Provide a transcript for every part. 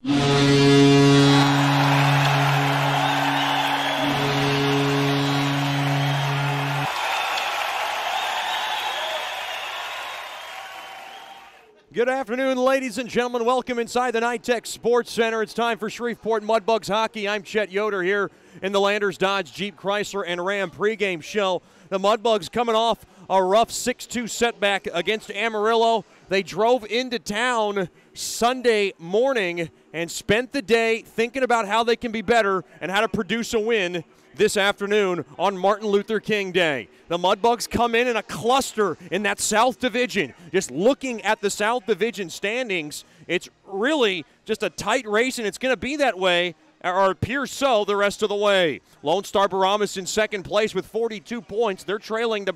Good afternoon, ladies and gentlemen. Welcome inside the NITEC Sports Center. It's time for Shreveport Mudbugs hockey. I'm Chet Yoder here in the Landers Dodge Jeep Chrysler and Ram pregame show. The Mudbugs coming off a rough 6-2 setback against Amarillo. They drove into town Sunday morning and spent the day thinking about how they can be better and how to produce a win this afternoon on Martin Luther King Day. The Mudbugs come in a cluster in that South Division. Just looking at the South Division standings, it's really just a tight race, and it's going to be that way, or appears so, the rest of the way. Lone Star Brahmas in second place with 42 points. They're trailing the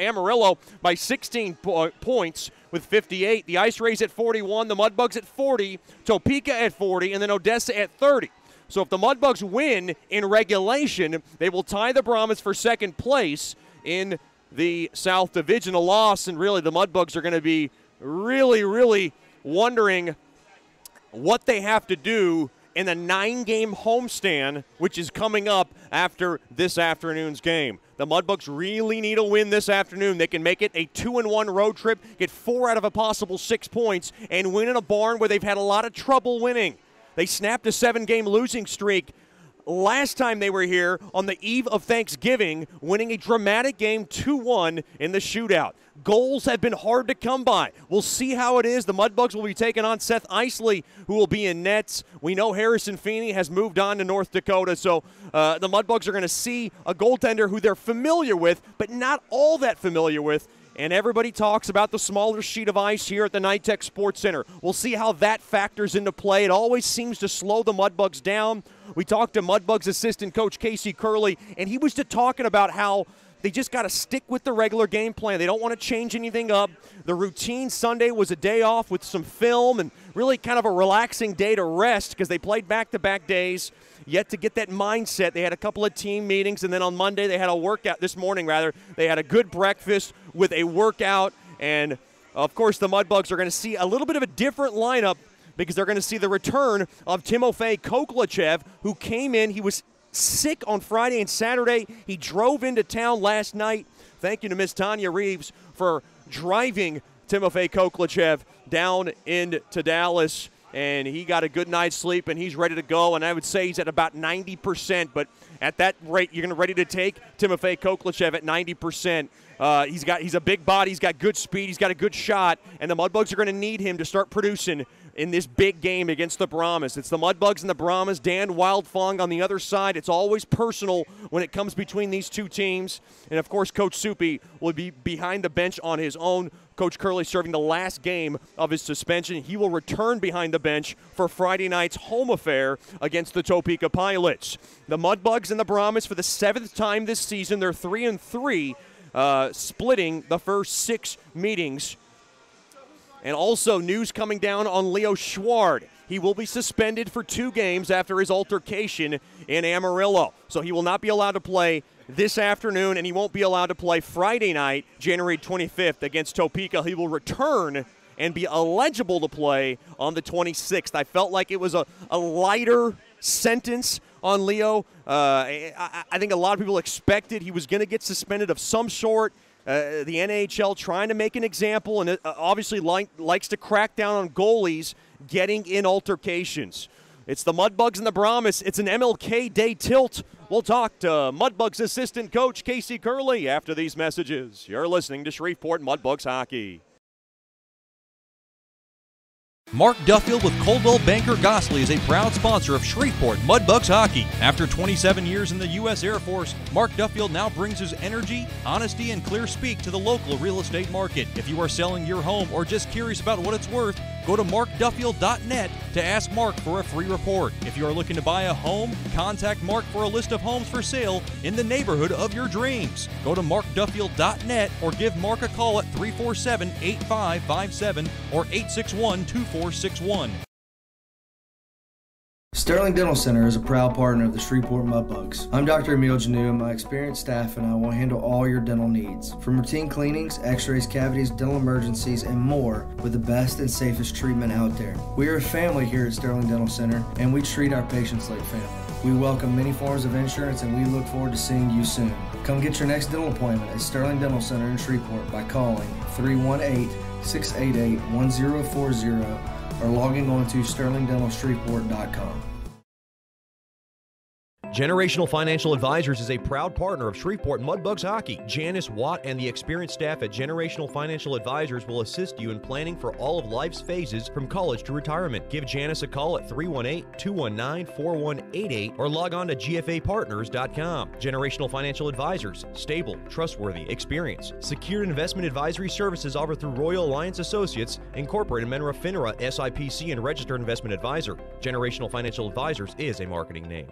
Amarillo by 16 points with 58. The Ice Rays at 41, the Mudbugs at 40, Topeka at 40, and then Odessa at 30. So if the Mudbugs win in regulation, they will tie the Brahmas for second place in the South Division. A loss, and really the Mudbugs are going to be really wondering what they have to do in the 9-game homestand, which is coming up after this afternoon's game. The Mudbugs really need a win this afternoon. They can make it a 2-1 road trip, get 4 out of a possible 6 points, and win in a barn where they've had a lot of trouble winning. They snapped a 7-game losing streak last time they were here on the eve of Thanksgiving, winning a dramatic game 2-1 in the shootout. Goals have been hard to come by. We'll see how it is. The Mudbugs will be taking on Seth Isley, who will be in nets. We know Harrison Feeney has moved on to North Dakota, so the Mudbugs are going to see a goaltender who they're familiar with, but not all that familiar with. And everybody talks about the smaller sheet of ice here at the NITEC Sports Center. We'll see how that factors into play. It always seems to slow the Mudbugs down. We talked to Mudbugs assistant coach Casey Curley, and he was just talking about how they just got to stick with the regular game plan. They don't want to change anything up. The routine Sunday was a day off with some film and really kind of a relaxing day to rest because they played back-to-back days. Yet to get that mindset, they had a couple of team meetings, and then on Monday they had a workout, this morning rather, they had a good breakfast with a workout, and of course the Mudbugs are going to see a little bit of a different lineup because they're going to see the return of Timofey Koklachev, who came in. He was sick on Friday and Saturday. He drove into town last night. Thank you to Miss Tanya Reeves for driving Timofey Koklachev down into Dallas. And he got a good night's sleep, and he's ready to go. And I would say he's at about 90%. But at that rate, you're ready to take Timofey Koklachev at 90%. He's a big body. He's got good speed. He's got a good shot. And the Mudbugs are going to need him to start producing in this big game against the Brahmas. It's the Mudbugs and the Brahmas. Dan Wildfong on the other side. It's always personal when it comes between these two teams. And, of course, Coach Soupy will be behind the bench on his own. Coach Curley serving the last game of his suspension. He will return behind the bench for Friday night's home affair against the Topeka Pilots. The Mudbugs and the Brahmas for the 7th time this season. They're 3-3, splitting the first 6 meetings. And also news coming down on Leo Schward. He will be suspended for 2 games after his altercation in Amarillo. So he will not be allowed to play this afternoon, and he won't be allowed to play Friday night, January 25th, against Topeka. He will return and be eligible to play on the 26th. I felt like it was a lighter sentence on Leo. I think a lot of people expected he was going to get suspended of some sort. The NHL trying to make an example, and it obviously likes to crack down on goalies getting in altercations. It's the Mudbugs and the Brahmas. It's an MLK Day tilt. We'll talk to Mudbugs assistant coach Casey Curley after these messages. You're listening to Shreveport Mudbugs Hockey. Mark Duffield with Coldwell Banker Gosley is a proud sponsor of Shreveport Mudbugs Hockey. After 27 years in the U.S. Air Force, Mark Duffield now brings his energy, honesty, and clear speak to the local real estate market. If you are selling your home or just curious about what it's worth, go to markduffield.net to ask Mark for a free report. If you are looking to buy a home, contact Mark for a list of homes for sale in the neighborhood of your dreams. Go to markduffield.net or give Mark a call at 347-8557 or 861-2461. Sterling Dental Center is a proud partner of the Shreveport Mudbugs. I'm Dr. Emil Janu, and my experienced staff and I will handle all your dental needs. From routine cleanings, x-rays, cavities, dental emergencies, and more with the best and safest treatment out there. We are a family here at Sterling Dental Center, and we treat our patients like family. We welcome many forms of insurance, and we look forward to seeing you soon. Come get your next dental appointment at Sterling Dental Center in Shreveport by calling 318-688-1040 or logging on to sterlingdentalshreveport.com. Generational Financial Advisors is a proud partner of Shreveport Mudbugs Hockey. Janice Watt and the experienced staff at Generational Financial Advisors will assist you in planning for all of life's phases from college to retirement. Give Janice a call at 318-219-4188 or log on to gfapartners.com. Generational Financial Advisors, stable, trustworthy, experience. Secured investment advisory services offered through Royal Alliance Associates, Incorporated, member of FINRA, SIPC, and registered investment advisor. Generational Financial Advisors is a marketing name.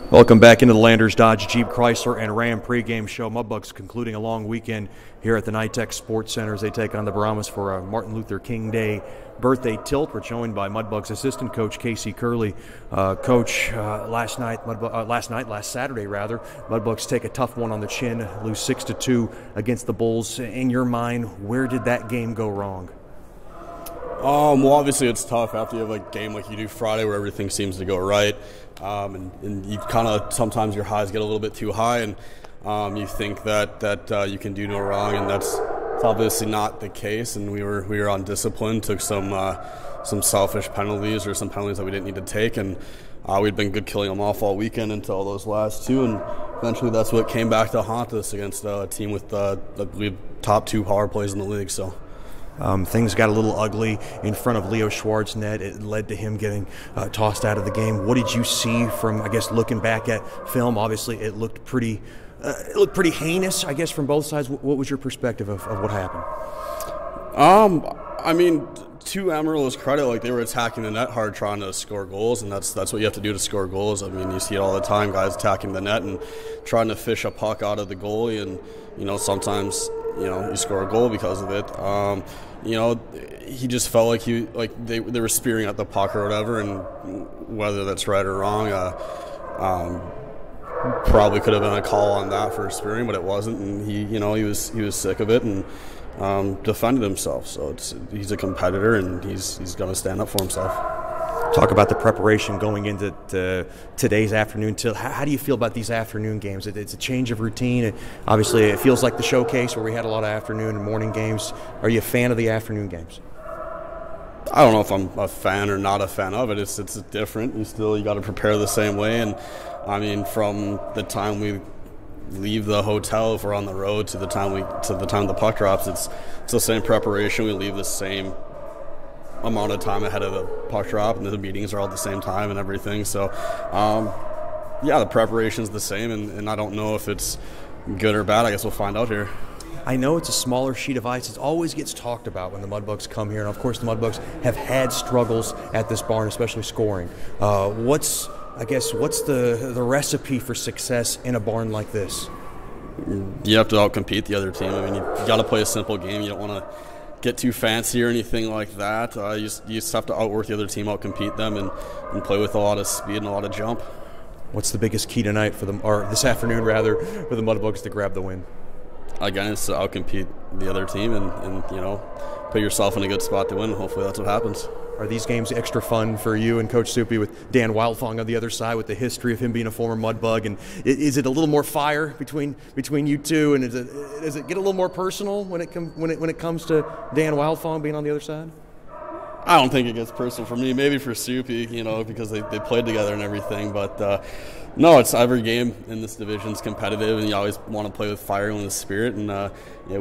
Welcome back into the Landers Dodge Jeep Chrysler and Ram pregame show. Mudbugs concluding a long weekend here at the NITEC Sports Center as they take on the Brahmas for a Martin Luther King Day birthday tilt. We're joined by Mudbugs assistant coach Casey Curley. Coach, last Saturday, Mudbugs take a tough one on the chin, lose 6-2 against the Bulls. In your mind, where did that game go wrong? Well, obviously it's tough after you have a game like you do Friday where everything seems to go right, and you kind of sometimes your highs get a little bit too high, and you think that you can do no wrong, and that's obviously not the case. And we were undisciplined, took some selfish penalties or some penalties that we didn't need to take, and we'd been good killing them off all weekend until those last two, and eventually that's what came back to haunt us against a team with I believe top 2 power plays in the league. So. Things got a little ugly in front of Leo Schwartz's net. It led to him getting tossed out of the game. What did you see from, I guess, looking back at film? Obviously, it looked pretty heinous, I guess, from both sides. What was your perspective of what happened? I mean, to Amarillo's credit, like they were attacking the net hard, trying to score goals, and that's what you have to do to score goals. I mean, you see it all the time, guys attacking the net and trying to fish a puck out of the goalie, and sometimes you score a goal because of it. He just felt like they were spearing at the puck or whatever, and whether that's right or wrong, probably could have been a call on that for spearing, but it wasn't, and he was sick of it and defended himself. So he's a competitor, and he's going to stand up for himself. Talk about the preparation going into today's afternoon tilt. How do you feel about these afternoon games? It's a change of routine. Obviously, it feels like the showcase where we had a lot of afternoon and morning games. Are you a fan of the afternoon games? I don't know if I'm a fan or not a fan of it. It's different. You got to prepare the same way. And I mean, from the time we leave the hotel if we're on the road to the time the puck drops, it's the same preparation. We leave the same amount of time ahead of the puck drop, and the meetings are all at the same time and everything. So the preparation's the same, and I don't know if it's good or bad. I guess we'll find out here. I know it's a smaller sheet of ice. It always gets talked about when the Mudbugs come here, and of course the Mudbugs have had struggles at this barn, especially scoring. What's the recipe for success in a barn like this? You have to outcompete the other team. I mean, you got to play a simple game. You don't want to get too fancy or anything like that. You just have to outwork the other team, outcompete them, and play with a lot of speed and a lot of jump. What's the biggest key tonight or this afternoon rather, for the Mudbugs to grab the win? Again, it's to outcompete the other team and put yourself in a good spot to win. Hopefully that's what happens. Are these games extra fun for you and Coach Soupy with Dan Wildfong on the other side, with the history of him being a former Mudbug? And is it a little more fire between you two? And does it get a little more personal when it comes to Dan Wildfong being on the other side? I don't think it gets personal for me. Maybe for Soupy, because they played together and everything. But no, it's every game in this division is competitive, and you always want to play with fire and with spirit. And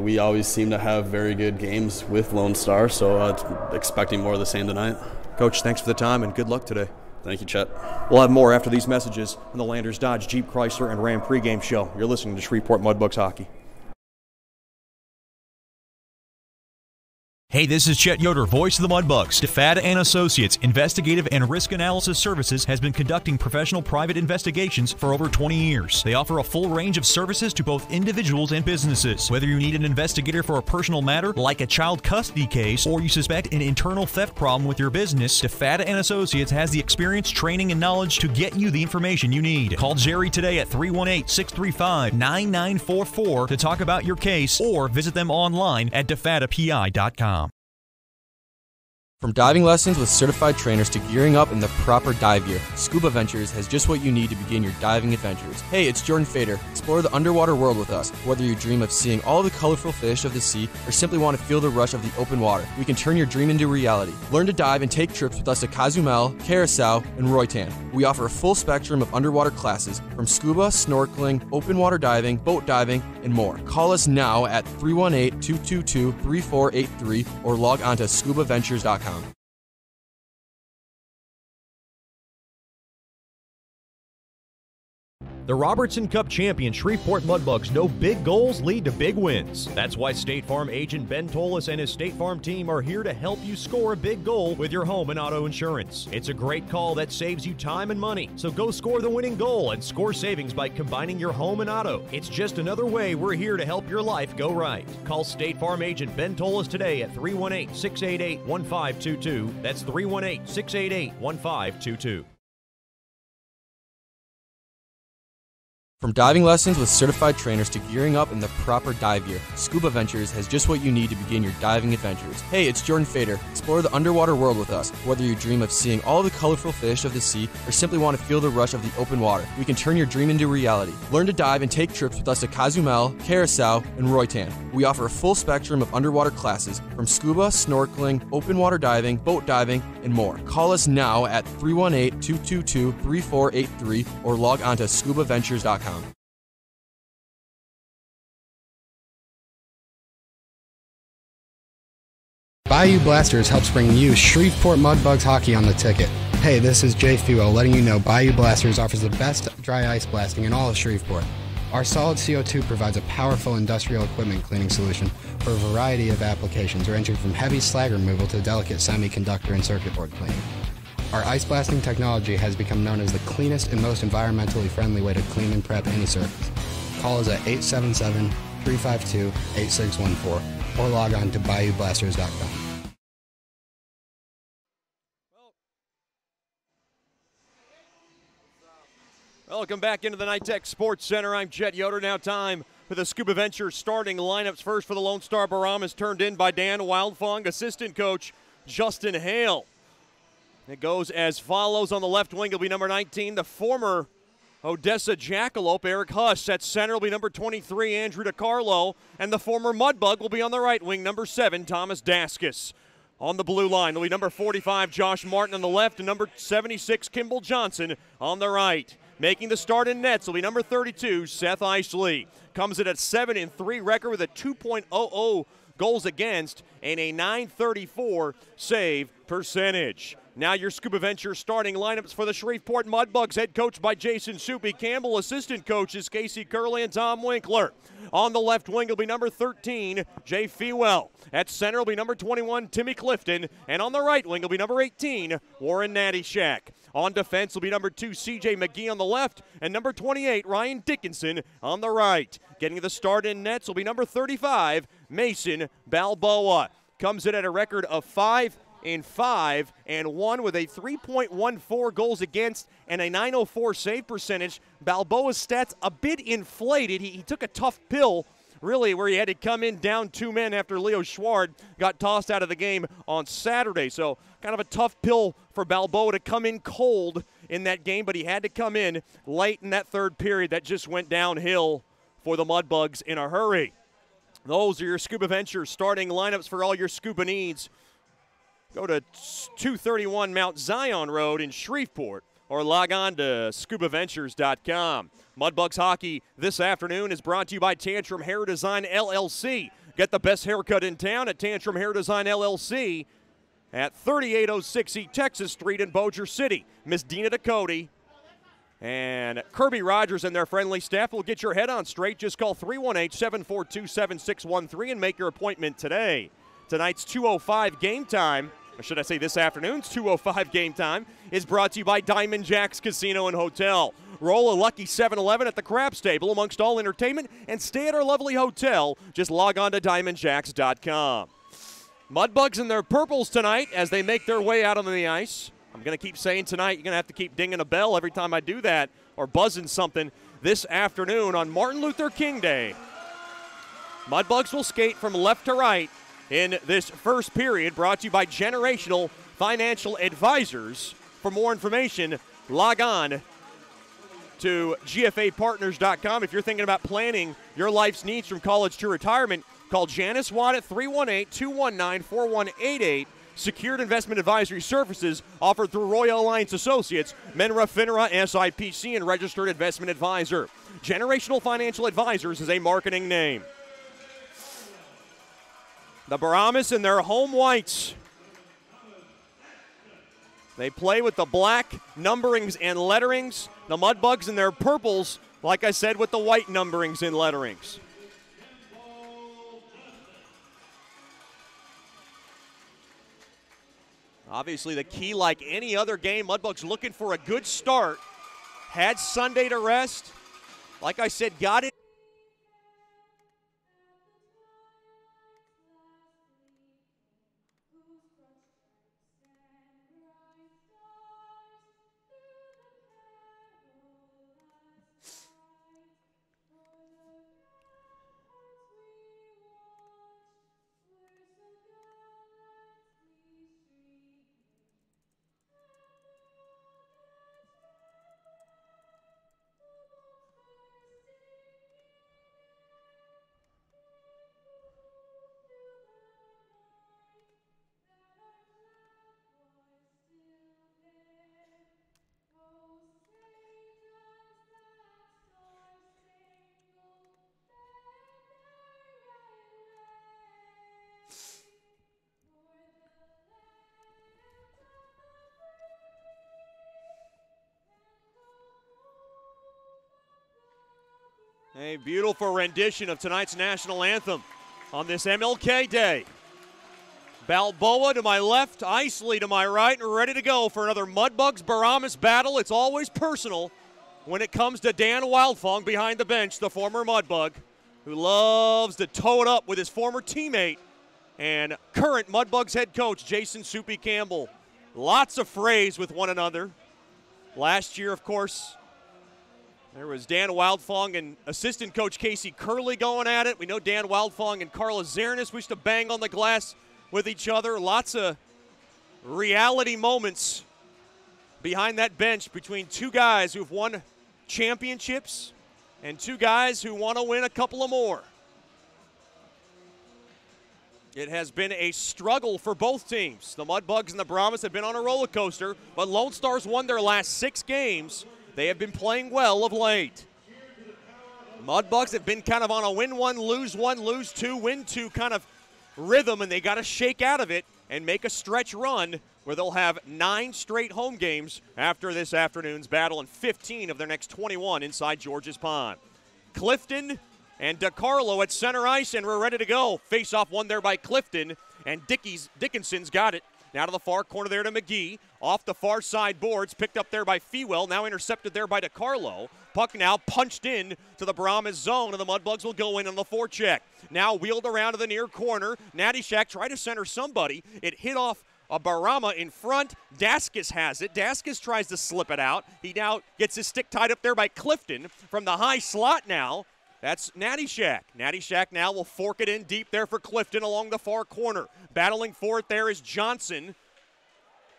we always seem to have very good games with Lone Star, so expecting more of the same tonight. Coach, thanks for the time and good luck today. Thank you, Chet. We'll have more after these messages on the Landers Dodge Jeep Chrysler and Ram pregame show. You're listening to Shreveport Mudbugs Hockey. Hey, this is Chet Yoder, voice of the Mudbugs. DeFada and Associates Investigative and Risk Analysis Services has been conducting professional private investigations for over 20 years. They offer a full range of services to both individuals and businesses. Whether you need an investigator for a personal matter like a child custody case or you suspect an internal theft problem with your business, DeFada and Associates has the experience, training, and knowledge to get you the information you need. Call Jerry today at 318-635-9944 to talk about your case or visit them online at defadapi.com. From diving lessons with certified trainers to gearing up in the proper dive gear, Scuba Ventures has just what you need to begin your diving adventures. Hey, it's Jordan Fader. Explore the underwater world with us. Whether you dream of seeing all the colorful fish of the sea or simply want to feel the rush of the open water, we can turn your dream into reality. Learn to dive and take trips with us to Cozumel, Curacao, and Roatan. We offer a full spectrum of underwater classes from scuba, snorkeling, open water diving, boat diving, and more. Call us now at 318-222-3483 or log on to scubaventures.com. The Robertson Cup champion Shreveport Mudbugs know big goals lead to big wins. That's why State Farm agent Ben Tolis and his State Farm team are here to help you score a big goal with your home and auto insurance. It's a great call that saves you time and money. So go score the winning goal and score savings by combining your home and auto. It's just another way we're here to help your life go right. Call State Farm agent Ben Tolis today at 318-688-1522. That's 318-688-1522. From diving lessons with certified trainers to gearing up in the proper dive gear, Scuba Ventures has just what you need to begin your diving adventures. Hey, it's Jordan Fader. Explore the underwater world with us. Whether you dream of seeing all the colorful fish of the sea or simply want to feel the rush of the open water, we can turn your dream into reality. Learn to dive and take trips with us to Cozumel, Curacao, and Roatan. We offer a full spectrum of underwater classes from scuba, snorkeling, open water diving, boat diving, and more. Call us now at 318-222-3483 or log on to scubaventures.com. Bayou Blasters helps bring you Shreveport Mudbugs hockey on the ticket. Hey, this is Jay Fuo letting you know Bayou Blasters offers the best dry ice blasting in all of Shreveport. Our solid CO2 provides a powerful industrial equipment cleaning solution for a variety of applications ranging from heavy slag removal to delicate semiconductor and circuit board cleaning. Our ice blasting technology has become known as the cleanest and most environmentally friendly way to clean and prep any surface. Call us at 877-352-8614 or log on to BayouBlasters.com. Welcome back into the Nitech Sports Center. I'm Chet Yoder. Now time for the Scuba Ventures starting lineups. First for the Lone Star Brahmas, turned in by Dan Wildfong, assistant coach Justin Hale. It goes as follows. On the left wing will be number 19, the former Odessa Jackalope, Eric Huss. At center will be number 23, Andrew DiCarlo. And the former Mudbug will be on the right wing, number 7, Thomas Daskus. On the blue line will be number 45, Josh Martin on the left, and number 76, Kimball Johnson on the right. Making the start in nets will be number 32, Seth Isley. Comes in at 7-3 record with a 2.00 goals against and a .934 save percentage. Now your Scuba Ventures starting lineups for the Shreveport Mudbugs, head coached by Jason Soupy Campbell, assistant coaches Casey Curley and Tom Winkler. On the left wing will be number 13, Jay Fewell. At center will be number 21, Timmy Clifton. And on the right wing will be number 18, Warren Nattyshak. On defense will be number 2, C.J. McGee on the left, and number 28, Ryan Dickinson on the right. Getting the start in nets will be number 35, Mason Balboa. Comes in at a record of 5-5 and 1 with a 3.14 goals against and a .904 save percentage. Balboa's stats a bit inflated. He took a tough pill, really, where he had to come in down 2 men after Leo Schward got tossed out of the game on Saturday. So kind of a tough pill for Balboa to come in cold in that game, but he had to come in late in that third period. That just went downhill for the Mudbugs in a hurry. Those are your Scuba Ventures starting lineups for all your scuba needs. Go to 231 Mount Zion Road in Shreveport or log on to scubaventures.com. Mudbugs hockey this afternoon is brought to you by Tantrum Hair Design LLC. Get the best haircut in town at Tantrum Hair Design LLC at 3806 East Texas Street in Bossier City. Miss Dina Ducote and Kirby Rogers and their friendly staff will get your head on straight. Just call 318-742-7613 and make your appointment today. Tonight's 2:05 game time, or should I say this afternoon's 2:05 game time, is brought to you by Diamond Jacks Casino and Hotel. Roll a lucky 7-Eleven at the Craps Table amongst all entertainment and stay at our lovely hotel. Just log on to diamondjacks.com. Mudbugs in their purples tonight as they make their way out on the ice. I'm going to keep saying tonight, you're going to have to keep dinging a bell every time I do that or buzzing something this afternoon on Martin Luther King Day. Mudbugs will skate from left to right in this first period, brought to you by Generational Financial Advisors. For more information, log on to gfapartners.com. If you're thinking about planning your life's needs from college to retirement, call Janice Watt at 318-219-4188. Secured investment advisory services offered through Royal Alliance Associates, Menra, FINRA, SIPC, and registered investment advisor. Generational Financial Advisors is a marketing name. The Brahmas in their home whites. They play with the black numberings and letterings. The Mudbugs in their purples, like I said, with the white numberings and letterings. Obviously the key, like any other game, Mudbugs looking for a good start. Had Sunday to rest. Like I said, got it. A beautiful rendition of tonight's national anthem on this MLK Day. Balboa to my left, Isley to my right, and we're ready to go for another Mudbugs Brahmas battle. It's always personal when it comes to Dan Wildfong behind the bench, the former Mudbug, who loves to toe it up with his former teammate and current Mudbugs head coach, Jason Soupy Campbell. Lots of frays with one another. Last year, of course, there was Dan Wildfong and assistant coach Casey Curley going at it. We know Dan Wildfong and Carla Zernis used to bang on the glass with each other. Lots of reality moments behind that bench between two guys who've won championships and two guys who want to win a couple of more. It has been a struggle for both teams. The Mudbugs and the Brahmas have been on a roller coaster, but Lone Stars won their last 6 games. They have been playing well of late. Mudbugs have been kind of on a win 1, lose 2, win 2 kind of rhythm, and they got to shake out of it and make a stretch run where they'll have 9 straight home games after this afternoon's battle and 15 of their next 21 inside George's Pond. Clifton and DeCarlo at center ice, and we're ready to go. Face-off won there by Clifton, and Dickinson's got it. Now to the far corner there to McGee. Off the far side boards, picked up there by Fewell, now intercepted there by DeCarlo. Puck now punched in to the Brahmas zone, and the Mudbugs will go in on the forecheck. Now wheeled around to the near corner. Natty Shack tried to center somebody. It hit off a Brahma in front. Daskus has it. Daskus tries to slip it out. He now gets his stick tied up there by Clifton from the high slot now. That's Natty Shack. Natty Shack now will fork it in deep there for Clifton along the far corner. Battling for it there is Johnson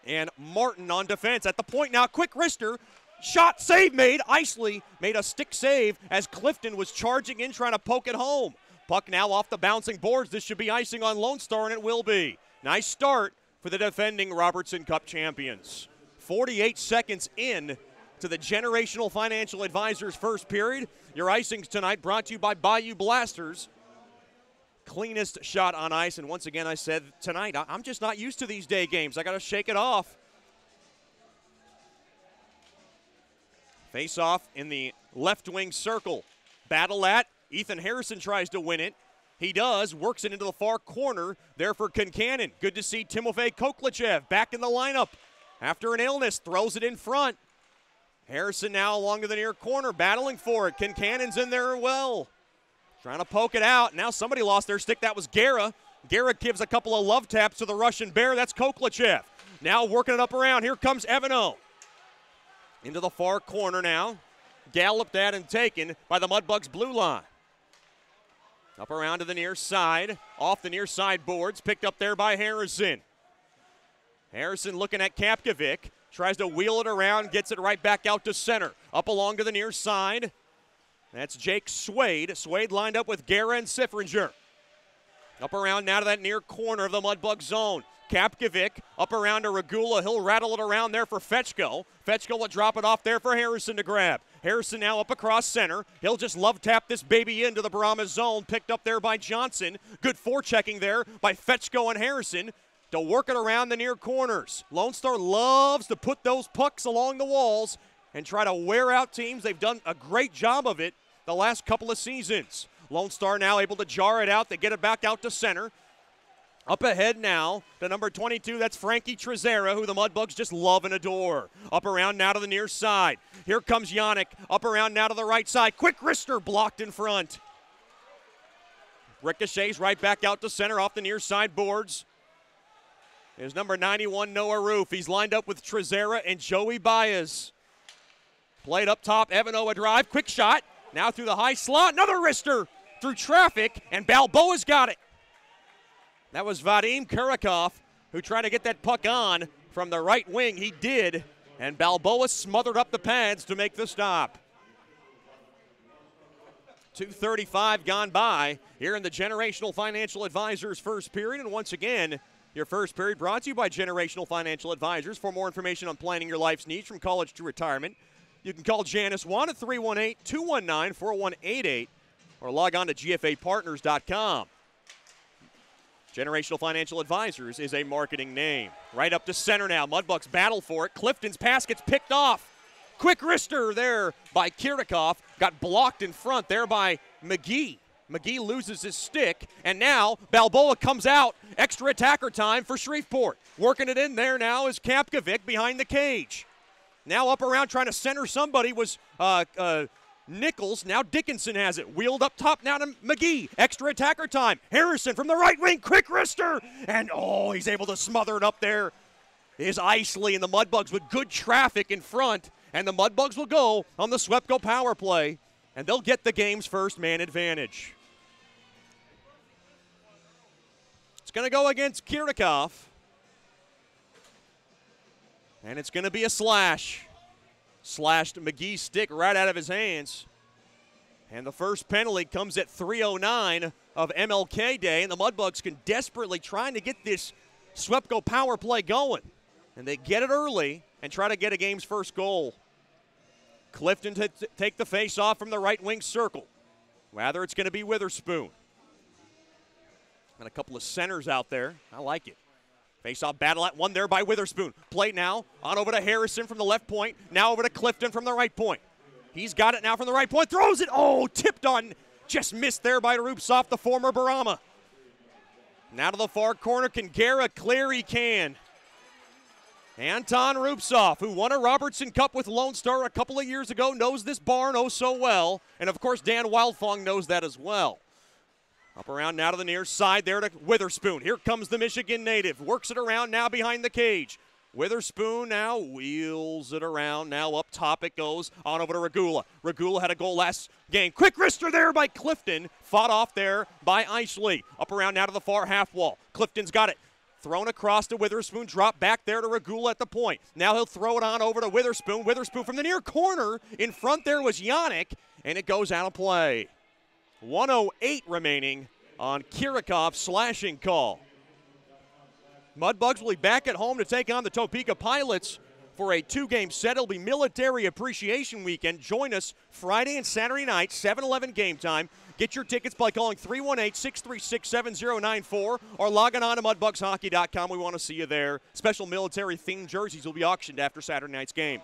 and Martin on defense. At the point now, quick wrister. Shot, save made. Isley made a stick save as Clifton was charging in trying to poke it home. Puck now off the bouncing boards. This should be icing on Lone Star, and it will be. Nice start for the defending Robertson Cup champions. 48 seconds in to the Generational Financial Advisors first period. Your icings tonight brought to you by Bayou Blasters. Cleanest shot on ice, and once again I said tonight, I'm just not used to these day games. I got to shake it off. Face off in the left wing circle. Battle at. Ethan Harrison tries to win it. He does, works it into the far corner there for Kincannon. Good to see Timofey Koklichev back in the lineup after an illness, throws it in front. Harrison now along to the near corner, battling for it. Kincannon's in there well. Trying to poke it out. Now somebody lost their stick. That was Guerra. Guerra gives a couple of love taps to the Russian Bear. That's Koklichev. Now working it up around. Here comes Evano. Into the far corner now. Galloped at and taken by the Mudbugs blue line. Up around to the near side. Off the near side boards. Picked up there by Harrison. Harrison looking at Kapkovic. Tries to wheel it around. Gets it right back out to center. Up along to the near side. That's Jake Swade. Swade lined up with Guerra and Siffringer. Up around now to that near corner of the Mudbug zone. Kapkovic up around to Regula. He'll rattle it around there for Fetchko. Fetchko will drop it off there for Harrison to grab. Harrison now up across center. He'll just love tap this baby into the Brahmas zone. Picked up there by Johnson. Good forechecking there by Fetchko and Harrison to work it around the near corners. Lone Star loves to put those pucks along the walls and try to wear out teams. They've done a great job of it the last couple of seasons. Lone Star now able to jar it out. They get it back out to center. Up ahead now to number 22, that's Frankie Trezera, who the Mudbugs just love and adore. Up around now to the near side. Here comes Yannick. Up around now to the right side. Quick wrister blocked in front. Ricochets right back out to center off the near side boards. There's number 91, Noah Roof. He's lined up with Trezera and Joey Baez. Played up top, Evano a drive. Quick shot. Now through the high slot. Another wrister through traffic, and Balboa's got it. That was Vadim Kurakov who tried to get that puck on from the right wing. He did, and Balboa smothered up the pads to make the stop. 2:35 gone by here in the Generational Financial Advisors first period. And once again, your first period brought to you by Generational Financial Advisors. For more information on planning your life's needs from college to retirement, you can call Janice 1 at 318-219-4188 or log on to gfapartners.com. Generational Financial Advisors is a marketing name. Right up to center now. Mudbucks battle for it. Clifton's pass gets picked off. Quick wrister there by Kirikov. Got blocked in front there by McGee. McGee loses his stick, and now Balboa comes out. Extra attacker time for Shreveport. Working it in there now is Kapkovic behind the cage. Now up around trying to center somebody was Nichols. Now Dickinson has it. Wheeled up top now to McGee. Extra attacker time. Harrison from the right wing. Quick wrister. And he's able to smother it up there. Is Isley and the Mudbugs with good traffic in front. And the Mudbugs will go on the Swepco power play. And they'll get the game's first man advantage. It's going to go against Kirikov. And it's going to be a slash. Slashed McGee's stick right out of his hands. And the first penalty comes at 3:09 of MLK Day. And the Mudbugs can desperately trying to get this Swepco power play going. And they get it early and try to get a game's first goal. Clifton to take the face off from the right wing circle. Rather, it's going to be Witherspoon. And a couple of centers out there. I like it. Face-off battle at one there by Witherspoon. Play now on over to Harrison from the left point. Now over to Clifton from the right point. He's got it now from the right point. Throws it. Tipped on. Just missed there by Rupsov, the former Brahma. Now to the far corner. Can Guerra clear? He can. Anton Rupsov, who won a Robertson Cup with Lone Star a couple of years ago, knows this barn so well. And, of course, Dan Wildfong knows that as well. Up around now to the near side there to Witherspoon. Here comes the Michigan native. Works it around now behind the cage. Witherspoon now wheels it around. Now up top it goes. On over to Regula. Regula had a goal last game. Quick wrister there by Clifton. Fought off there by Isley. Up around now to the far half wall. Clifton's got it. Thrown across to Witherspoon. Drop back there to Regula at the point. Now he'll throw it on over to Witherspoon. Witherspoon from the near corner. In front there was Yannick. And it goes out of play. 1:08 remaining on Kirikov's slashing call. Mudbugs will be back at home to take on the Topeka Pilots for a 2-game set. It'll be Military Appreciation Weekend. Join us Friday and Saturday night, 7-11 game time. Get your tickets by calling 318-636-7094 or logging on to mudbugshockey.com. We want to see you there. Special military-themed jerseys will be auctioned after Saturday night's game.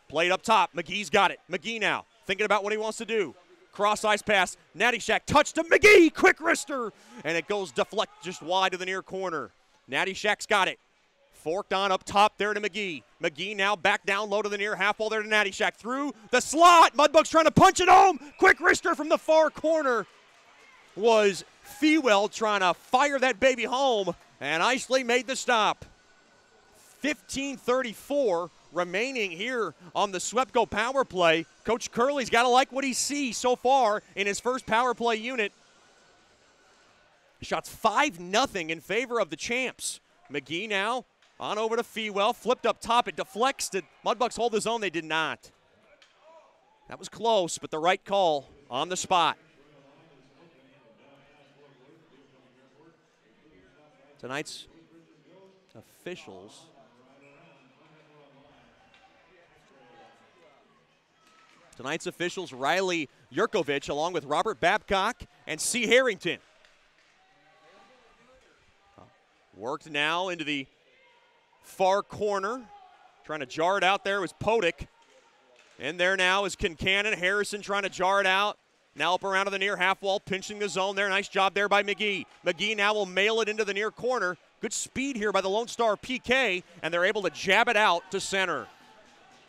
Played up top. McGee's got it. McGee now thinking about what he wants to do. Cross ice pass. Natty Shack touched to McGee. Quick wrister. And it goes deflect just wide to the near corner. Natty Shack's got it. Forked on up top there to McGee. McGee now back down low to the near half wall there to Natty Shack. Through the slot. Mudbugs trying to punch it home. Quick wrister from the far corner. Was Fewell trying to fire that baby home. And Isley made the stop. 15:34 remaining here on the SWEPCO power play. Coach Curley's got to like what he sees so far in his first power play unit. Shots 5-0 in favor of the champs. McGee now on over to Fewell. Flipped up top. It deflects. Did Mudbugs hold the zone? They did not. That was close, but the right call on the spot. Tonight's officials. Tonight's officials, Riley Yurkovich, along with Robert Babcock and C. Harrington. Worked now into the far corner. Trying to jar it out there was Podick. In there now is Kincannon. Harrison trying to jar it out. Now up around to the near half wall, pinching the zone there. Nice job there by McGee. McGee now will mail it into the near corner. Good speed here by the Lone Star PK, and they're able to jab it out to center.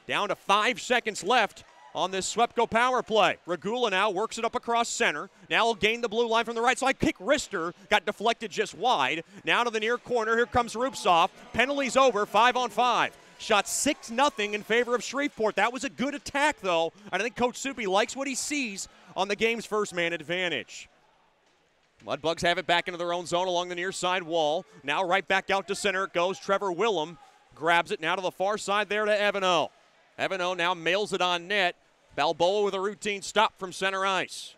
Down to 5 seconds left on this SWEPCO power play. Regula now works it up across center. Now he'll gain the blue line from the right side. Kick wrister got deflected just wide. Now to the near corner. Here comes Rupsoff. Penalties over, 5-on-5. Shot 6-0 in favor of Shreveport. That was a good attack, though. I think Coach Soupy likes what he sees on the game's first man advantage. Mudbugs have it back into their own zone along the near side wall. Now right back out to center it goes. Trevor Willem grabs it now to the far side there to Evano. Evano now mails it on net. Balboa with a routine stop from center ice.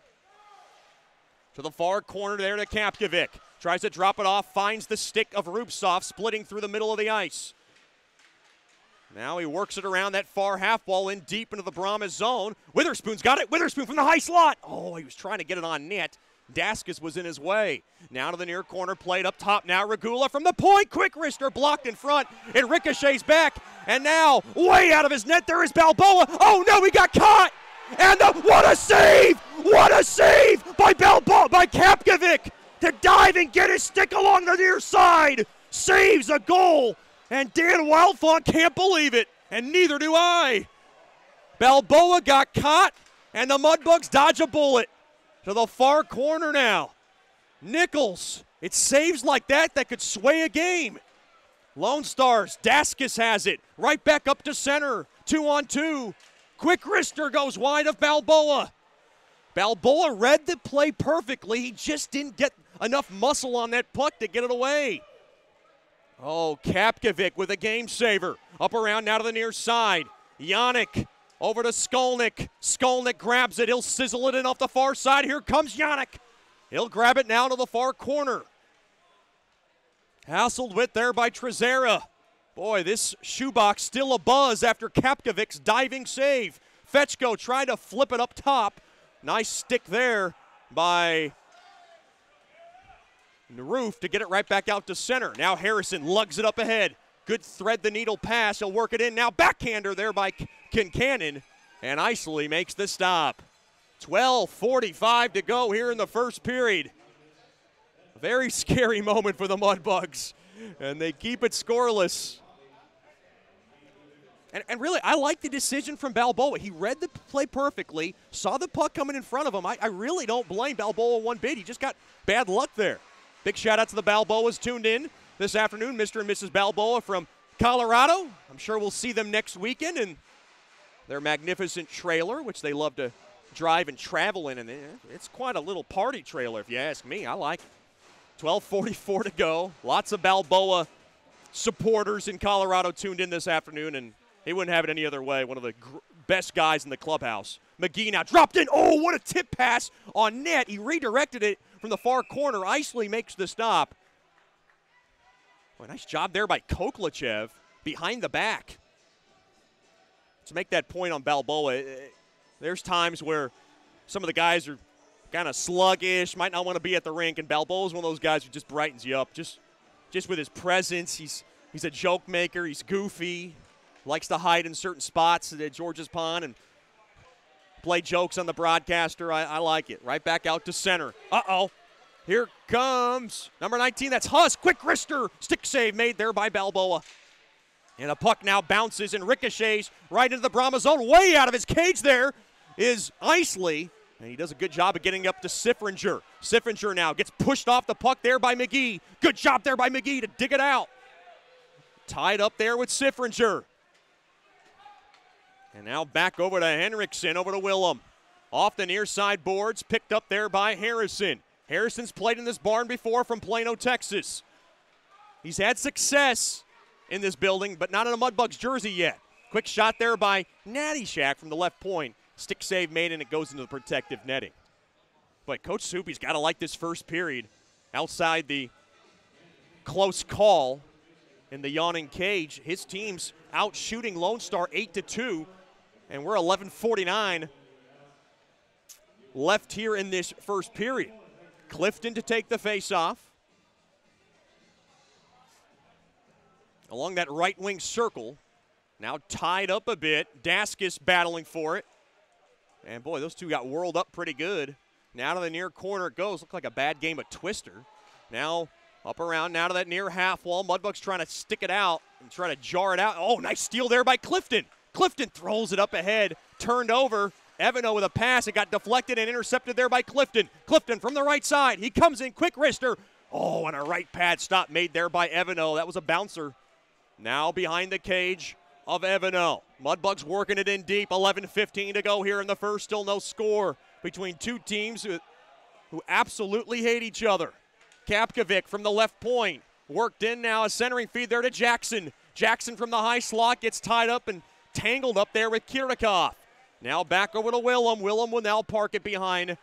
To the far corner there to Kapkovic. Tries to drop it off, finds the stick of Rupsoff splitting through the middle of the ice. Now he works it around that far half wall in deep into the Brahmas zone. Witherspoon's got it. Witherspoon from the high slot. Oh, he was trying to get it on net. Daskus was in his way. Now to the near corner, played up top now. Regula from the point. Quick wrister blocked in front. It ricochets back. And now, way out of his net, there is Balboa. Oh, no, he got caught. And what a save! What a save by Balboa, by Kapkovic to dive and get his stick along the near side. Saves a goal. And Dan Wildfont can't believe it. And neither do I. Balboa got caught, and the Mudbugs dodge a bullet. To the far corner now. Nichols. It's saves like that could sway a game. Lone Stars. Daskus has it. Right back up to center. 2-on-2. Quick wrister goes wide of Balboa. Balboa read the play perfectly. He just didn't get enough muscle on that puck to get it away. Oh, Kapkovic with a game saver. Up around now to the near side. Yannick. Over to Skolnick. Skolnick grabs it. He'll sizzle it in off the far side. Here comes Yannick. He'll grab it now to the far corner. Hassled with there by Trezera. Boy, this shoebox still abuzz after Kapkovic's diving save. Fetchko tried to flip it up top. Nice stick there by Roof to get it right back out to center. Now Harrison lugs it up ahead. Good thread the needle pass. He'll work it in. Now backhander there by Kincannon. And Isley makes the stop. 12:45 to go here in the first period. A very scary moment for the Mudbugs. And they keep it scoreless. And really, I like the decision from Balboa. He read the play perfectly, saw the puck coming in front of him. I really don't blame Balboa one bit. He just got bad luck there. Big shout out to the Balboas tuned in this afternoon, Mr. and Mrs. Balboa from Colorado. I'm sure we'll see them next weekend in their magnificent trailer, which they love to drive and travel in. And it's quite a little party trailer, if you ask me. I like it. 12:44 to go. Lots of Balboa supporters in Colorado tuned in this afternoon, and he wouldn't have it any other way. One of the best guys in the clubhouse. McGee now dropped in. Oh, what a tip pass on net. He redirected it from the far corner. Isley makes the stop. Boy, nice job there by Koklachev behind the back. To make that point on Balboa, there's times where some of the guys are kind of sluggish, might not want to be at the rink, and Balboa's one of those guys who just brightens you up. Just with his presence, he's a joke maker, he's goofy, likes to hide in certain spots at George's Pond and play jokes on the broadcaster. I like it. Right back out to center. Uh-oh. Here comes number 19. That's Huss. Quick wrister. Stick save made there by Balboa. And the puck now bounces and ricochets right into the Brahmas zone. Way out of his cage there is Isley. And he does a good job of getting up to Siffringer. Siffringer now gets pushed off the puck there by McGee. Good job there by McGee to dig it out. Tied up there with Siffringer. And now back over to Henriksen, over to Willem. Off the near side boards, picked up there by Harrison. Harrison's played in this barn before from Plano, Texas. He's had success in this building, but not in a Mudbugs jersey yet. Quick shot there by Natty Shack from the left point. Stick save made, and it goes into the protective netting. But Coach Soupy's got to like this first period. Outside the close call in the yawning cage, his team's out shooting Lone Star 8-2, and we're 11:49 left here in this first period. Clifton to take the face-off. Along that right wing circle, now tied up a bit. Daskis battling for it. And boy, those two got whirled up pretty good. Now to the near corner it goes. Looked like a bad game of Twister. Now up around, now to that near half wall. Mudbugs trying to stick it out and try to jar it out. Oh, nice steal there by Clifton. Clifton throws it up ahead, turned over. Evano with a pass. It got deflected and intercepted there by Clifton. Clifton from the right side. He comes in, quick wrister. Oh, and a right pad stop made there by Evano. That was a bouncer. Now behind the cage of Evano. Mudbugs working it in deep. 11:15 to go here in the first. Still no score between two teams who absolutely hate each other. Kapkovic from the left point. Worked in now. A centering feed there to Jackson. Jackson from the high slot gets tied up and tangled up there with Kirikov. Now back over to Willem. Willem will now park it behind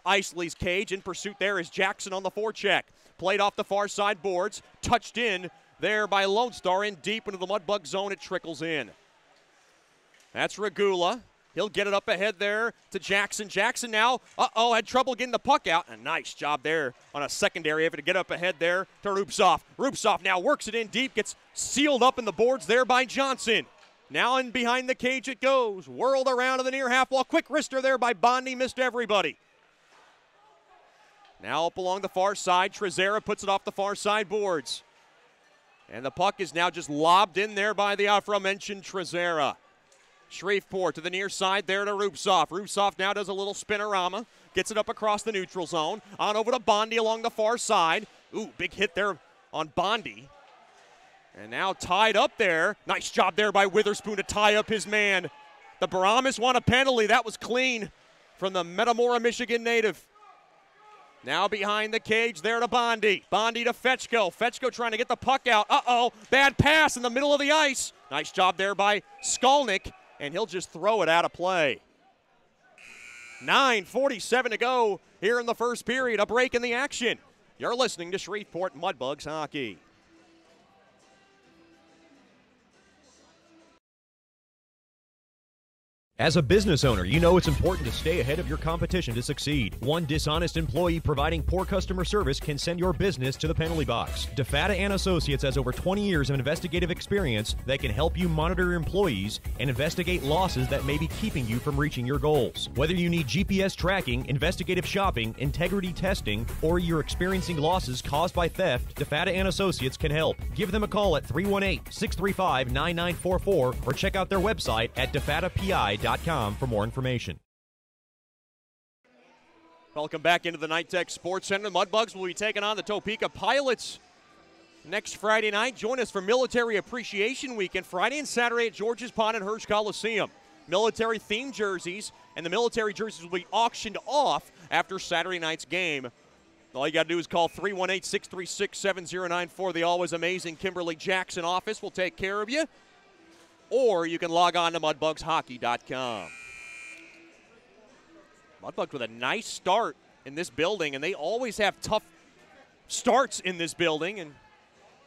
Isley's cage. In pursuit there is Jackson on the forecheck. Played off the far side boards. Touched in there by Lone Star in deep into the Mudbug zone. It trickles in. That's Regula. He'll get it up ahead there to Jackson. Jackson now, had trouble getting the puck out. A nice job there on a secondary effort to get up ahead there to Rupsov. Rupsov now works it in deep, gets sealed up in the boards there by Johnson. Now in behind the cage it goes. Whirled around to the near half wall. Quick wrister there by Bondi, missed everybody. Now up along the far side, Trezera puts it off the far side boards. And the puck is now just lobbed in there by the aforementioned Trezera. Shreveport to the near side there to Rupsov. Rupsov now does a little spinorama. Gets it up across the neutral zone. On over to Bondi along the far side. Ooh, big hit there on Bondi. And now tied up there. Nice job there by Witherspoon to tie up his man. The Brahmas want a penalty. That was clean from the Metamora, Michigan native. Now behind the cage there to Bondi. Bondi to Fetchko. Fetchko trying to get the puck out. Bad pass in the middle of the ice. Nice job there by Skolnick. And he'll just throw it out of play. 9:47 to go here in the first period. A break in the action. You're listening to Shreveport Mudbugs Hockey. As a business owner, you know it's important to stay ahead of your competition to succeed. One dishonest employee providing poor customer service can send your business to the penalty box. DeFata & Associates has over 20 years of investigative experience that can help you monitor your employees and investigate losses that may be keeping you from reaching your goals. Whether you need GPS tracking, investigative shopping, integrity testing, or you're experiencing losses caused by theft, DeFata & Associates can help. Give them a call at 318-635-9944 or check out their website at defatapi.com for more information. Welcome back into the Nitech Sports Center. The Mudbugs will be taking on the Topeka Pilots next Friday night. Join us for Military Appreciation Weekend, Friday and Saturday at George's Pond and Hirsch Coliseum. Military-themed jerseys, and the military jerseys will be auctioned off after Saturday night's game. All you got to do is call 318-636-7094. The always amazing Kimberly Jackson office will take care of you. Or you can log on to mudbugshockey.com. Mudbugs with a nice start in this building, and they always have tough starts in this building and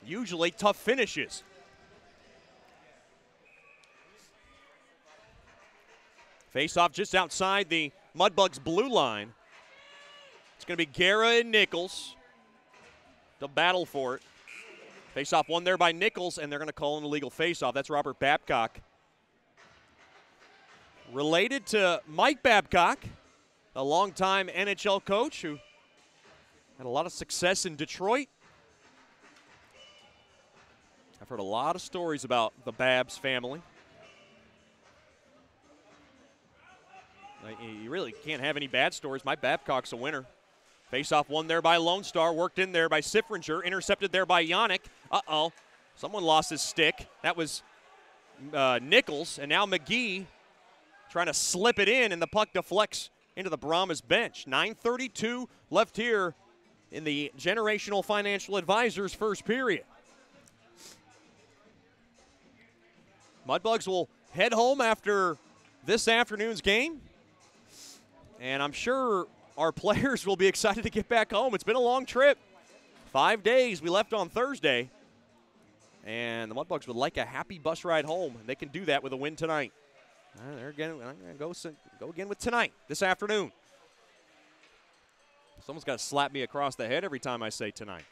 usually tough finishes. Face-off just outside the Mudbugs blue line. It's going to be Guerra and Nichols. They'll battle for it. Face-off won there by Nichols, and they're going to call an illegal face-off. That's Robert Babcock. related to Mike Babcock, a longtime NHL coach who had a lot of success in Detroit. I've heard a lot of stories about the Babs family. You really can't have any bad stories. Mike Babcock's a winner. Face-off won there by Lone Star, worked in there by Siffringer, intercepted there by Yannick. Uh-oh, someone lost his stick. That was Nichols, and now McGee trying to slip it in, and the puck deflects into the Brahmas bench. 9:32 left here in the Generational Financial Advisors first period. Mudbugs will head home after this afternoon's game, and I'm sure our players will be excited to get back home. It's been a long trip. 5 days. We left on Thursday, and the Mudbugs would like a happy bus ride home. They can do that with a win tonight. They're going to go again with tonight, this afternoon. Someone's got to slap me across the head every time I say tonight.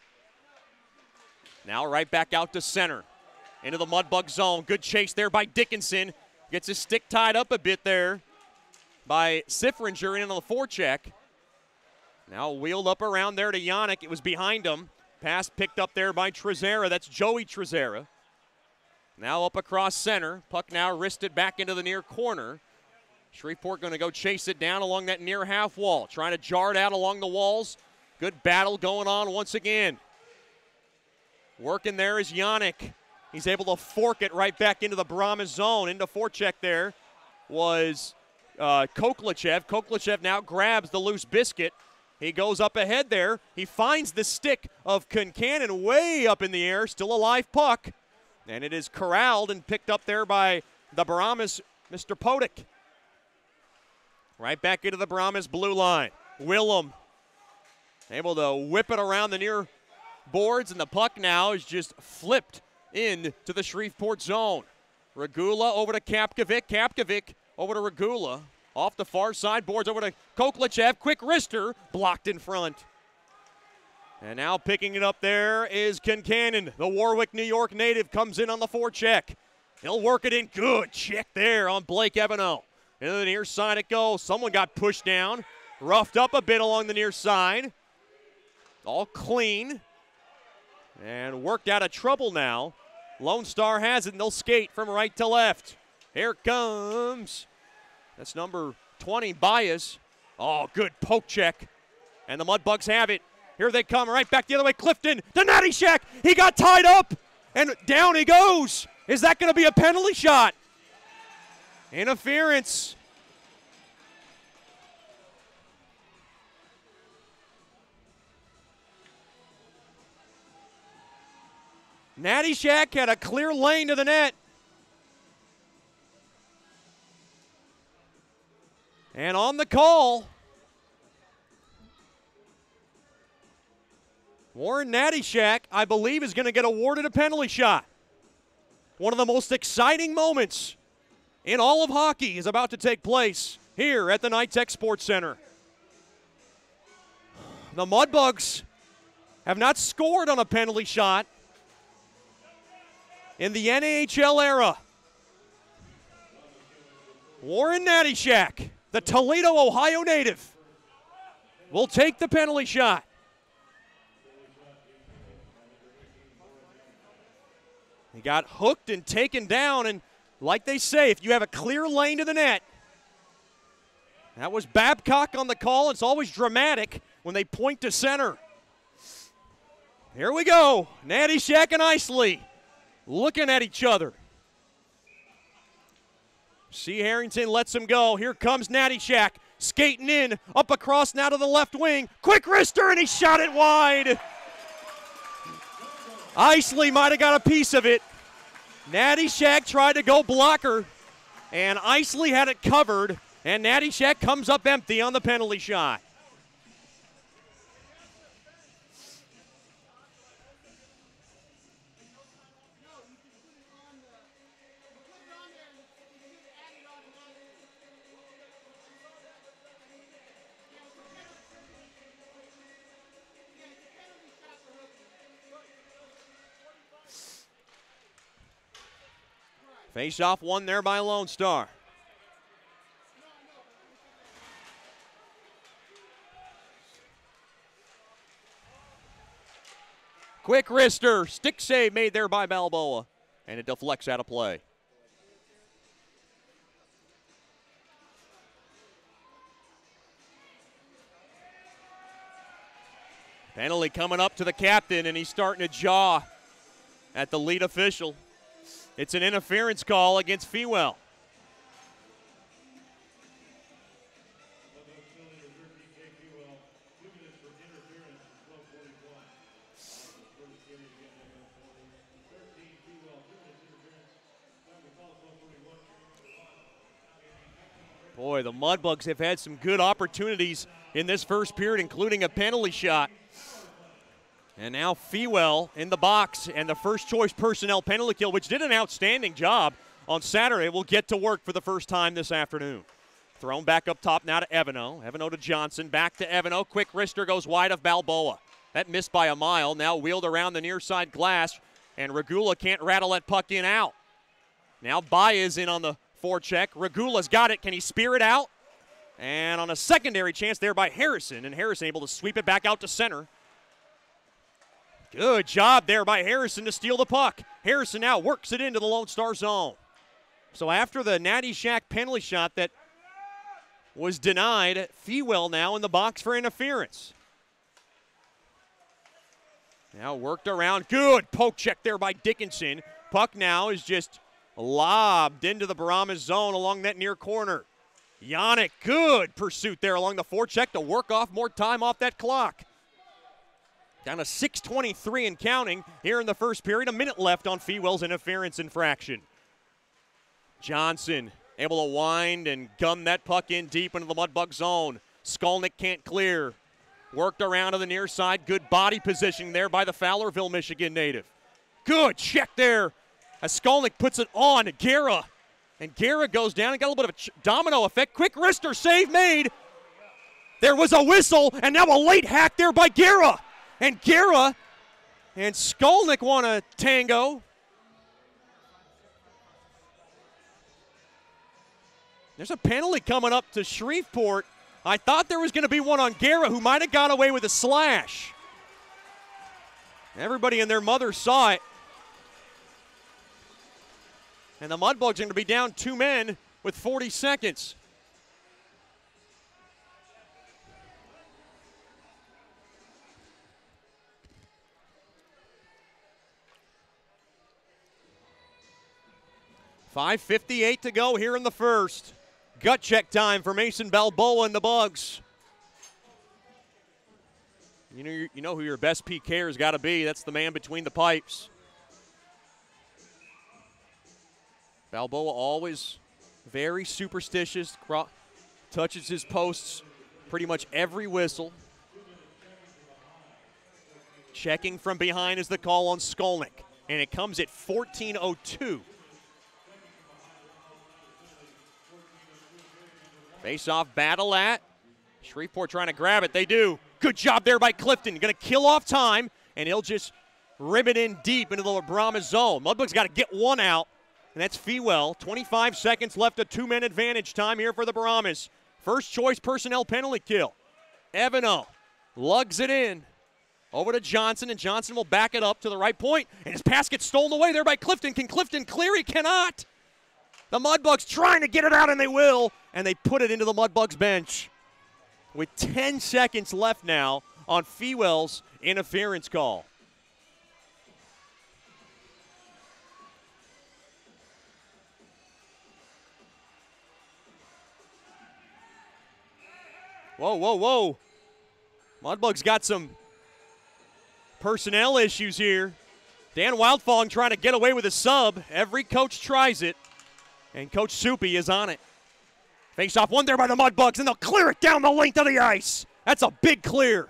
Now right back out to center. Into the Mudbug zone. Good chase there by Dickinson. Gets his stick tied up a bit there by Siffringer in on the forecheck. Now wheeled up around there to Yannick. It was behind him. Pass picked up there by Trezera. That's Joey Trezera. Now up across center. Puck now wristed back into the near corner. Shreveport going to go chase it down along that near half wall. Trying to jar it out along the walls. Good battle going on once again. Working there is Yannick. He's able to fork it right back into the Brahmas zone. Into forecheck there was Koklachev. Koklachev now grabs the loose biscuit. He goes up ahead there. He finds the stick of Concannon way up in the air. Still a live puck. And it is corralled and picked up there by the Brahmas, Mr. Podick. Right back into the Brahmas blue line. Willem able to whip it around the near boards, and the puck now is just flipped into the Shreveport zone. Regula over to Kapkovic. Kapkovic over to Regula. Off the far side, boards over to Koklachev. Quick wrister, blocked in front. And now picking it up there is Concannon. The Warwick, New York native comes in on the forecheck. He'll work it in. Good check there on Blake Evano. Into the near side it goes. Someone got pushed down. Roughed up a bit along the near side. All clean. And worked out of trouble now. Lone Star has it, and they'll skate from right to left. Here comes. That's number 20, Bias. Oh, good poke check. And the Mudbugs have it. Here they come, right back the other way. Clifton to Natty Shack. He got tied up, and down he goes. Is that going to be a penalty shot? Interference. Natty Shack had a clear lane to the net. And on the call, Warren Natty Shack, I believe, is going to get awarded a penalty shot. One of the most exciting moments in all of hockey is about to take place here at the Nitech Sports Center. The Mudbugs have not scored on a penalty shot in the NHL era. Warren Natty Shack, the Toledo, Ohio native, will take the penalty shot. He got hooked and taken down, and like they say, if you have a clear lane to the net, that was Babcock on the call. It's always dramatic when they point to center. Here we go. Natty Shack and Isley looking at each other. C. Harrington lets him go. Here comes Natty Shack skating in, up across now to the left wing. Quick wrister, and he shot it wide. Isley might have got a piece of it. Natty Shack tried to go blocker, and Isley had it covered, and Natty Shack comes up empty on the penalty shot. Face-off won there by Lone Star. Quick wrister, stick save made there by Balboa, and it deflects out of play. Penalty coming up to the captain, and he's starting to jaw at the lead official. It's an interference call against Fewell. Boy, the Mudbugs have had some good opportunities in this first period, including a penalty shot. And now Fewell in the box, and the first choice personnel penalty kill, which did an outstanding job on Saturday, will get to work for the first time this afternoon. Thrown back up top now to Evano. Evano to Johnson, back to Evano. Quick wrister goes wide of Balboa. That missed by a mile, now wheeled around the near side glass, and Regula can't rattle that puck in out. Now Baez in on the forecheck. Regula's got it. Can he spear it out? And on a secondary chance there by Harrison, and Harrison able to sweep it back out to center. Good job there by Harrison to steal the puck. Harrison now works it into the Lone Star zone. So after the Natty Shack penalty shot that was denied, Fewell now in the box for interference. Now worked around. Good poke check there by Dickinson. Puck now is just lobbed into the Brahmas zone along that near corner. Yannick, good pursuit there along the forecheck to work off more time off that clock. Down to 6:23 and counting here in the first period. A minute left on Fewell's interference infraction. Johnson able to wind and gun that puck in deep into the Mudbug zone. Skolnick can't clear. Worked around to the near side. Good body positioning there by the Fowlerville, Michigan native. Good check there as Skolnick puts it on Guerra. And Guerra goes down and got a little bit of a domino effect. Quick wrister save made. There was a whistle, and now a late hack there by Guerra. And Guerra and Skolnick want a tango. There's a penalty coming up to Shreveport. I thought there was going to be one on Guerra, who might have got away with a slash. Everybody and their mother saw it. And the Mudbugs are going to be down 2 men with 40 seconds. .5:58 to go here in the first. Gut check time for Mason Balboa and the Bugs. You know who your best PKer has got to be. That's the man between the pipes. Balboa always very superstitious, touches his posts pretty much every whistle. Checking from behind is the call on Skolnick, and it comes at 14:02. Face-off battle at Shreveport trying to grab it. They do. Good job there by Clifton. Going to kill off time, and he'll just rib it in deep into the Brahmas zone. Mudbugs got to get one out, and that's Fewell. 25 seconds left, a 2-man advantage time here for the Brahmas. First choice personnel penalty kill. Evano lugs it in over to Johnson, and Johnson will back it up to the right point, and his pass gets stolen away there by Clifton. Can Clifton clear? He cannot. The Mudbugs trying to get it out, and they will, and they put it into the Mudbugs bench. With 10 seconds left now on Fewell's interference call. Whoa, whoa, whoa. Mudbugs got some personnel issues here. Dan Wildfong trying to get away with a sub. Every coach tries it, and Coach Soupy is on it. Face-off one there by the Mudbugs, and they'll clear it down the length of the ice. That's a big clear.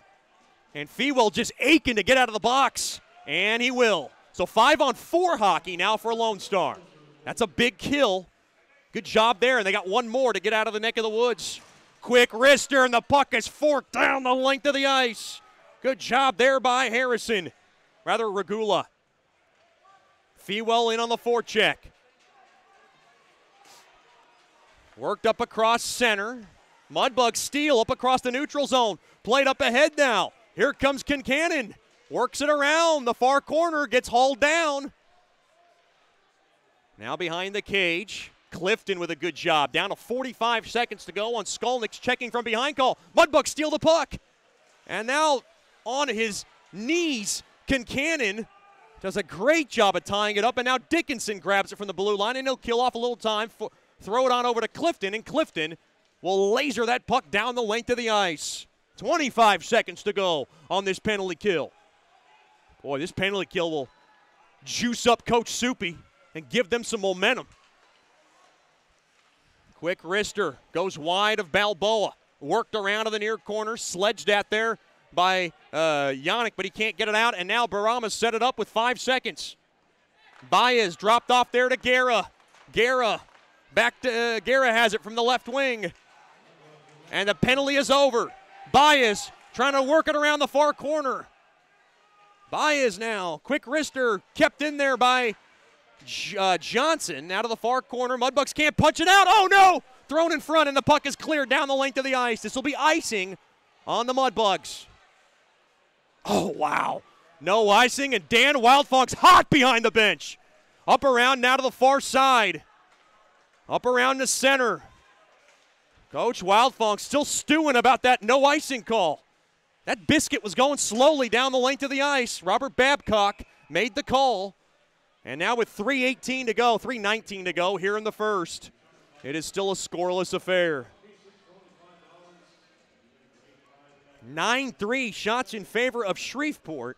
And Fewell just aching to get out of the box, and he will. So 5-on-4 hockey now for Lone Star. That's a big kill. Good job there, and they got one more to get out of the neck of the woods. Quick wrister, and the puck is forked down the length of the ice. Good job there by Harrison, rather Regula. Fewell in on the forecheck. Worked up across center. Mudbugs steal up across the neutral zone. Played up ahead now. Here comes Kincannon. Works it around the far corner, gets hauled down. Now behind the cage, Clifton with a good job. Down to 45 seconds to go on Skolnick's checking from behind call. Mudbugs steal the puck. And now on his knees, Kincannon does a great job of tying it up. And now Dickinson grabs it from the blue line, and he'll kill off a little time. Throw it on over to Clifton, and Clifton will laser that puck down the length of the ice. 25 seconds to go on this penalty kill. Boy, this penalty kill will juice up Coach Soupy and give them some momentum. Quick wrister goes wide of Balboa. Worked around to the near corner, sledged at there by Yannick, but he can't get it out. And now Brahmas set it up with 5 seconds. Baez dropped off there to Guerra. Guerra has it from the left wing. And the penalty is over. Baez trying to work it around the far corner. Baez now, quick wrister, kept in there by Johnson out of the far corner. Mudbugs can't punch it out. Oh, no! Thrown in front, and the puck is cleared down the length of the ice. This will be icing on the Mudbugs. Oh, wow. No icing, and Dan Wildfong's hot behind the bench. Up around now to the far side. Up around the center. Coach Wildfong still stewing about that no icing call. That biscuit was going slowly down the length of the ice. Robert Babcock made the call. And now with 3:18 to go, 3:19 to go here in the first, it is still a scoreless affair. 9-3 shots in favor of Shreveport.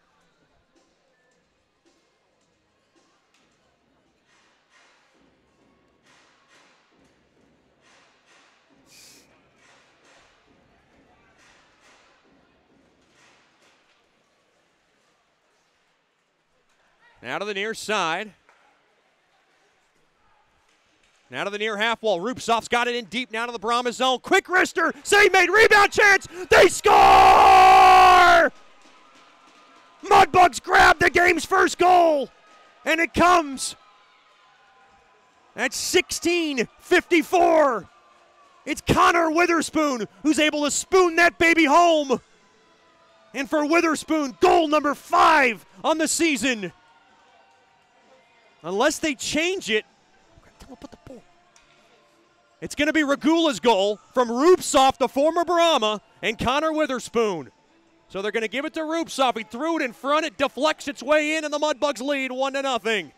Now to the near side. Now to the near half wall. Rupsov's got it in deep now to the Brahmas zone. Quick wrister. Save made. Rebound chance. They score! Mudbugs grab the game's first goal. And it comes at 16:54. It's Connor Witherspoon who's able to spoon that baby home. And for Witherspoon, goal number 5 on the season. Unless they change it, it's going to be Regula's goal from Rupsov, the former Brahma, and Connor Witherspoon. So they're going to give it to Rupsov. He threw it in front. It deflects its way in, and the Mudbugs lead 1-0.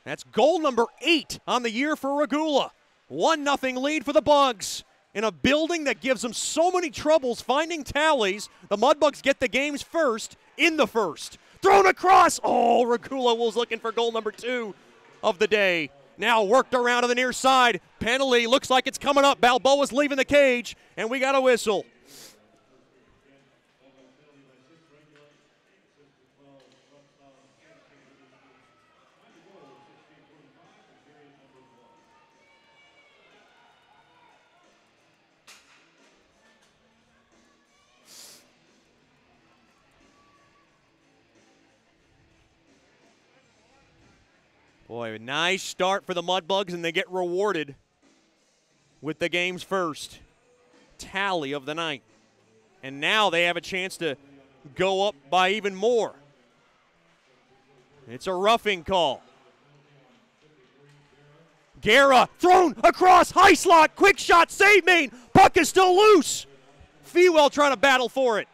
That's goal number 8 on the year for Regula. 1-0 lead for the Bugs. In a building that gives them so many troubles finding tallies, the Mudbugs get the game's first in the first. Thrown across. Oh, Regula was looking for goal number 2 of the day. Now worked around to the near side. Penalty looks like it's coming up. Balboa's leaving the cage, and we got a whistle. Boy, a nice start for the Mudbugs, and they get rewarded with the game's first tally of the night. And now they have a chance to go up by even more. It's a roughing call. Guerra thrown across, high slot, quick shot, save made. Puck is still loose. Fewell trying to battle for it.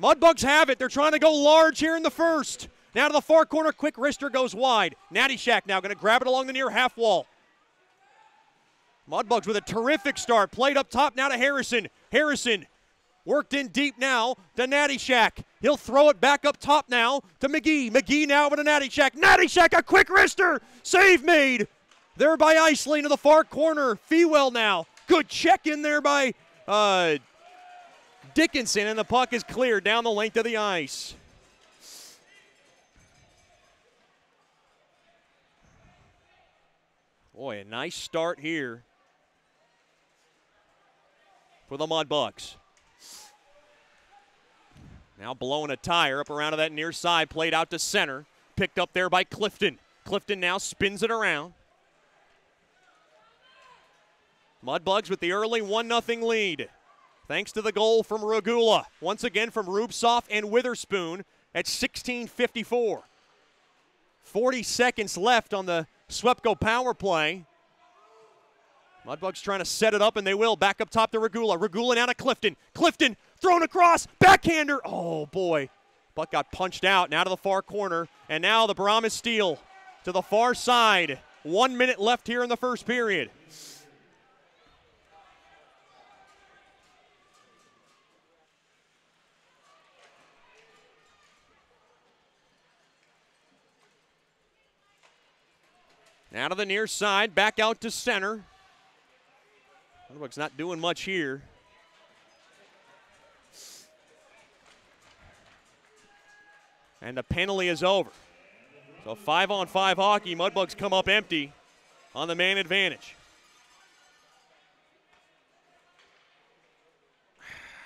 Mudbugs have it. They're trying to go large here in the first. Now to the far corner, quick wrister goes wide. Natty Shack now going to grab it along the near half wall. Mudbugs with a terrific start. Played up top now to Harrison. Harrison worked in deep now to Natty Shack. He'll throw it back up top now to McGee. McGee now with a Natty Shack. Natty Shack, a quick wrister. Save made. There by Iceland to the far corner. Fewell now. Good check in there by Dickinson, and the puck is cleared down the length of the ice. Boy, a nice start here for the Mudbugs. Now blowing a tire up around to that near side, played out to center. picked up there by Clifton. Clifton now spins it around. Mudbugs with the early 1-0 lead. Thanks to the goal from Regula. Once again from Rubsoff and Witherspoon at 16:54. 40 seconds left on the Swepco power play. Mudbugs trying to set it up, and they will. Back up top to Regula. Regula now to Clifton. Clifton thrown across. Backhander. Oh, boy. Buck got punched out. Now to the far corner. And now the Brahmas steal to the far side. 1 minute left here in the first period. Now to the near side, back out to center. Mudbugs not doing much here. And the penalty is over. So 5-on-5 hockey, Mudbugs come up empty on the man advantage.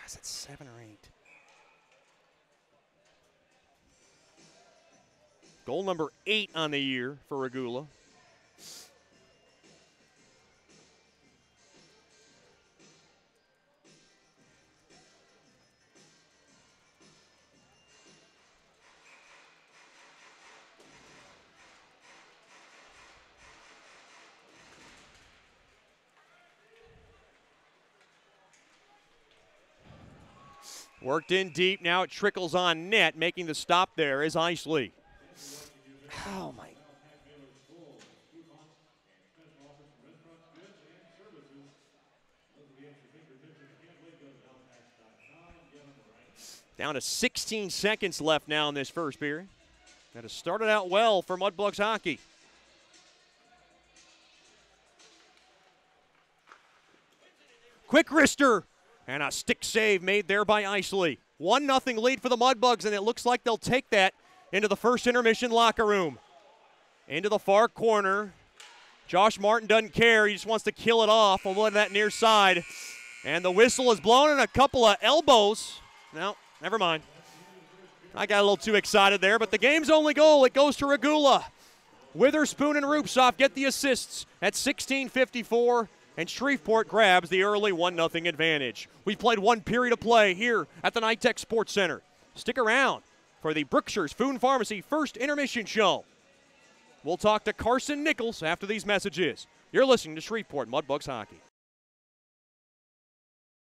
Is it 7 or 8? Goal number 8 on the year for Regula. Worked in deep, now it trickles on net. Making the stop there is Isley. Oh, my. Down to 16 seconds left now in this first period. That has started out well for Mudbugs hockey. Quick wrister. And a stick save made there by Isley. 1-0 lead for the Mudbugs, and it looks like they'll take that into the first intermission locker room. Into the far corner. Josh Martin doesn't care. He just wants to kill it off on that near side. And the whistle is blown, and a couple of elbows. No, never mind. I got a little too excited there, but the game's only goal, it goes to Regula. Witherspoon and Rubsoff get the assists at 16:54. And Shreveport grabs the early 1-0 advantage. We've played one period of play here at the Nitech Sports Center. Stick around for the Brookshire's Food and Pharmacy first intermission show. We'll talk to Carson Nichols after these messages. You're listening to Shreveport Mudbugs Hockey.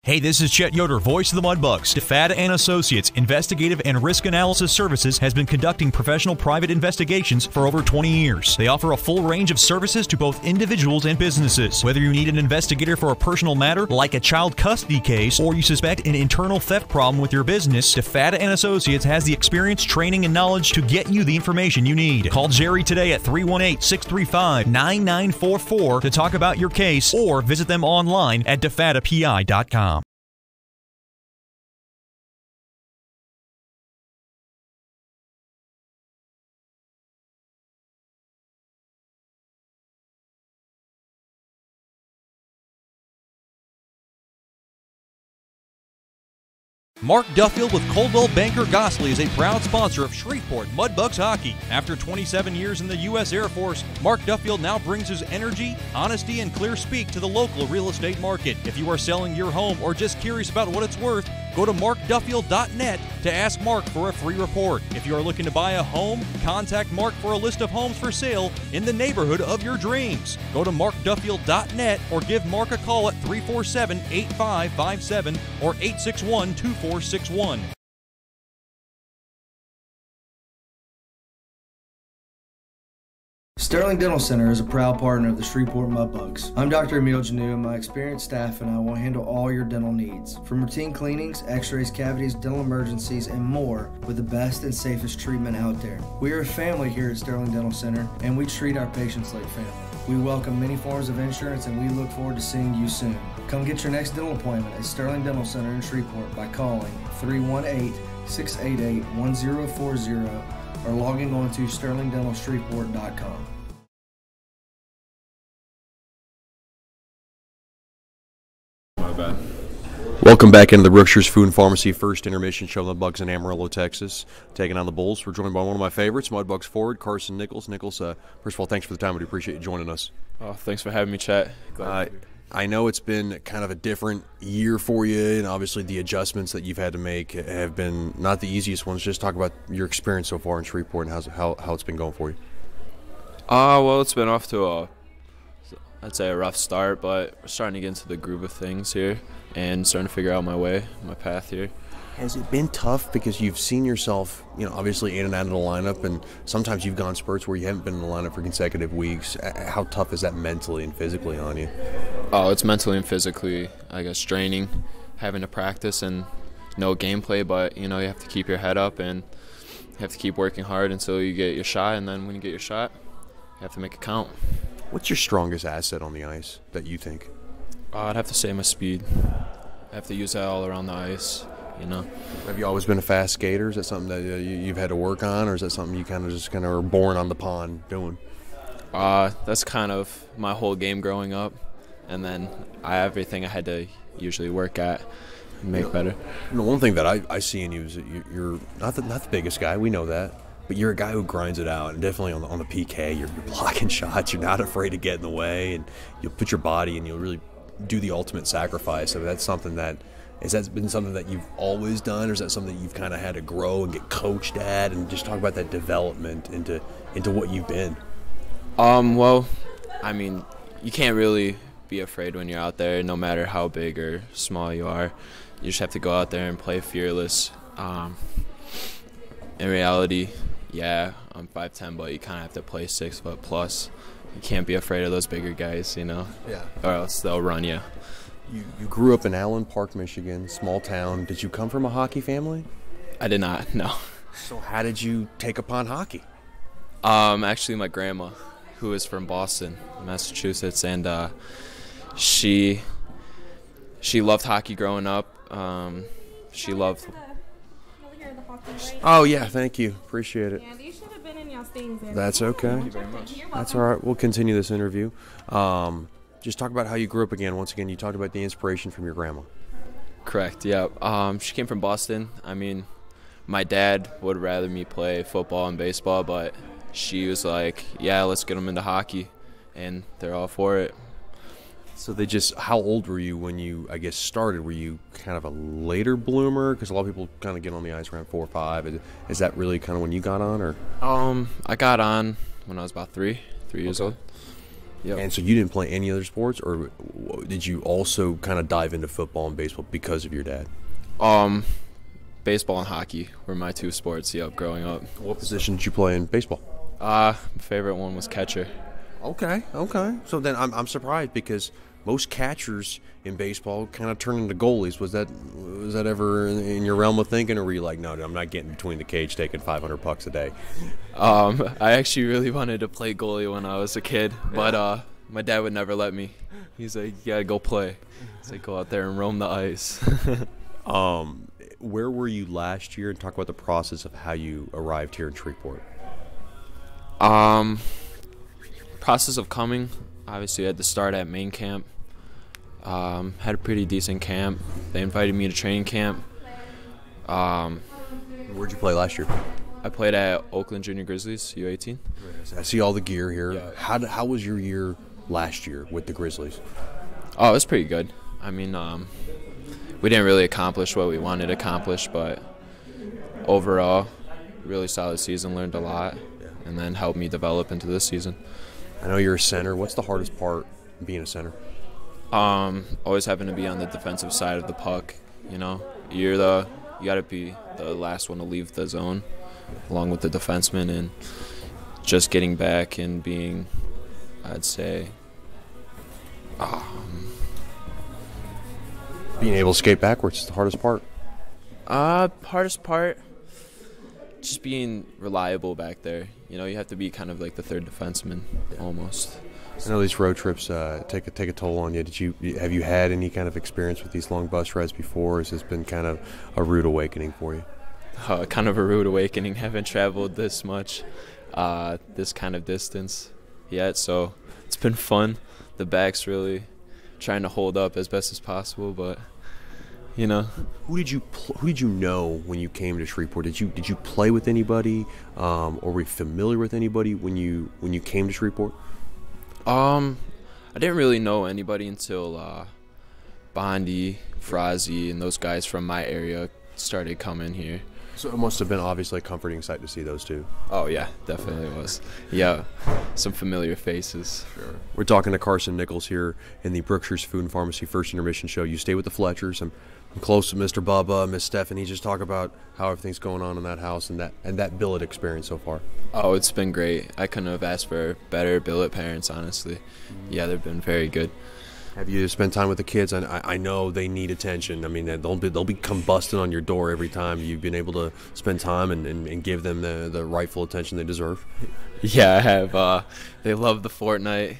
Hey, this is Chet Yoder, voice of the Mudbugs. DeFada and Associates Investigative and Risk Analysis Services has been conducting professional private investigations for over 20 years. They offer a full range of services to both individuals and businesses. Whether you need an investigator for a personal matter like a child custody case or you suspect an internal theft problem with your business, DeFada and Associates has the experience, training, and knowledge to get you the information you need. Call Jerry today at 318-635-9944 to talk about your case or visit them online at defadapi.com. Mark Duffield with Coldwell Banker Gosley is a proud sponsor of Shreveport Mudbugs hockey. After 27 years in the U.S. Air Force, Mark Duffield now brings his energy, honesty, and clear speak to the local real estate market. If you are selling your home or just curious about what it's worth, go to markduffield.net to ask Mark for a free report. If you are looking to buy a home, contact Mark for a list of homes for sale in the neighborhood of your dreams. Go to markduffield.net or give Mark a call at 347-8557 or 861-2461. Sterling Dental Center is a proud partner of the Shreveport Mudbugs. I'm Dr. Emil Janu, and my experienced staff and I will handle all your dental needs. From routine cleanings, x-rays, cavities, dental emergencies, and more with the best and safest treatment out there. We are a family here at Sterling Dental Center, and we treat our patients like family. We welcome many forms of insurance, and we look forward to seeing you soon. Come get your next dental appointment at Sterling Dental Center in Shreveport by calling 318-688-1040 or logging on to sterlingdentalshreveport.com. My bad. Welcome back into the Brookshires Food and Pharmacy first intermission show. Mudbugs in Amarillo, Texas, taking on the Bulls. We're joined by one of my favorites, Mudbugs forward Carson Nichols. Nichols, first of all, thanks for the time. We appreciate you joining us. Oh, thanks for having me, Chet. I know it's been kind of a different year for you, and obviously the adjustments that you've had to make have been not the easiest ones. Just talk about your experience so far in Shreveport and how it's been going for you. Well, it's been off to I'd say a rough start, but we're starting to get into the groove of things here and starting to figure out my path here. Has it been tough because you've seen yourself, obviously in and out of the lineup, and sometimes you've gone spurts where you haven't been in the lineup for consecutive weeks? How tough is that mentally and physically on you? Oh, it's mentally and physically, I guess, draining, having to practice and know gameplay, but, you have to keep your head up and you have to keep working hard until you get your shot, and then when you get your shot, you have to make it count. What's your strongest asset on the ice that you think? I'd have to say my speed. I have to use that all around the ice, Have you always been a fast skater? Is that something that you've had to work on, or is that something you kind of were born on the pond doing? That's kind of my whole game growing up, and then everything I had to usually work at and make better. One thing that I see in you is that you're not the biggest guy. We know that. But you're a guy who grinds it out, and definitely on the PK, you're blocking shots. You're not afraid to get in the way, and you'll put your body and you'll really do the ultimate sacrifice. So that's something has that been something that you've always done, or is that something that you've kind of had to grow and get coached at, and just talk about that development into what you've been? Well, I mean, you can't really be afraid when you're out there, no matter how big or small you are. You just have to go out there and play fearless. In reality, yeah, I'm 5'10", but you kind of have to play 6 foot plus. You can't be afraid of those bigger guys, Yeah. Or else they'll run you. You grew up in Allen Park, Michigan, small town. Did you come from a hockey family? I did not, no. So how did you take upon hockey? Actually, my grandma, who is from Boston, Massachusetts, and she loved hockey growing up. She loved. Oh, yeah, thank you. Appreciate it. Yeah, these should have been in y'all's things. That's okay. Thank you very much. That's all right. We'll continue this interview. Just talk about how you grew up again. Once again, you talked about the inspiration from your grandma. Correct, yeah. She came from Boston. I mean, my dad would rather me play football and baseball, but she was like, yeah, let's get them into hockey, and they're all for it. So how old were you when you, I guess, started? Were you kind of a later bloomer? Because a lot of people kind of get on the ice around 4 or 5. Is that really kind of when you got on, or? I got on when I was about 3 years old. Yep. And so you didn't play any other sports, or did you also kind of dive into football and baseball because of your dad? Baseball and hockey were my 2 sports, growing up. What position did you play in baseball? My favorite one was catcher. Okay. So then I'm surprised because most catchers in baseball kind of turn into goalies. Was that ever in your realm of thinking, or were you like, no, I'm not getting between the cage taking 500 pucks a day? I actually really wanted to play goalie when I was a kid, but my dad would never let me. He's like, you gotta go play. He's like, go out there and roam the ice. Where were you last year, and talk about the process of how you arrived here in Shreveport? Process of coming, obviously I had to start at main camp. Had a pretty decent camp. They invited me to training camp. Where'd you play last year? I played at Oakland Junior Grizzlies, U18. I see all the gear here. Yeah. How was your year last year with the Grizzlies? Oh, it was pretty good. I mean, we didn't really accomplish what we wanted to accomplish, but overall, really solid season, learned a lot, and then helped me develop into this season. I know you're a center. What's the hardest part being a center? Always having to be on the defensive side of the puck. You got to be the last one to leave the zone, along with the defenseman, and just getting back and being, I'd say, being able to skate backwards is the hardest part. Hardest part, just being reliable back there. You have to be kind of like the third defenseman, almost. I know these road trips take a toll on you. Have you had any kind of experience with these long bus rides before? Or has this been kind of a rude awakening for you? Kind of a rude awakening. Haven't traveled this much, this kind of distance yet, so it's been fun. The back's really trying to hold up as best as possible, but you know. Who did you know when you came to Shreveport? Did you play with anybody, or were you familiar with anybody when you came to Shreveport? I didn't really know anybody until Bondi, Frazzi, and those guys from my area started coming here. So it must have been obviously a comforting sight to see those two. Oh yeah, definitely was. Yeah, some familiar faces. Sure. We're talking to Carson Nichols here in the Brookshire's Food and Pharmacy First Intermission Show. You stay with the Fletchers. I'm close to Mr. Bubba, Miss Stephanie. Just talk about how everything's going on in that house and that billet experience so far. Oh, it's been great. I couldn't have asked for better billet parents, honestly. Yeah, they've been very good. Have you spent time with the kids? I know they need attention. I mean, they'll be combusting on your door every time. You've been able to spend time and give them the rightful attention they deserve. Yeah, I have. They love the Fortnite.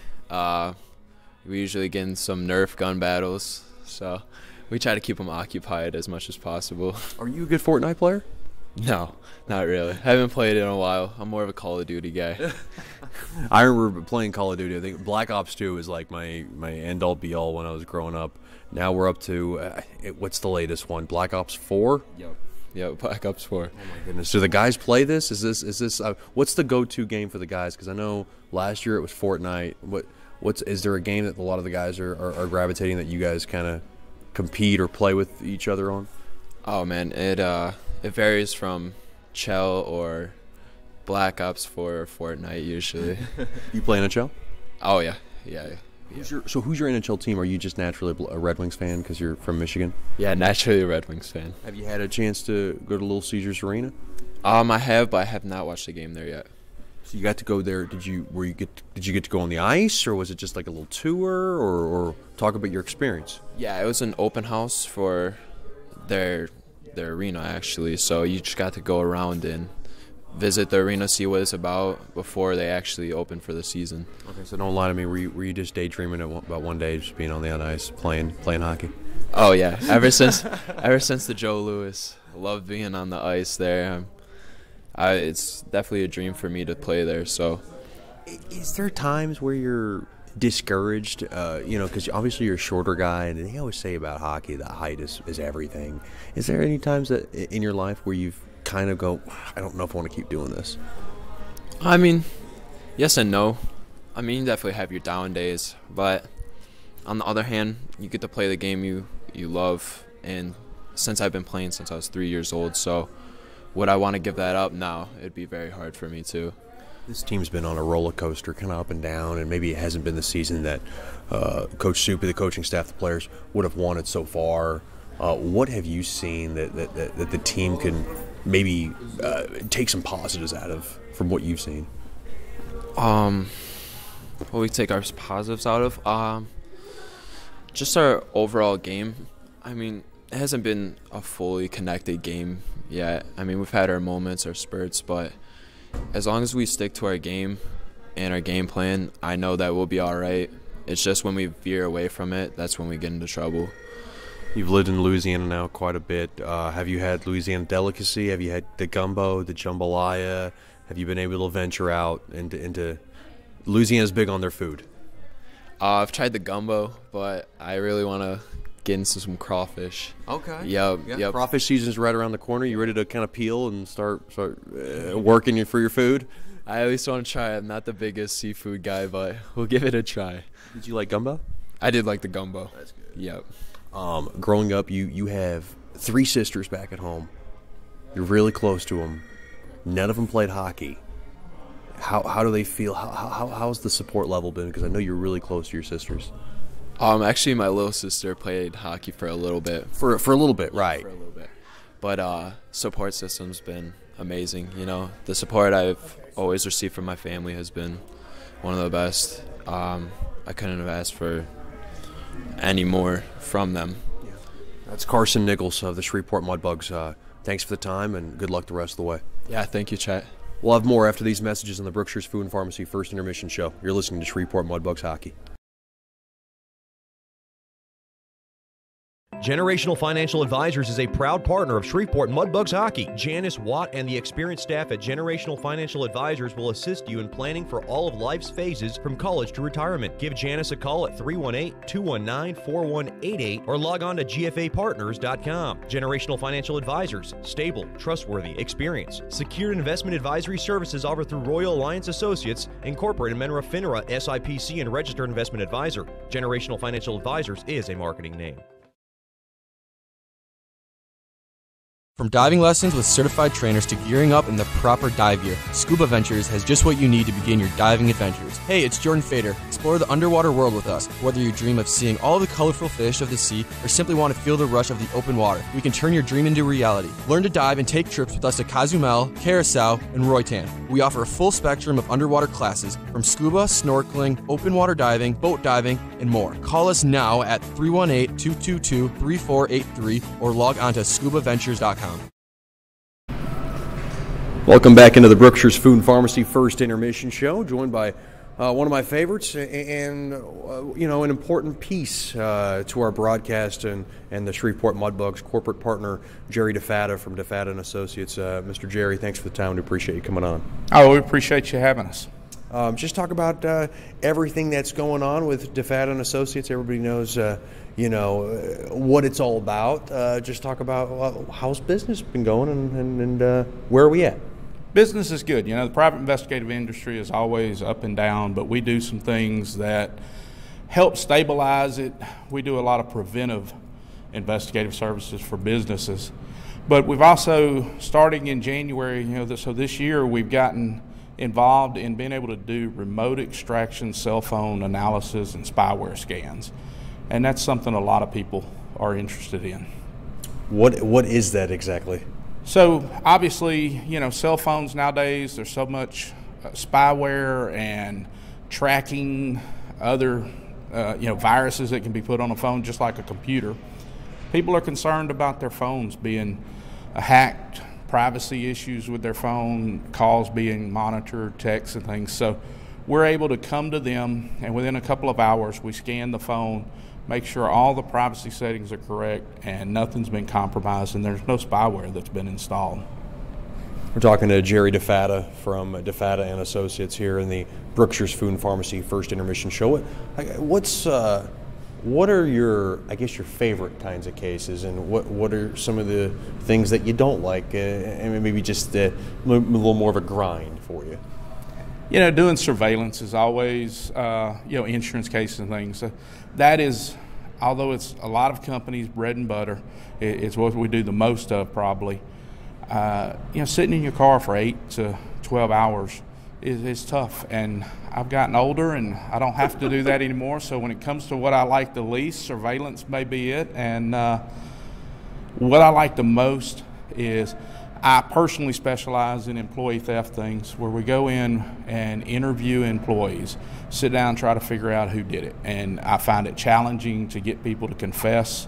We usually get in some Nerf gun battles, so we try to keep them occupied as much as possible. Are you a good Fortnite player? No, not really. I haven't played it in a while. I'm more of a Call of Duty guy. I remember playing Call of Duty. I think Black Ops 2 is like my end-all be-all when I was growing up. Now we're up to, what's the latest one? Black Ops 4? Yep, Black Ops 4. Oh my goodness. Do the guys play this? Is this what's the go-to game for the guys? Because I know last year it was Fortnite. Is there a game that a lot of the guys are gravitating that you guys kind of compete or play with each other on? Oh man, it varies from Chell or Black Ops 4 or Fortnite usually. You play NHL? Oh yeah. Who's your NHL team? Are you just naturally a Red Wings fan because you're from Michigan? Yeah, naturally a Red Wings fan. Have you had a chance to go to Little Caesars Arena? I have, but I have not watched the game there yet. So you got to go there. Did you get to go on the ice, or was it just like a little tour, or talk about your experience? Yeah, it was an open house for their arena actually. So you just got to go around and visit the arena, see what it's about before they actually open for the season. Okay, so don't lie to me. Were you just daydreaming about one day just being on the ice playing hockey? Oh yeah, ever since the Joe Louis, loved being on the ice there. It's definitely a dream for me to play there. So, is there times where you're discouraged? Because obviously you're a shorter guy, and they always say about hockey that height is everything. Is there any times that in your life where you've kind of go, I don't know if I want to keep doing this? I mean, yes and no. I mean, you definitely have your down days, but on the other hand, you get to play the game you love, and since I've been playing since I was 3 years old, so would I want to give that up now? It'd be very hard for me too. This team's been on a roller coaster, kind of up and down, and maybe it hasn't been the season that Coach Soupy, the coaching staff, the players would have wanted so far. What have you seen that the team can maybe take some positives out of from what you've seen? What we take our positives out of? Just our overall game. I mean, it hasn't been a fully connected game yet. I mean, we've had our moments, our spurts, but as long as we stick to our game and our game plan, I know that we'll be all right. It's just when we veer away from it, that's when we get into trouble. You've lived in Louisiana now quite a bit. Have you had Louisiana delicacy? Have you had the gumbo, the jambalaya? Have you been able to venture out into Louisiana's big on their food? I've tried the gumbo, but I really want to get into some crawfish. Okay. Yep. Crawfish season's right around the corner. You ready to kind of peel and start working for your food? I at least want to try. I'm not the biggest seafood guy, but we'll give it a try. Did you like gumbo? I did like the gumbo. That's good. Yep. Growing up, you have 3 sisters back at home. You're really close to them. None of them played hockey. How do they feel? How's the support level been? Because I know you're really close to your sisters. Actually, my little sister played hockey for a little bit. For a little bit, right? For a little bit. But support system's been amazing. You know, the support I've always received from my family has been one of the best. I couldn't have asked for any more from them. Yeah. That's Carson Nichols of the Shreveport Mudbugs. Thanks for the time, and good luck the rest of the way. Yeah, thank you, Chet. We'll have more after these messages on the Brookshire's Food and Pharmacy First Intermission Show. You're listening to Shreveport Mudbugs Hockey. Generational Financial Advisors is a proud partner of Shreveport Mudbugs Hockey. Janice Watt and the experienced staff at Generational Financial Advisors will assist you in planning for all of life's phases from college to retirement. Give Janice a call at 318-219-4188 or log on to gfapartners.com. Generational Financial Advisors, stable, trustworthy, experienced. Secured investment advisory services offered through Royal Alliance Associates, Incorporated, Menra FINRA, SIPC, and Registered Investment Advisor. Generational Financial Advisors is a marketing name. From diving lessons with certified trainers to gearing up in the proper dive gear, Scuba Ventures has just what you need to begin your diving adventures. Hey, it's Jordan Fader. Explore the underwater world with us. Whether you dream of seeing all the colorful fish of the sea or simply want to feel the rush of the open water, we can turn your dream into reality. Learn to dive and take trips with us to Cozumel, Curacao, and Roatan. We offer a full spectrum of underwater classes from scuba, snorkeling, open water diving, boat diving, and more. Call us now at 318-222-3483 or log on to scubaventures.com. Welcome back into the Brookshire's Food and Pharmacy First Intermission Show, joined by one of my favorites and an important piece to our broadcast and the Shreveport Mudbugs corporate partner, Jerry DeFatta from DeFatta & Associates. Mr. Jerry, thanks for the time. We appreciate you coming on. Oh, we appreciate you having us. Just talk about everything that's going on with DeFatta & Associates. Everybody knows, what it's all about. Just talk about how's business been going and where are we at? Business is good. The private investigative industry is always up and down, but we do some things that help stabilize it. We do a lot of preventive investigative services for businesses. But we've also, starting in January, so this year we've gotten involved in being able to do remote extraction, cell phone analysis, and spyware scans. And that's something a lot of people are interested in. What is that exactly? So obviously, cell phones nowadays, there's so much spyware and tracking other, viruses that can be put on a phone just like a computer. People are concerned about their phones being hacked, privacy issues with their phone, calls being monitored, texts and things. So we're able to come to them, and within a couple of hours, we scan the phone, make sure all the privacy settings are correct and nothing's been compromised and there's no spyware that's been installed. We're talking to Jerry DeFatta from DeFatta & Associates here in the Brookshire's Food and Pharmacy First Intermission Show. What are your favorite kinds of cases, and what are some of the things that you don't like, and maybe just a little more of a grind for you? Doing surveillance is always, insurance cases and things. That is, although it's a lot of companies' bread and butter, it's what we do the most of probably. Sitting in your car for 8 to 12 hours is tough, and I've gotten older and I don't have to do that anymore. So when it comes to what I like the least, surveillance may be it. And what I like the most is I personally specialize in employee theft things, where we go in and interview employees, sit down, try to figure out who did it. And I find it challenging to get people to confess.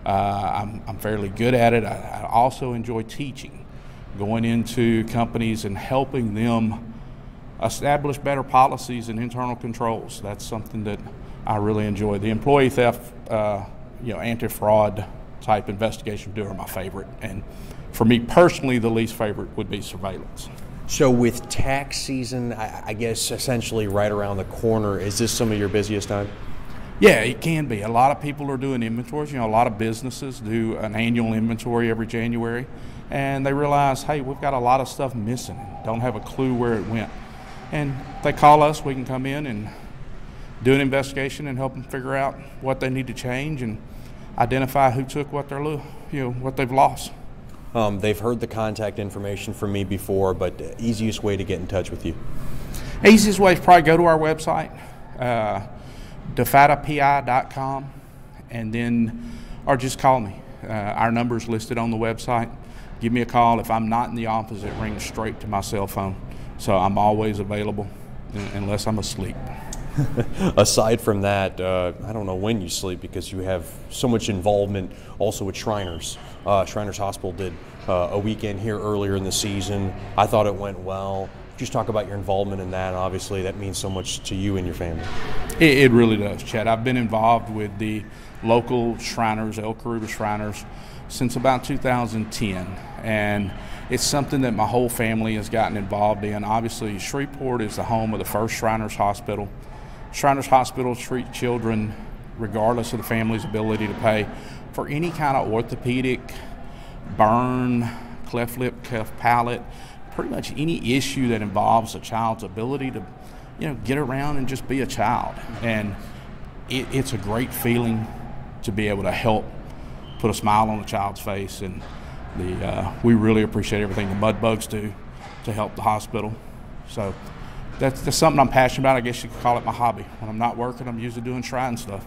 I'm fairly good at it. I also enjoy teaching, going into companies and helping them establish better policies and internal controls. That's something that I really enjoy. The employee theft, anti-fraud type investigation are my favorite. And for me personally, the least favorite would be surveillance. So with tax season, I guess essentially right around the corner, is this some of your busiest time? Yeah, it can be. A lot of people are doing inventories. A lot of businesses do an annual inventory every January, and they realize, hey, we've got a lot of stuff missing, don't have a clue where it went. And they call us, we can come in and do an investigation and help them figure out what they need to change and identify who took what what they've lost. They've heard the contact information from me before, but the easiest way to get in touch with you? Easiest way is probably go to our website, defattapi.com, and then, or just call me. Our number's listed on the website. Give me a call. If I'm not in the office, it rings straight to my cell phone. So I'm always available unless I'm asleep. Aside from that, I don't know when you sleep because you have so much involvement also with Shriners. Shriners Hospital did a weekend here earlier in the season. I thought it went well. Just talk about your involvement in that. Obviously, that means so much to you and your family. It really does, Chad. I've been involved with the local Shriners, El Caribe Shriners, since about 2010. And it's something that my whole family has gotten involved in. Obviously, Shreveport is the home of the first Shriners Hospital. Shriners Hospital treat children regardless of the family's ability to pay for any kind of orthopedic, burn, cleft lip, cleft palate, pretty much any issue that involves a child's ability to, get around and just be a child. And it's a great feeling to be able to help put a smile on a child's face. And we really appreciate everything the Mudbugs do to help the hospital. So that's something I'm passionate about. I guess you could call it my hobby. When I'm not working, I'm usually doing shrine stuff.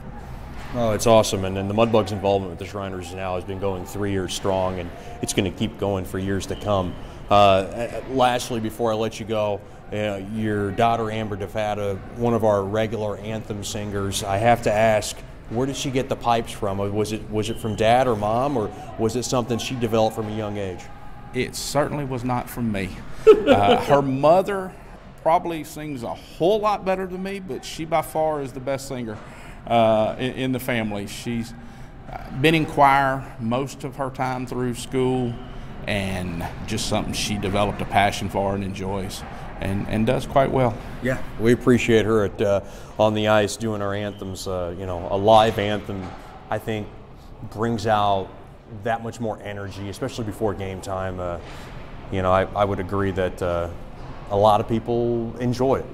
Oh, it's awesome. And then the Mudbugs' involvement with the Shriners now has been going 3 years strong, and it's going to keep going for years to come. Lastly, before I let you go, your daughter Amber DeFata, one of our regular anthem singers, I have to ask, where did she get the pipes from? Was it from dad or mom, or was it something she developed from a young age? It certainly was not from me. Her mother probably sings a whole lot better than me, but she by far is the best singer in the family. She's been in choir most of her time through school, and just something she developed a passion for and enjoys, and does quite well. Yeah, we appreciate her on the ice doing our anthems. A live anthem, I think, brings out that much more energy, especially before game time. I would agree that a lot of people enjoy it.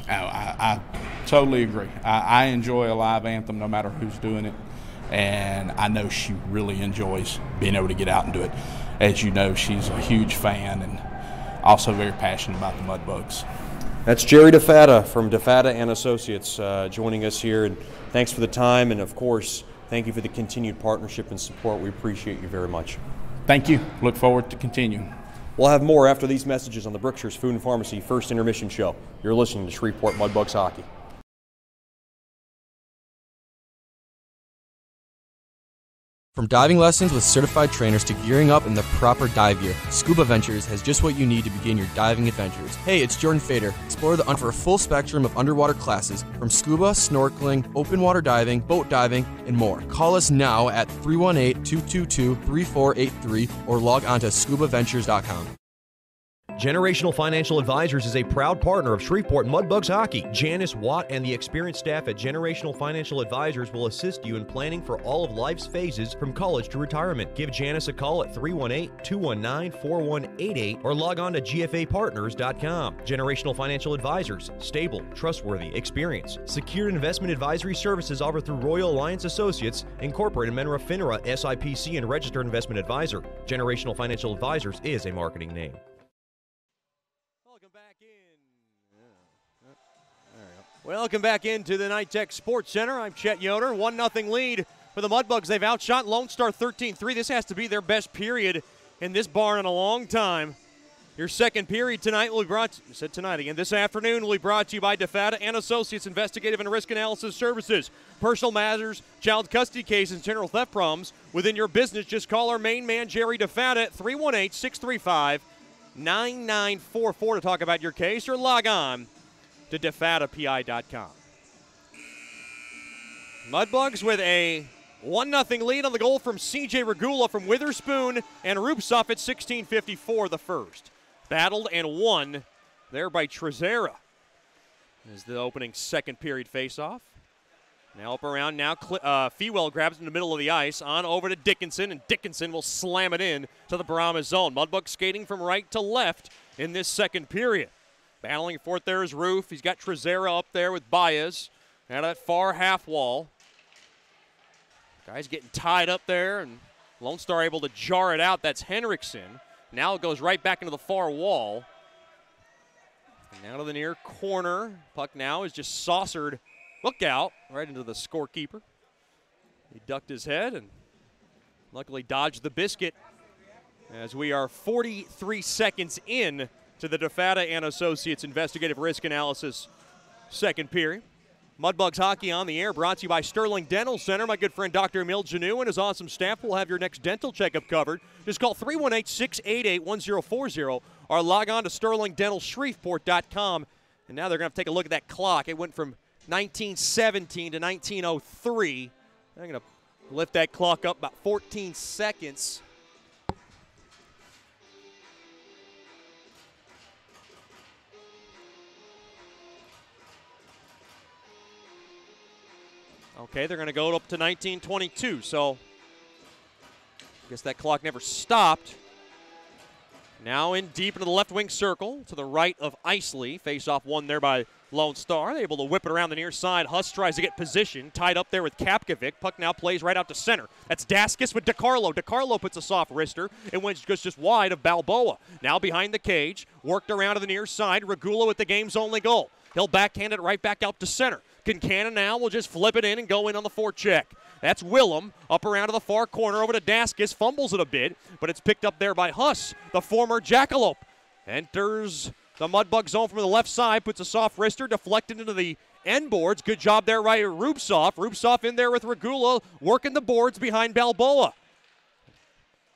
I totally agree. I enjoy a live anthem no matter who's doing it, and I know she really enjoys being able to get out and do it. As you know, she's a huge fan and also very passionate about the Mudbugs. That's Jerry DeFata from DeFata and Associates joining us here, and thanks for the time, and of course, thank you for the continued partnership and support. We appreciate you very much. Thank you. Look forward to continuing. We'll have more after these messages on the Brookshire's Food and Pharmacy First Intermission Show. You're listening to Shreveport Mudbugs Hockey. From diving lessons with certified trainers to gearing up in the proper dive gear, Scuba Ventures has just what you need to begin your diving adventures. Hey, it's Jordan Fader. Explore for a full spectrum of underwater classes from scuba, snorkeling, open water diving, boat diving, and more. Call us now at 318-222-3483 or log on to scubaventures.com. Generational Financial Advisors is a proud partner of Shreveport Mudbugs Hockey. Janice Watt and the experienced staff at Generational Financial Advisors will assist you in planning for all of life's phases from college to retirement. Give Janice a call at 318-219-4188 or log on to gfapartners.com. Generational Financial Advisors, stable, trustworthy, experience. Secured investment advisory services offered through Royal Alliance Associates, Incorporated, Menra FINRA, SIPC, and registered investment advisor. Generational Financial Advisors is a marketing name. Welcome back into the Nitech Sports Center. I'm Chet Yoder. 1-0 lead for the Mudbugs. They've outshot Lone Star 13-3. This has to be their best period in this barn in a long time. Your second period tonight will be this afternoon will be brought to you by DeFata and Associates Investigative and Risk Analysis Services. Personal matters, child custody cases, and general theft problems within your business. Just call our main man, Jerry DeFata, at 318-635-9944 to talk about your case, or log on to defatapi.com. Mudbugs with a 1-0 lead on the goal from C.J. Regula from Witherspoon, and Rupsoff at 16:54 the first. Battled and won there by Trezera as the opening second period faceoff. Now up around now, Fewell grabs it in the middle of the ice, on over to Dickinson, and Dickinson will slam it in to the Brahmas zone. Mudbugs skating from right to left in this second period. Battling for it there is Roof. He's got Trezera up there with Baez out of that far half wall. Guy's getting tied up there, and Lone Star able to jar it out. That's Henriksen. Now it goes right back into the far wall. And now to the near corner. Puck now is just saucered. Look out, right into the scorekeeper. He ducked his head and luckily dodged the biscuit as we are 43 seconds in to the DeFata and Associates Investigative Risk Analysis second period. Mudbugs Hockey on the air, brought to you by Sterling Dental Center. My good friend Dr. Emil Janu and his awesome staff will have your next dental checkup covered. Just call 318-688-1040 or log on to sterlingdentalshreveport.com. And now they're going to have to take a look at that clock. It went from 1917 to 1903. I'm going to lift that clock up about 14 seconds. Okay, they're going to go up to 19:22, so I guess that clock never stopped. Now in deep into the left wing circle to the right of Isley. Face-off won there by Lone Star. They're able to whip it around the near side. Huss tries to get position. Tied up there with Kapkovic. Puck now plays right out to center. That's Daskis with DeCarlo. DeCarlo puts a soft wrister. It went just wide of Balboa. Now behind the cage. Worked around to the near side. Regula with the game's only goal. He'll backhand it right back out to center. Kincannon now will just flip it in and go in on the forecheck. That's Willem up around to the far corner over to Daskis. Fumbles it a bit, but it's picked up there by Huss, the former Jackalope. Enters the Mudbug zone from the left side, puts a soft wrister, deflected into the end boards. Good job there by Rubtsov. Rubtsov in there with Regula, working the boards behind Balboa.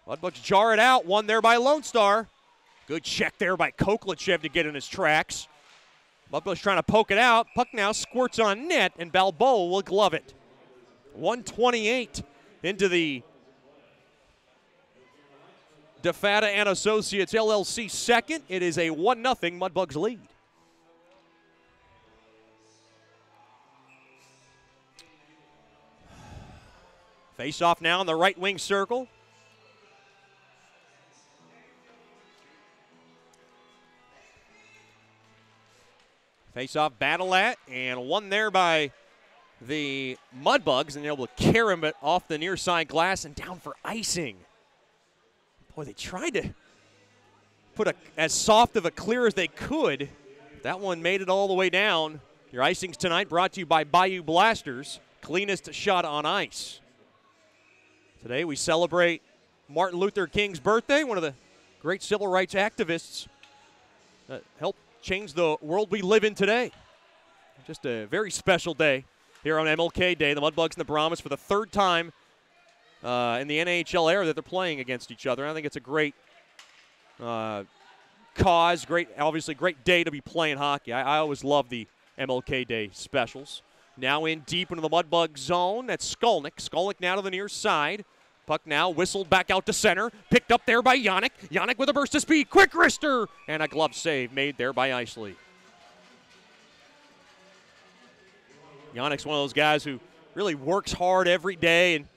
Mudbugs jar it out, one there by Lone Star. Good check there by Koklachev to get in his tracks. Mudbugs trying to poke it out. Puck now squirts on net, and Balboa will glove it. 128 into the DeFata and Associates LLC second. It is a 1-0 Mudbugs lead. Face off now in the right wing circle. Face off battle at, and one there by the Mudbugs, and they're able to carry him off the near side glass and down for icing. Boy, they tried to put as soft of a clear as they could. That one made it all the way down. Your icings tonight brought to you by Bayou Blasters, cleanest shot on ice. Today we celebrate Martin Luther King's birthday, one of the great civil rights activists that helped change the world we live in today. Just a very special day here on MLK Day. The Mudbugs and the Brahmas for the third time in the NHL era that they're playing against each other. I think it's a great cause, obviously great day to be playing hockey. I always love the MLK Day specials. Now in deep into the Mudbug zone. That's Skolnick. Skolnick now to the near side. Puck now whistled back out to center. Picked up there by Yannick. Yannick with a burst of speed. Quick wrister. And a glove save made there by Isley. Yannick's one of those guys who really works hard every day. And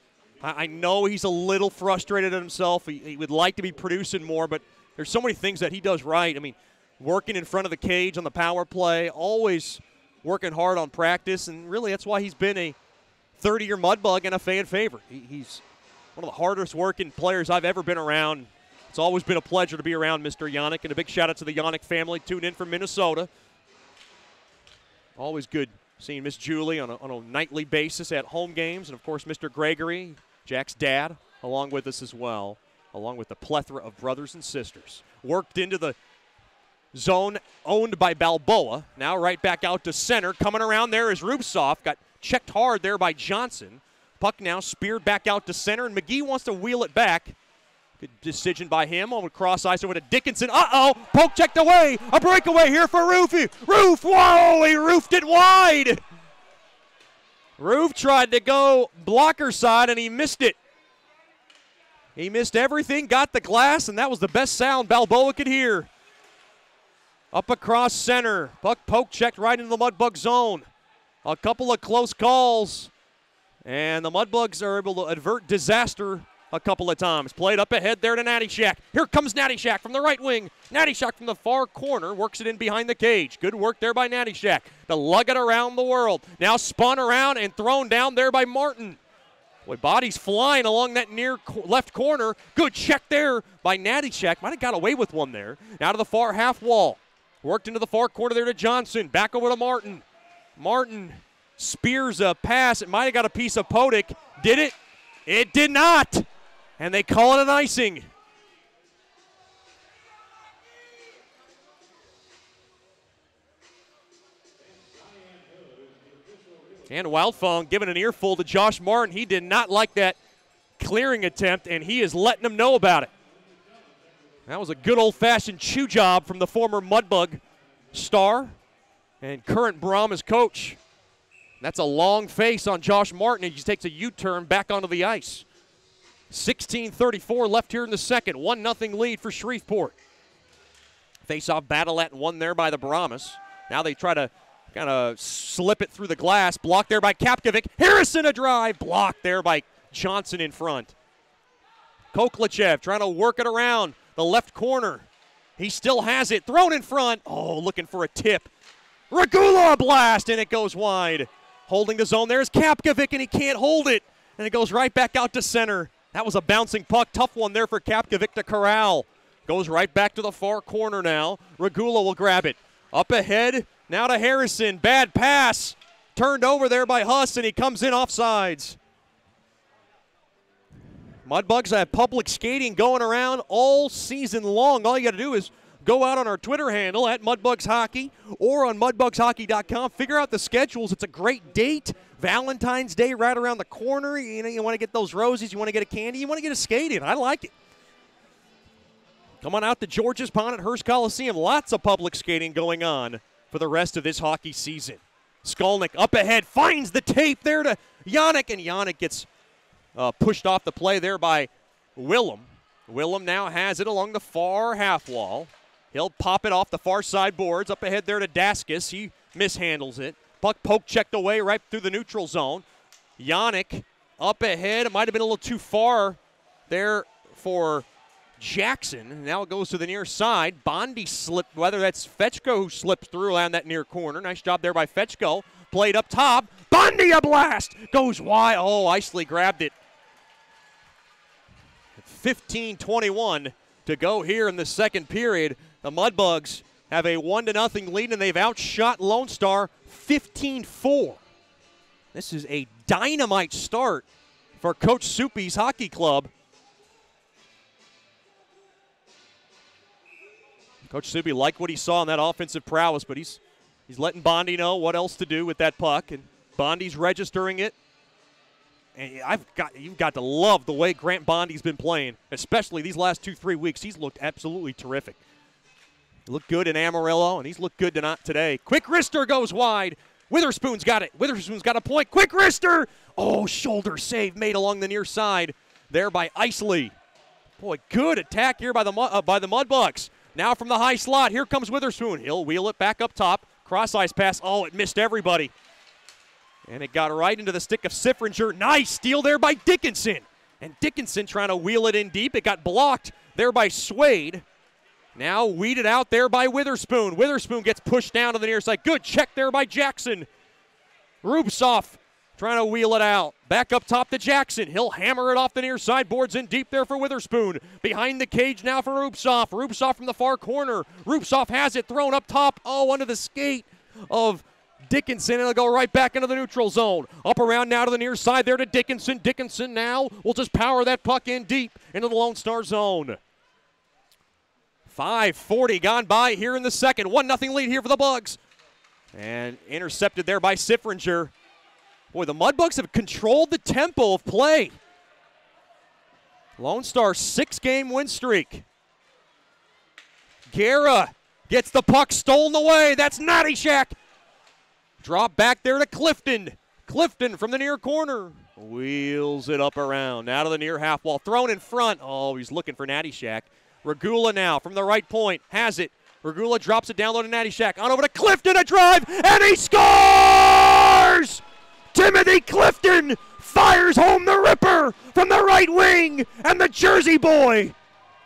I know he's a little frustrated at himself. He would like to be producing more, but there's so many things that he does right. I mean, working in front of the cage on the power play, always working hard on practice. And really that's why he's been a 30-year Mudbug and a fan favorite. He's one of the hardest working players I've ever been around. It's always been a pleasure to be around Mr. Yannick, and a big shout out to the Yannick family tuned in from Minnesota. Always good seeing Miss Julie on a nightly basis at home games, and of course Mr. Gregory, Jack's dad, along with us as well, along with the plethora of brothers and sisters. Worked into the zone owned by Balboa. Now right back out to center. Coming around there is Rubtsov. Got checked hard there by Johnson. Puck now speared back out to center, and McGee wants to wheel it back. Good decision by him on cross ice over to Dickinson. Uh-oh, poke checked away. A breakaway here for Roofy. Roof, whoa, he roofed it wide. Roof tried to go blocker side, and he missed it. He missed everything, got the glass, and that was the best sound Balboa could hear. Up across center. Puck poke checked right into the Mudbug zone. A couple of close calls. And the Mudbugs are able to avert disaster a couple of times. Played up ahead there to Natty Shack. Here comes Natty Shack from the right wing. Natty Shack from the far corner works it in behind the cage. Good work there by Natty Shack to lug it around the world. Now spun around and thrown down there by Martin. Boy, bodies flying along that near left corner. Good check there by Natty Shack. Might have got away with one there. Now to the far half wall. Worked into the far corner there to Johnson. Back over to Martin. Martin spears a pass. It might have got a piece of Podic. Did it? It did not. And they call it an icing. And Wildphone giving an earful to Josh Martin. He did not like that clearing attempt, and he is letting him know about it. That was a good old-fashioned chew job from the former Mudbug star and current Brahmas coach. That's a long face on Josh Martin. He just takes a U-turn back onto the ice. 16:34 left here in the second. 1-0 lead for Shreveport. Face-off battle at one there by the Brahmas. Now they try to kind of slip it through the glass. Blocked there by Kapkovic. Harrison a drive. Blocked there by Johnson in front. Koklachev trying to work it around the left corner. He still has it. Thrown in front. Oh, looking for a tip. Regula a blast, and it goes wide. Holding the zone there is Kapkovic, and he can't hold it. And it goes right back out to center. That was a bouncing puck. Tough one there for Kapkovic to corral. Goes right back to the far corner now. Regula will grab it. Up ahead, now to Harrison. Bad pass. Turned over there by Huss, and he comes in offsides. Mudbugs have public skating going around all season long. All you got to do is go out on our Twitter handle at Mudbugs Hockey or on mudbugshockey.com. Figure out the schedules. It's a great date. Valentine's Day right around the corner. You know, you want to get those roses. You want to get a candy. You want to get a skate in. I like it. Come on out to George's Pond at Hearst Coliseum. Lots of public skating going on for the rest of this hockey season. Skolnick up ahead, finds the tape there to Yannick, and Yannick gets pushed off the play there by Willem. Willem now has it along the far half wall. He'll pop it off the far side boards. Up ahead there to Daskus. He mishandles it. Puck poke checked away right through the neutral zone. Yannick up ahead. It might have been a little too far there for Jackson. Now it goes to the near side. Bondi slipped, whether that's Fetchko who slipped through around that near corner. Nice job there by Fetchko. Played up top. Bondi a blast. Goes wide. Oh, Isley grabbed it. 15:21 to go here in the second period. The Mudbugs have a 1-0 lead, and they've outshot Lone Star 15-4. This is a dynamite start for Coach Soupy's hockey club. Coach Soupy liked what he saw in that offensive prowess, but he's letting Bondi know what else to do with that puck, and Bondi's registering it. And you've got to love the way Grant Bondi's been playing, especially these last 2-3 weeks. He's looked absolutely terrific. He looked good in Amarillo, and he's looked good today. Quick wrister goes wide. Witherspoon's got it. Witherspoon's got a point. Quick wrister. Oh, shoulder save made along the near side there by Isley. Boy, good attack here by the Mudbugs. Now from the high slot, here comes Witherspoon. He'll wheel it back up top. Cross-ice pass. Oh, it missed everybody. And it got right into the stick of Siffringer. Nice steal there by Dickinson. And Dickinson trying to wheel it in deep. It got blocked there by Swade. Now weeded out there by Witherspoon. Witherspoon gets pushed down to the near side. Good check there by Jackson. Rubtsov trying to wheel it out. Back up top to Jackson. He'll hammer it off the near side boards in deep there for Witherspoon. Behind the cage now for Rubtsov. Rubtsov from the far corner. Rubtsov has it thrown up top. Oh, under the skate of Dickinson, and it'll go right back into the neutral zone. Up around now to the near side there to Dickinson. Dickinson now will just power that puck in deep into the Lone Star zone. 5:40 gone by here in the second. 1-0 lead here for the Bugs. And intercepted there by Siffringer. Boy, the Mudbugs have controlled the tempo of play. Lone Star 6-game win streak. Guerra gets the puck stolen away. That's Nattyshak. Drop back there to Clifton. Clifton from the near corner. Wheels it up around. Now to the near half wall. Thrown in front. Oh, he's looking for Nattyshak. Regula now from the right point. Has it. Regula drops it down low to Nattyshak. On over to Clifton. A drive. And he scores! Timothy Clifton fires home the ripper from the right wing. And the Jersey boy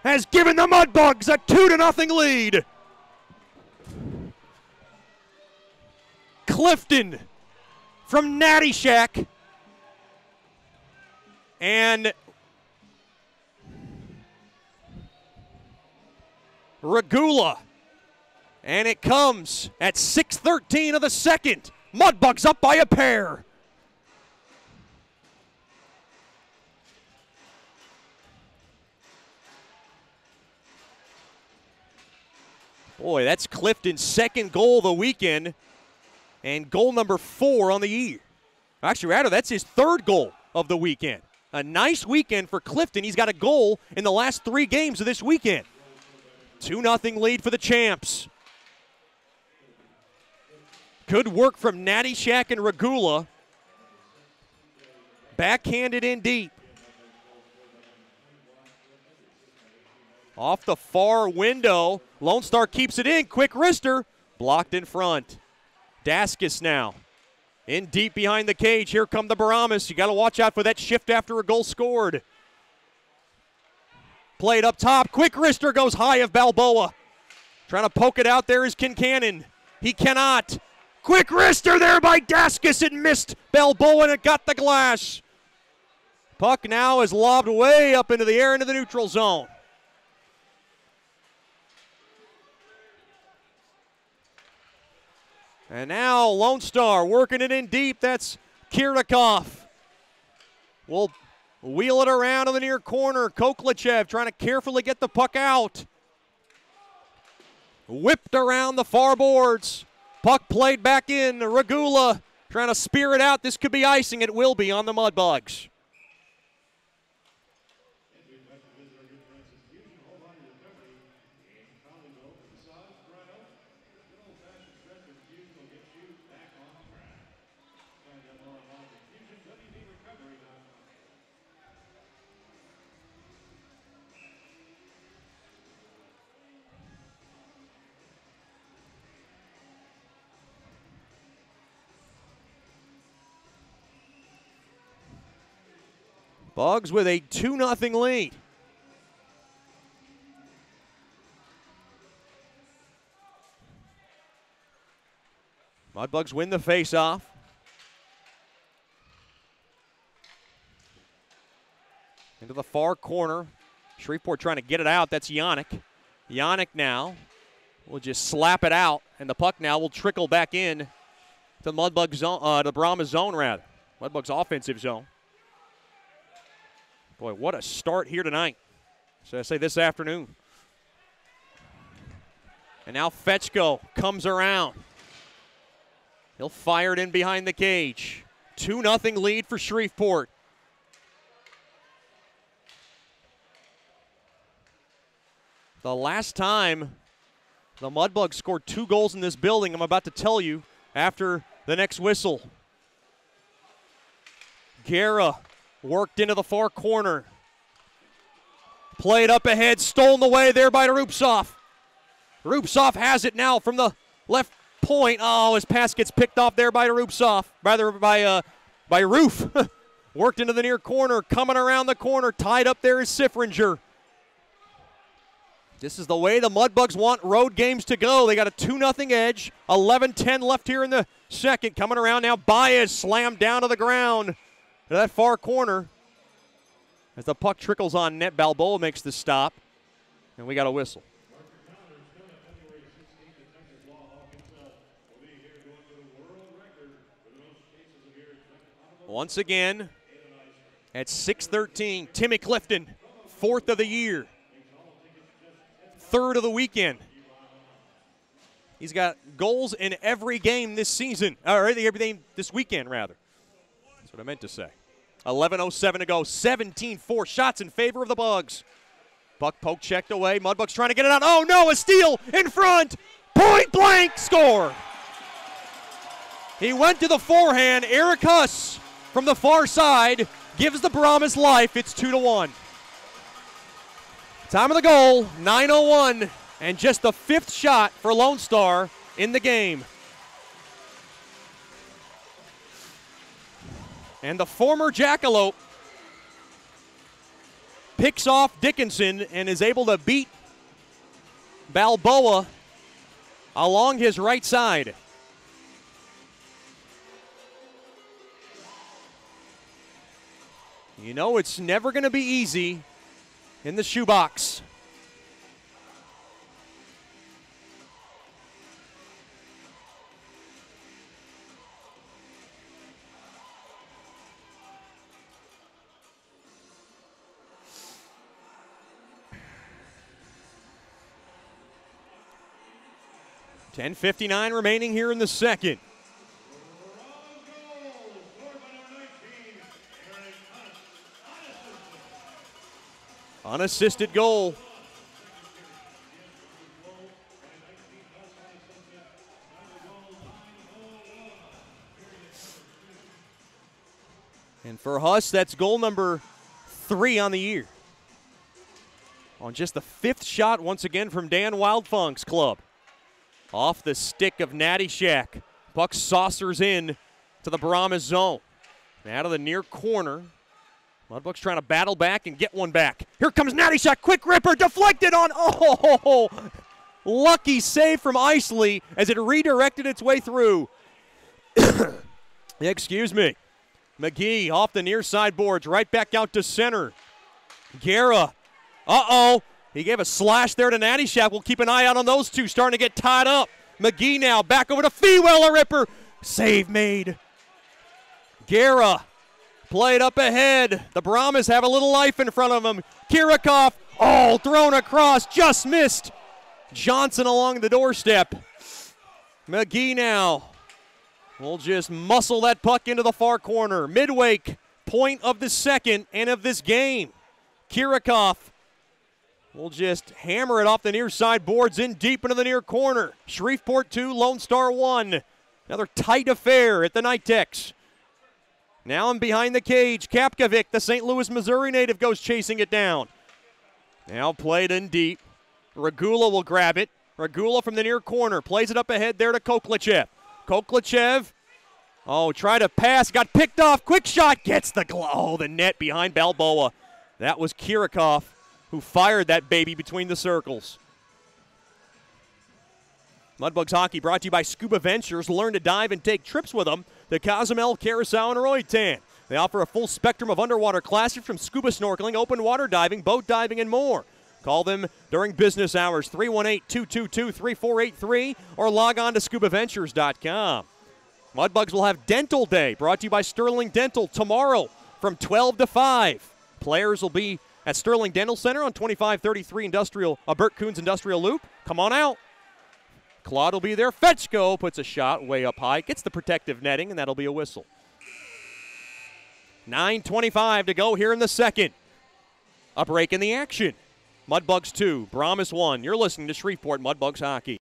has given the Mudbugs a 2-0 lead. Clifton from Nattyshak, and Regula, and it comes at 6:13 of the second. Mudbugs up by a pair. Boy, that's Clifton's second goal of the weekend. And goal number 4 on the year. Actually, rather, that's his third goal of the weekend. A nice weekend for Clifton. He's got a goal in the last 3 games of this weekend. 2-0 lead for the champs. Good work from Natty Shack and Regula. Backhanded in deep. Off the far window. Lone Star keeps it in. Quick wrister. Blocked in front. Daskus now. In deep behind the cage. Here come the Brahmas. You got to watch out for that shift after a goal scored. Played up top. Quick wrister goes high of Balboa. Trying to poke it out there is Kincannon. He cannot. Quick wrister there by Daskus. It missed Balboa and it got the glass. Puck now is lobbed way up into the air into the neutral zone. And now Lone Star working it in deep. That's Kirakov. Will wheel it around to the near corner. Koklachev trying to carefully get the puck out. Whipped around the far boards. Puck played back in. Regula trying to spear it out. This could be icing. It will be on the Mudbugs. Bugs with a 2-0 lead. Mudbugs win the faceoff. Into the far corner. Shreveport trying to get it out. That's Yannick. Yannick now will just slap it out, and the puck now will trickle back in to Mudbugs zone, the Brahmas zone rather. Mudbugs offensive zone. Boy, what a start here tonight. So I say this afternoon. And now Fetchko comes around. He'll fire it in behind the cage. 2-0 lead for Shreveport. The last time the Mudbugs scored 2 goals in this building, I'm about to tell you after the next whistle. Guerra worked into the far corner. Played up ahead, stolen away there by Rupsov. Rupsov has it now from the left point. Oh, his pass gets picked off there by Rupsov, rather by Roof. Worked into the near corner, coming around the corner, tied up there is Siffringer. This is the way the Mudbugs want road games to go. They got a 2-0 edge, 11-10 left here in the second. Coming around now, Baez slammed down to the ground. To that far corner. As the puck trickles on net, Balboa makes the stop. And we got a whistle. Once again, at 6:13, Timmy Clifton, 4th of the year. 3rd of the weekend. He's got goals in every game this season, or every game this weekend, rather. That's what I meant to say. 11:07 to go. 17-4 shots in favor of the Bugs. Puck poke checked away. Mudbugs trying to get it out. Oh, no, a steal in front. Point blank score. He went to the forehand. Eric Huss from the far side gives the Brahmas life. It's 2-1. Time of the goal, 9:01, and just the 5th shot for Lone Star in the game. And the former Jackalope picks off Dickinson and is able to beat Balboa along his right side. You know it's never going to be easy in the shoebox. .59 remaining here in the second. Unassisted goal. And for Huss, that's goal number 3 on the year. On just the 5th shot, once again, from Dan Wildfunk's club. Off the stick of Natty Shack. Puck saucers in to the Brahmas zone. Out of the near corner. Mudbugs trying to battle back and get one back. Here comes Natty Shack. Quick ripper. Deflected on. Oh, lucky save from Isley as it redirected its way through. Excuse me. McGee off the near side boards. Right back out to center. Guerra. Uh-oh. He gave a slash there to Natty Shack. We'll keep an eye out on those two starting to get tied up. McGee now back over to Fewell, ripper. Save made. Guerra played up ahead. The Brahmas have a little life in front of them. Kirikoff, thrown across, just missed. Johnson along the doorstep. McGee now will just muscle that puck into the far corner. Midway point of the second and of this game. Kirikoff will just hammer it off the near side boards in deep into the near corner. Shreveport 2, Lone Star 1. Another tight affair at the Nitex. Now in behind the cage, Kapkovic, the St. Louis, Missouri native, goes chasing it down. Now played in deep. Regula will grab it. Regula from the near corner. Plays it up ahead there to Koklichev. Koklichev, tried to pass. Got picked off. Quick shot. Gets the the net behind Balboa. That was Kirikoff who fired that baby between the circles. Mudbugs Hockey brought to you by Scuba Ventures. Learn to dive and take trips with them to Cozumel, Curacao, and Roatan. They offer a full spectrum of underwater classes from scuba snorkeling, open water diving, boat diving, and more. Call them during business hours, 318-222-3483, or log on to scubaventures.com. Mudbugs will have Dental Day, brought to you by Sterling Dental, tomorrow from 12 to 5. Players will be at Sterling Dental Center on 2533 Bert Coons Industrial Loop. Come on out. Claude will be there. Fetchko puts a shot way up high, gets the protective netting, and that'll be a whistle. 9:25 to go here in the second. A break in the action. Mudbugs 2, Brahmas 1. You're listening to Shreveport Mudbugs Hockey.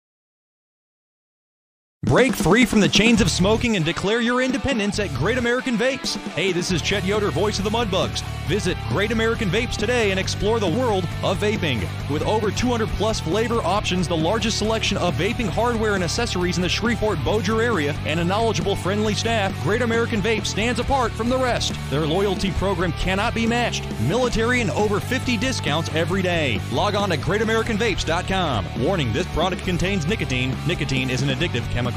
Break free from the chains of smoking and declare your independence at Great American Vapes. Hey, this is Chet Yoder, voice of the Mudbugs. Visit Great American Vapes today and explore the world of vaping. With over 200 plus flavor options, the largest selection of vaping hardware and accessories in the Shreveport-Bossier area, and a knowledgeable, friendly staff, Great American Vapes stands apart from the rest. Their loyalty program cannot be matched. Military and over 50 discounts every day. Log on to GreatAmericanVapes.com. Warning, this product contains nicotine. Nicotine is an addictive chemical.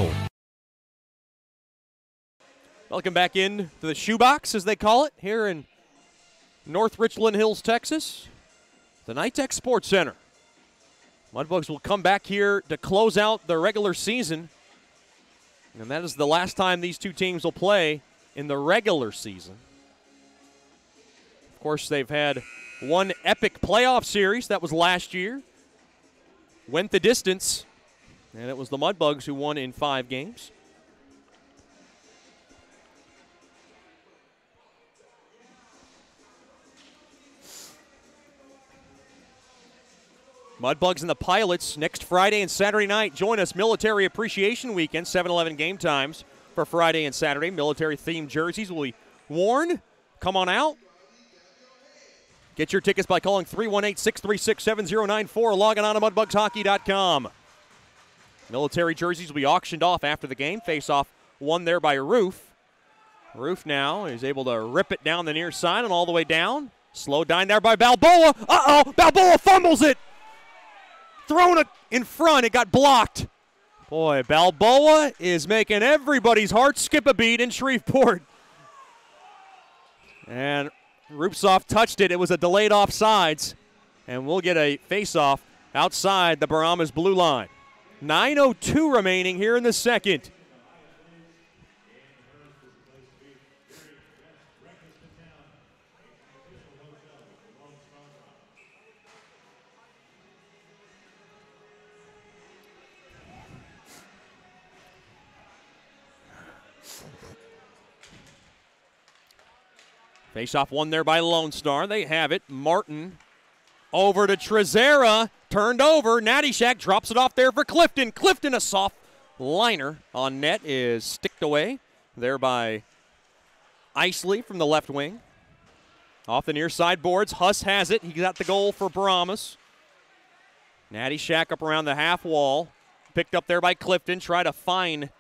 Welcome back in to the shoebox, as they call it, here in North Richland Hills, Texas. The Nitex Sports Center. Mudbugs will come back here to close out the regular season. And that is the last time these two teams will play in the regular season. Of course, they've had one epic playoff series. That was last year. Went the distance. And it was the Mudbugs who won in 5 games. Mudbugs and the Pilots next Friday and Saturday night. Join us, Military Appreciation Weekend, 7-11 game times for Friday and Saturday. Military-themed jerseys will be worn. Come on out. Get your tickets by calling 318-636-7094 or logging on to mudbugshockey.com. Military jerseys will be auctioned off after the game. Face-off won there by Roof. Roof now is able to rip it down the near side and all the way down. Slow down there by Balboa. Balboa fumbles it. Thrown it in front. It got blocked. Boy, Balboa is making everybody's heart skip a beat in Shreveport. And Rupsoff touched it. It was a delayed offsides. And we'll get a face-off outside the Brahmas blue line. 9:02 remaining here in the second. Face-off won there by Lone Star. They have it. Martin over to Trezera. Turned over. Natty Shack drops it off there for Clifton. Clifton, a soft liner on net, is sticked away there by Isley from the left wing. Off the near side boards, Huss has it. He got the goal for Brahmas. Natty Shack up around the half wall. Picked up there by Clifton. Try to find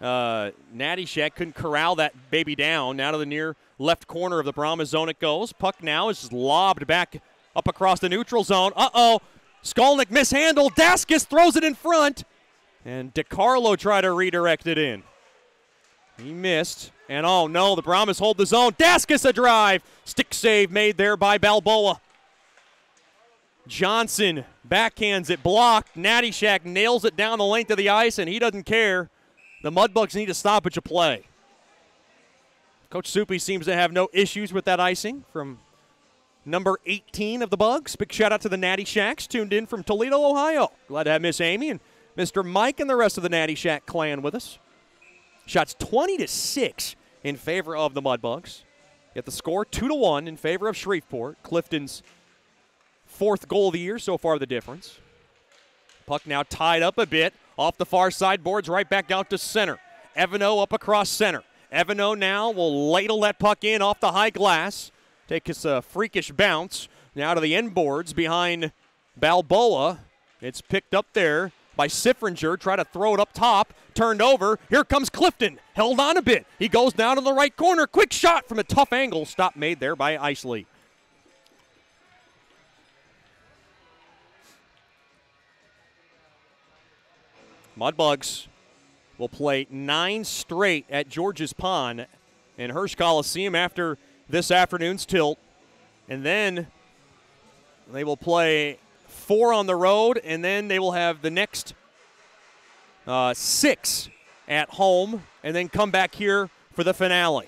Natty Shack. Couldn't corral that baby down. Now to the near left corner of the Brahmas zone it goes. Puck now is lobbed back up across the neutral zone. Uh-oh. Skolnick mishandled. Daskis throws it in front. And DiCarlo tried to redirect it in. He missed. And oh no, the Brahmas hold the zone. Daskis a drive. Stick save made there by Balboa. Johnson backhands it, blocked. Natty Shack nails it down the length of the ice, and he doesn't care. The Mudbugs need a stoppage of play. Coach Soupy seems to have no issues with that icing from number 18 of the Bugs. Big shout out to the Natty Shacks tuned in from Toledo, Ohio. Glad to have Miss Amy and Mr. Mike and the rest of the Natty Shack clan with us. Shots 20-6 in favor of the Mudbugs. Get the score 2-1 in favor of Shreveport. Clifton's 4th goal of the year, so far the difference. Puck now tied up a bit. Off the far side boards, right back out to center. Evano up across center. Evano now will ladle that puck in off the high glass. Take his freakish bounce. Now to the end boards behind Balboa. It's picked up there by Siffringer. Try to throw it up top. Turned over. Here comes Clifton. Held on a bit. He goes down to the right corner. Quick shot from a tough angle. Stop made there by Isley. Mudbugs will play 9 straight at George's Pond in Hirsch Coliseum after this afternoon's tilt. And then they will play 4 on the road, and then they will have the next 6 at home, and then come back here for the finale.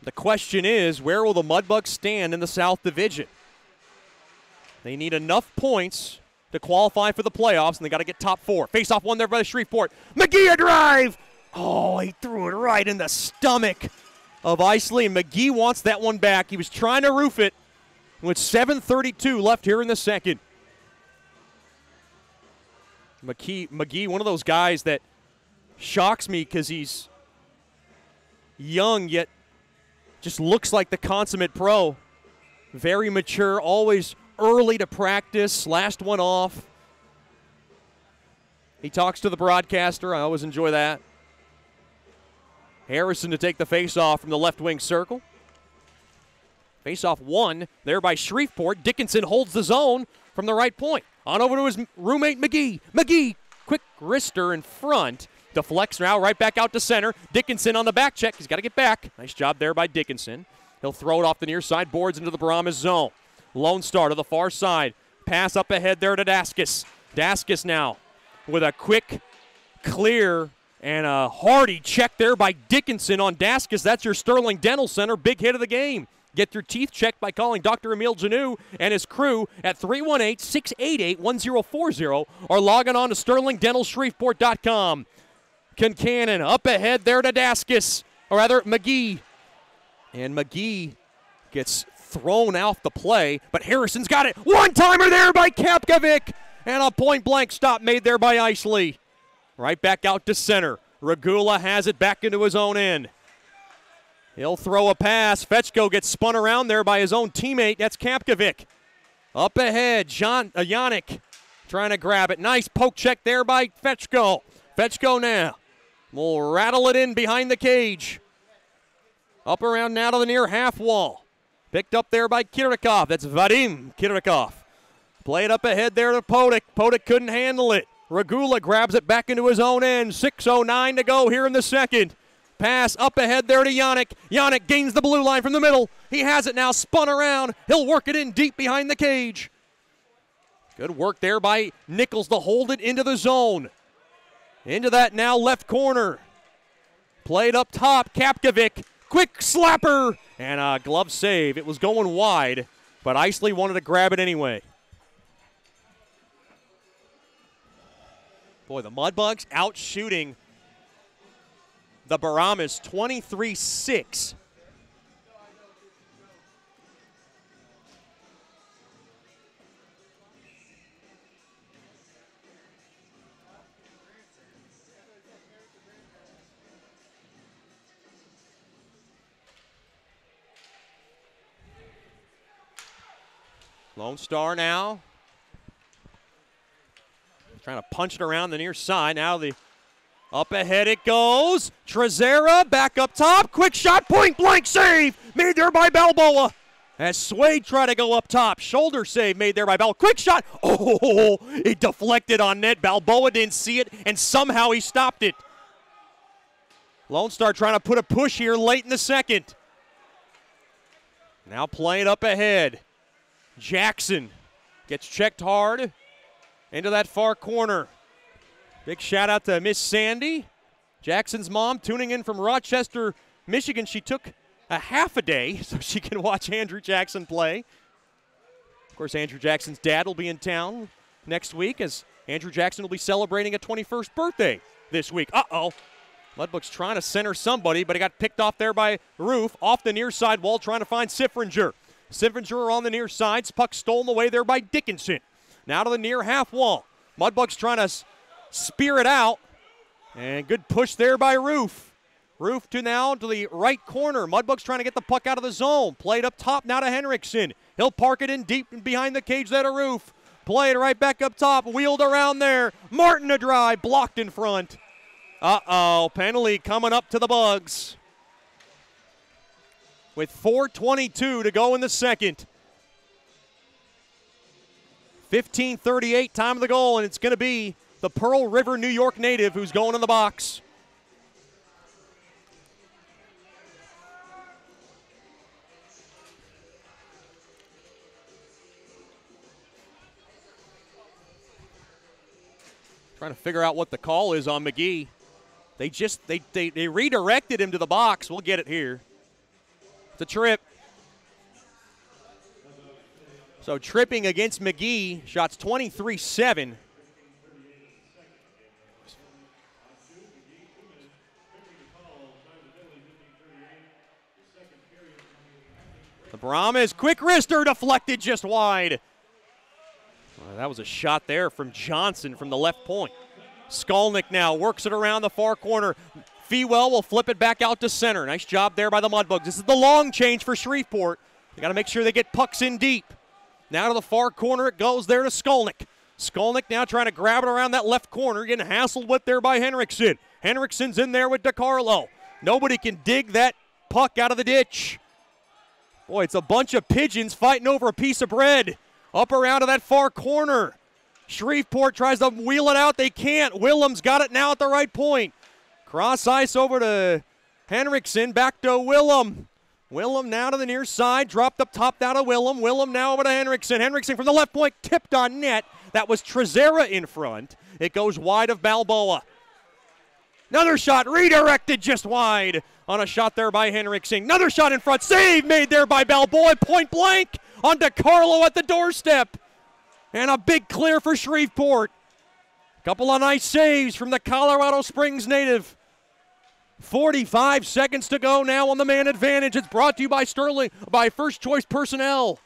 The question is, where will the Mudbugs stand in the South Division? They need enough points to qualify for the playoffs, and they got to get top 4. Face-off won there by the Shreveport. McGee a drive! Oh, he threw it right in the stomach of Isley. McGee wants that one back. He was trying to roof it with 7:32 left here in the second. McGee, one of those guys that shocks me because he's young yet just looks like the consummate pro. Very mature, always early to practice, last one off. He talks to the broadcaster. I always enjoy that. Harrison to take the face-off from the left wing circle. Face-off won there by Shreveport. Dickinson holds the zone from the right point. On over to his roommate McGee. McGee, quick wrister in front. Deflects now right back out to center. Dickinson on the back check. He's got to get back. Nice job there by Dickinson. He'll throw it off the near side boards into the Brahmas zone. Lone Star to the far side. Pass up ahead there to Daskis. Daskis now with a quick clear and a hardy check there by Dickinson on Daskis. That's your Sterling Dental Center big hit of the game. Get your teeth checked by calling Dr. Emile Janou and his crew at 318-688-1040 or logging on to sterlingdentalshreveport.com. Concannon up ahead there to Daskis, or rather McGee. And McGee gets thrown off the play, but Harrison's got it. One-timer there by Kapkovic, and a point-blank stop made there by Isley. Right back out to center. Regula has it back into his own end. He'll throw a pass. Fetchko gets spun around there by his own teammate. That's Kapkovic. Up ahead, Yannick trying to grab it. Nice poke check there by Fetchko. Fetchko now will rattle it in behind the cage. Up around now to the near half wall. Picked up there by Kirikov. That's Vadim Kirikov. Played up ahead there to Podik. Podik couldn't handle it. Regula grabs it back into his own end. 6:09 to go here in the second. Pass up ahead there to Yannick. Yannick gains the blue line from the middle. He has it now spun around. He'll work it in deep behind the cage. Good work there by Nichols to hold it into the zone. Into that now left corner. Played up top. Kapkovic. Quick slapper. And a glove save. It was going wide, but Isley wanted to grab it anyway. Boy, the Mudbugs out shooting the Brahmas 23-6. Lone Star now. Trying to punch it around the near side. Now the up ahead it goes. Trezera back up top. Quick shot, point blank save. Made there by Balboa. As Swade tried to go up top. Shoulder save made there by Balboa. Quick shot. Oh, it deflected on net. Balboa didn't see it, and somehow he stopped it. Lone Star trying to put a push here late in the second. Now playing up ahead. Jackson gets checked hard into that far corner. Big shout out to Miss Sandy, Jackson's mom, tuning in from Rochester, Michigan. She took a half a day so she can watch Andrew Jackson play. Of course, Andrew Jackson's dad will be in town next week, as Andrew Jackson will be celebrating a 21st birthday this week. Uh-oh. Mudbugs trying to center somebody, but he got picked off there by Roof. Off the near side wall, trying to find Siffringer. Siffringer on the near side. Puck stolen away there by Dickinson. Now to the near half wall. Mudbugs trying to spear it out. And good push there by Roof. Roof to the right corner. Mudbugs trying to get the puck out of the zone. Played up top now to Henriksen. He'll park it in deep behind the cage there to Roof. Played right back up top. Wheeled around there. Martin a drive. Blocked in front. Uh-oh. Penalty coming up to the Bugs. With 4:22 to go in the second. 15:38 time of the goal, and it's going to be the Pearl River, New York native who's going in the box. Trying to figure out what the call is on McGee. They redirected him to the box. We'll get it here. It's a trip. So tripping against McGee, shots 23-7. The Brahmas, quick wrister, deflected just wide. Well, that was a shot there from Johnson from the left point. Skolnick now works it around the far corner. Fewell will flip it back out to center. Nice job there by the Mudbugs. This is the long change for Shreveport. They got to make sure they get pucks in deep. Now to the far corner it goes there to Skolnick. Skolnick now trying to grab it around that left corner, getting hassled with there by Henriksen. Henriksen's in there with DiCarlo. Nobody can dig that puck out of the ditch. Boy, it's a bunch of pigeons fighting over a piece of bread. Up around to that far corner. Shreveport tries to wheel it out. They can't. Willem's got it now at the right point. Cross ice over to Henriksen. Back to Willem. Willem now to the near side. Dropped up top now to Willem. Willem now over to Henriksen. Henriksen from the left point. Tipped on net. That was Trezera in front. It goes wide of Balboa. Another shot redirected just wide on a shot there by Henriksen. Another shot in front. Save made there by Balboa. Point blank on DiCarlo at the doorstep. And a big clear for Shreveport. Couple of nice saves from the Colorado Springs native. 45 seconds to go now on the man advantage. It's brought to you by First Choice Personnel.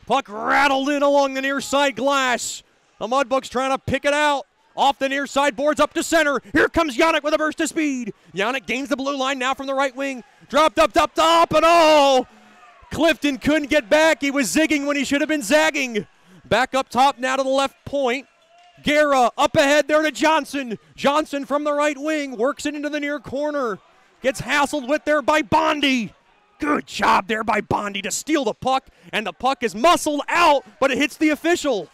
Puck rattled in along the near side glass. The Mudbugs trying to pick it out. Off the near side boards up to center. Here comes Yannick with a burst of speed. Yannick gains the blue line now from the right wing. Dropped up top, and oh! Clifton couldn't get back. He was zigging when he should have been zagging. Back up top now to the left point. Guerra up ahead there to Johnson. Johnson from the right wing works it into the near corner. Gets hassled with there by Bondi. Good job there by Bondi to steal the puck, and the puck is muscled out, but it hits the official.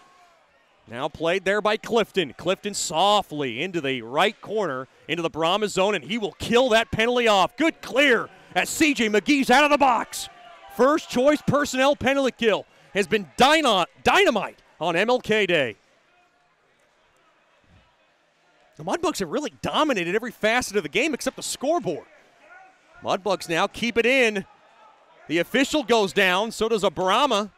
Now played there by Clifton. Clifton softly into the right corner, into the Brahmas zone, and he will kill that penalty off. Good clear as C.J. McGee's out of the box. First Choice Personnel penalty kill has been dynamite on MLK Day. The Mudbugs have really dominated every facet of the game except the scoreboard. Mudbugs now keep it in. The official goes down, so does a Brahma.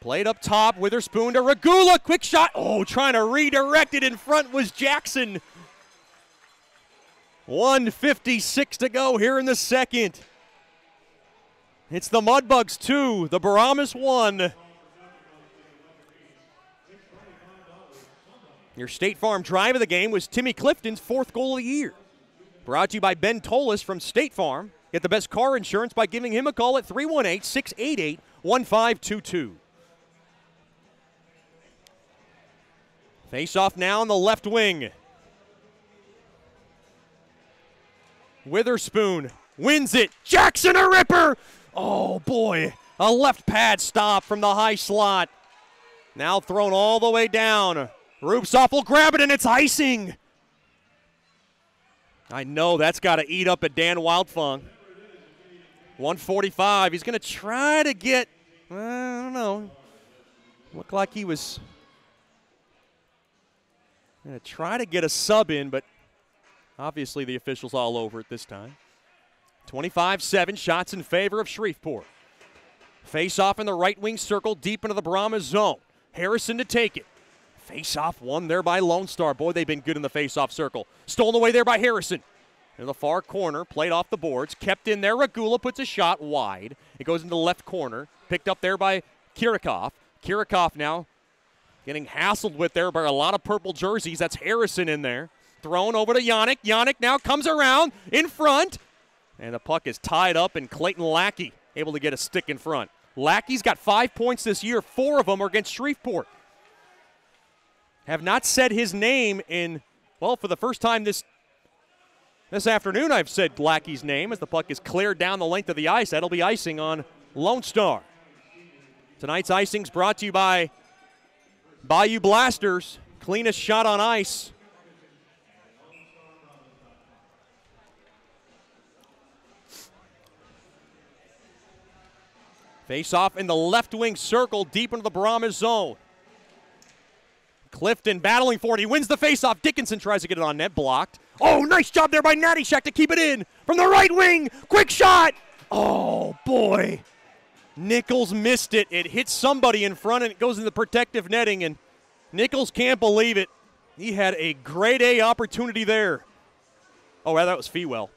Played up top, Witherspoon to Regula, quick shot. Oh, trying to redirect it in front was Jackson. 1:56 to go here in the second. It's the Mudbugs 2, the Brahmas 1. Your State Farm drive of the game was Timmy Clifton's 4th goal of the year. Brought to you by Ben Tolis from State Farm. Get the best car insurance by giving him a call at 318-688-1522. Face off now on the left wing. Witherspoon wins it. Jackson a ripper. Oh, boy. A left pad stop from the high slot. Now thrown all the way down. Rubtsov will grab it, and it's icing. I know that's got to eat up at Dan Wildfung. 145. He's going to try to get, I don't know. Looked like he was going to try to get a sub in, but obviously the official's all over it this time. 25-7, shots in favor of Shreveport. Face off in the right wing circle, deep into the Brahmas zone. Harrison to take it. Face off won there by Lone Star. Boy, they've been good in the face off circle. Stolen away there by Harrison. In the far corner, played off the boards, kept in there. Regula puts a shot wide. It goes into the left corner, picked up there by Kirikov. Kirikov now getting hassled with there by a lot of purple jerseys. That's Harrison in there. Thrown over to Yannick. Yannick now comes around in front. And the puck is tied up, and Clayton Lackey able to get a stick in front. Lackey's got 5 points this year. 4 of them are against Shreveport. Have not said his name in, well, for the first time this afternoon I've said Lackey's name as the puck is cleared down the length of the ice. That'll be icing on Lone Star. Tonight's icing's brought to you by Bayou Blasters. Cleanest shot on ice. Face off in the left wing circle, deep into the Brahmas zone. Clifton battling for it. He wins the faceoff. Dickinson tries to get it on net, blocked. Oh, nice job there by Nattyshak to keep it in from the right wing. Quick shot. Oh, boy. Nichols missed it. It hits somebody in front, and it goes in the protective netting, and Nichols can't believe it. He had a grade A opportunity there. Oh, well, that was Fewell.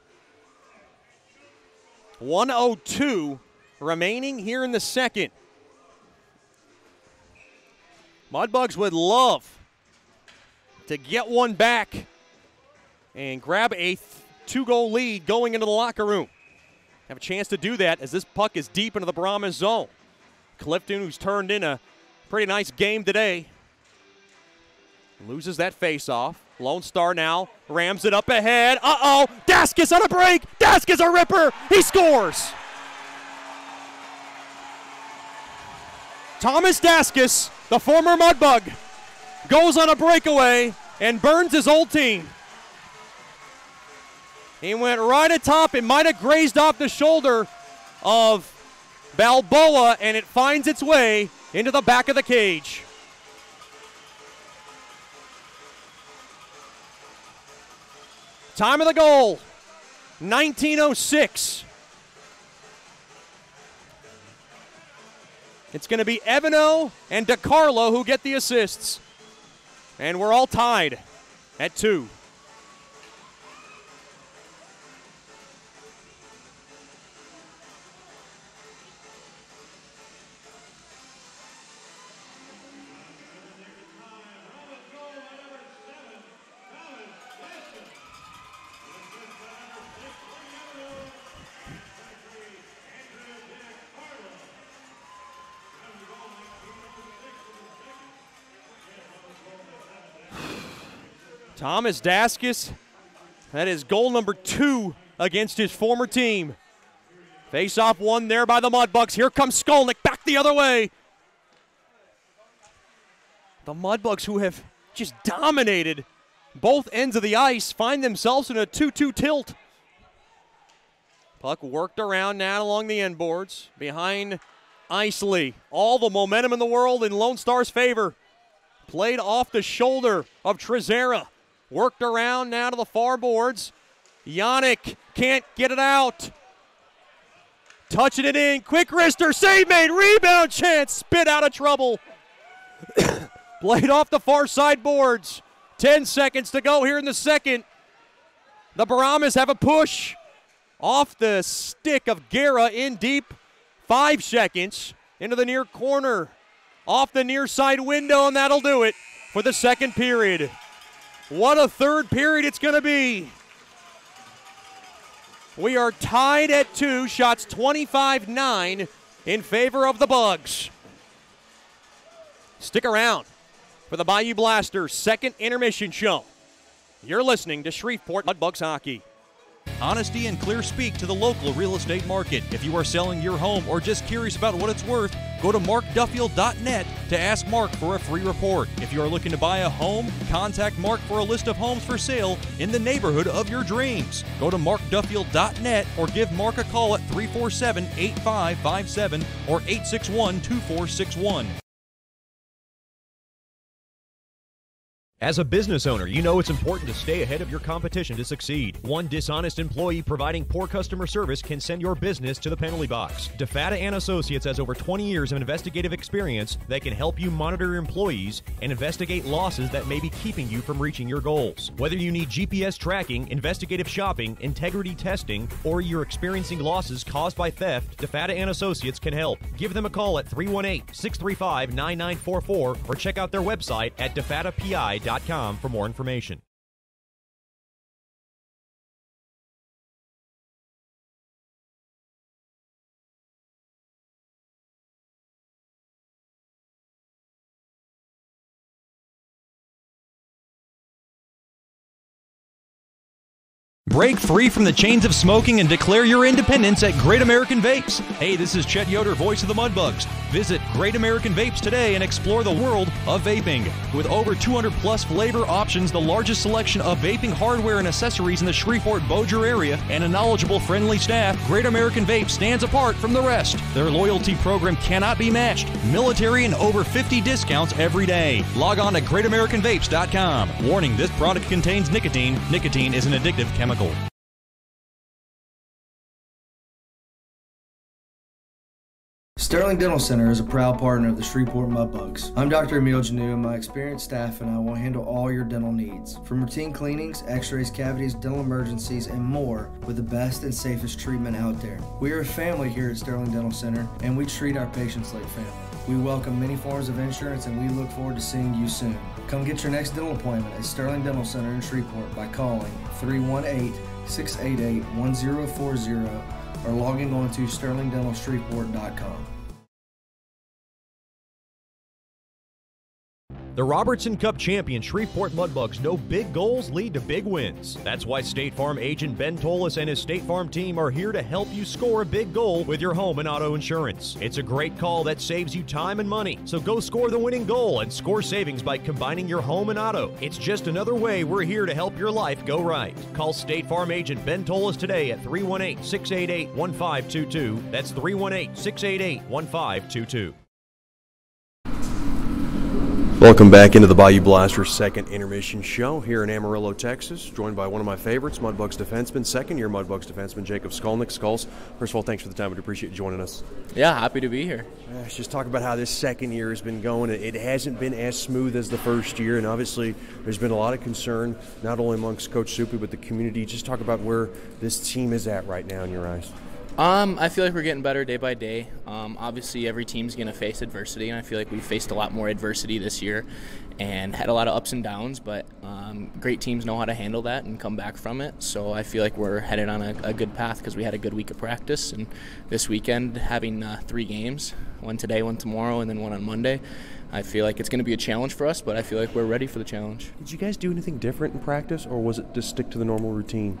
1:02 remaining here in the second. Mudbugs would love to get one back and grab a 2-goal lead going into the locker room. Have a chance to do that as this puck is deep into the Brahmas zone. Clifton, who's turned in a pretty nice game today, loses that face-off. Lone Star now rams it up ahead. Uh-oh, Daskis on a break. Daskis a ripper. He scores. Thomas Daskis, the former Mudbug, goes on a breakaway and burns his old team. He went right atop. It might have grazed off the shoulder of Balboa, and it finds its way into the back of the cage. Time of the goal, 19:06. It's going to be Evano and DiCarlo who get the assists. And we're all tied at 2. Thomas Daskis, that is goal number 2 against his former team. Face-off won there by the Mudbugs. Here comes Skolnick back the other way. The Mudbugs, who have just dominated both ends of the ice, find themselves in a 2-2 tilt. Puck worked around now along the end boards behind Isley. All the momentum in the world in Lone Star's favor. Played off the shoulder of Trezera. Worked around now to the far boards. Yannick can't get it out. Touching it in. Quick wrister. Save made. Rebound chance. Spit out of trouble. Played off the far side boards. 10 seconds to go here in the second. The Brahmas have a push. Off the stick of Guerra in deep. 5 seconds. Into the near corner. Off the near side window, and that'll do it for the second period. What a third period it's going to be. We are tied at 2, shots 25-9 in favor of the Bugs. Stick around for the Bayou Blasters' second intermission show. You're listening to Shreveport Mudbugs Hockey. Honesty and clear speak to the local real estate market. If you are selling your home or just curious about what it's worth, go to markduffield.net to ask Mark for a free report. If you are looking to buy a home, contact Mark for a list of homes for sale in the neighborhood of your dreams. Go to markduffield.net or give Mark a call at 347-8557 or 861-2461. As a business owner, you know it's important to stay ahead of your competition to succeed. One dishonest employee providing poor customer service can send your business to the penalty box. DeFata and Associates has over 20 years of investigative experience that can help you monitor your employees and investigate losses that may be keeping you from reaching your goals. Whether you need GPS tracking, investigative shopping, integrity testing, or you're experiencing losses caused by theft, DeFata and Associates can help. Give them a call at 318-635-9944 or check out their website at defatapi.com for more information. Break free from the chains of smoking and declare your independence at Great American Vapes. Hey, this is Chet Yoder, voice of the Mudbugs. Visit Great American Vapes today and explore the world of vaping. With over 200 plus flavor options, the largest selection of vaping hardware and accessories in the Shreveport-Bossier area, and a knowledgeable, friendly staff, Great American Vapes stands apart from the rest. Their loyalty program cannot be matched. Military and over 50 discounts every day. Log on to greatamericanvapes.com. Warning, this product contains nicotine. Nicotine is an addictive chemical. Sterling Dental Center is a proud partner of the Shreveport Mudbugs. I'm Dr. Emil Janu, and my experienced staff and I will handle all your dental needs. From routine cleanings, x-rays, cavities, dental emergencies, and more with the best and safest treatment out there. We are a family here at Sterling Dental Center, and we treat our patients like family. We welcome many forms of insurance, and we look forward to seeing you soon. Come get your next dental appointment at Sterling Dental Center in Shreveport by calling 318-688-1040 or logging on to sterlingdentalshreveport.com. The Robertson Cup champion Shreveport Mudbugs know big goals lead to big wins. That's why State Farm agent Ben Tolis and his State Farm team are here to help you score a big goal with your home and auto insurance. It's a great call that saves you time and money. So go score the winning goal and score savings by combining your home and auto. It's just another way we're here to help your life go right. Call State Farm agent Ben Tolis today at 318-688-1522. That's 318-688-1522. Welcome back into the Bayou Blasters' second intermission show here in Amarillo, Texas. Joined by one of my favorites, Mudbugs defenseman, second-year Mudbugs defenseman, Jacob Skolnick. Skulls, first of all, thanks for the time. We appreciate you joining us. Yeah, happy to be here. Let's just talk about how this second year has been going. It hasn't been as smooth as the first year, and obviously there's been a lot of concern, not only amongst Coach Soupy, but the community. Just talk about where this team is at right now in your eyes. I feel like we're getting better day by day. Obviously, every team's going to face adversity, and I feel like we've faced a lot more adversity this year and had a lot of ups and downs, but great teams know how to handle that and come back from it. So I feel like we're headed on a good path because we had a good week of practice, and this weekend having 3 games, one today, one tomorrow, and then one on Monday. I feel like it's going to be a challenge for us, but I feel like we're ready for the challenge. Did you guys do anything different in practice, or was it just stick to the normal routine?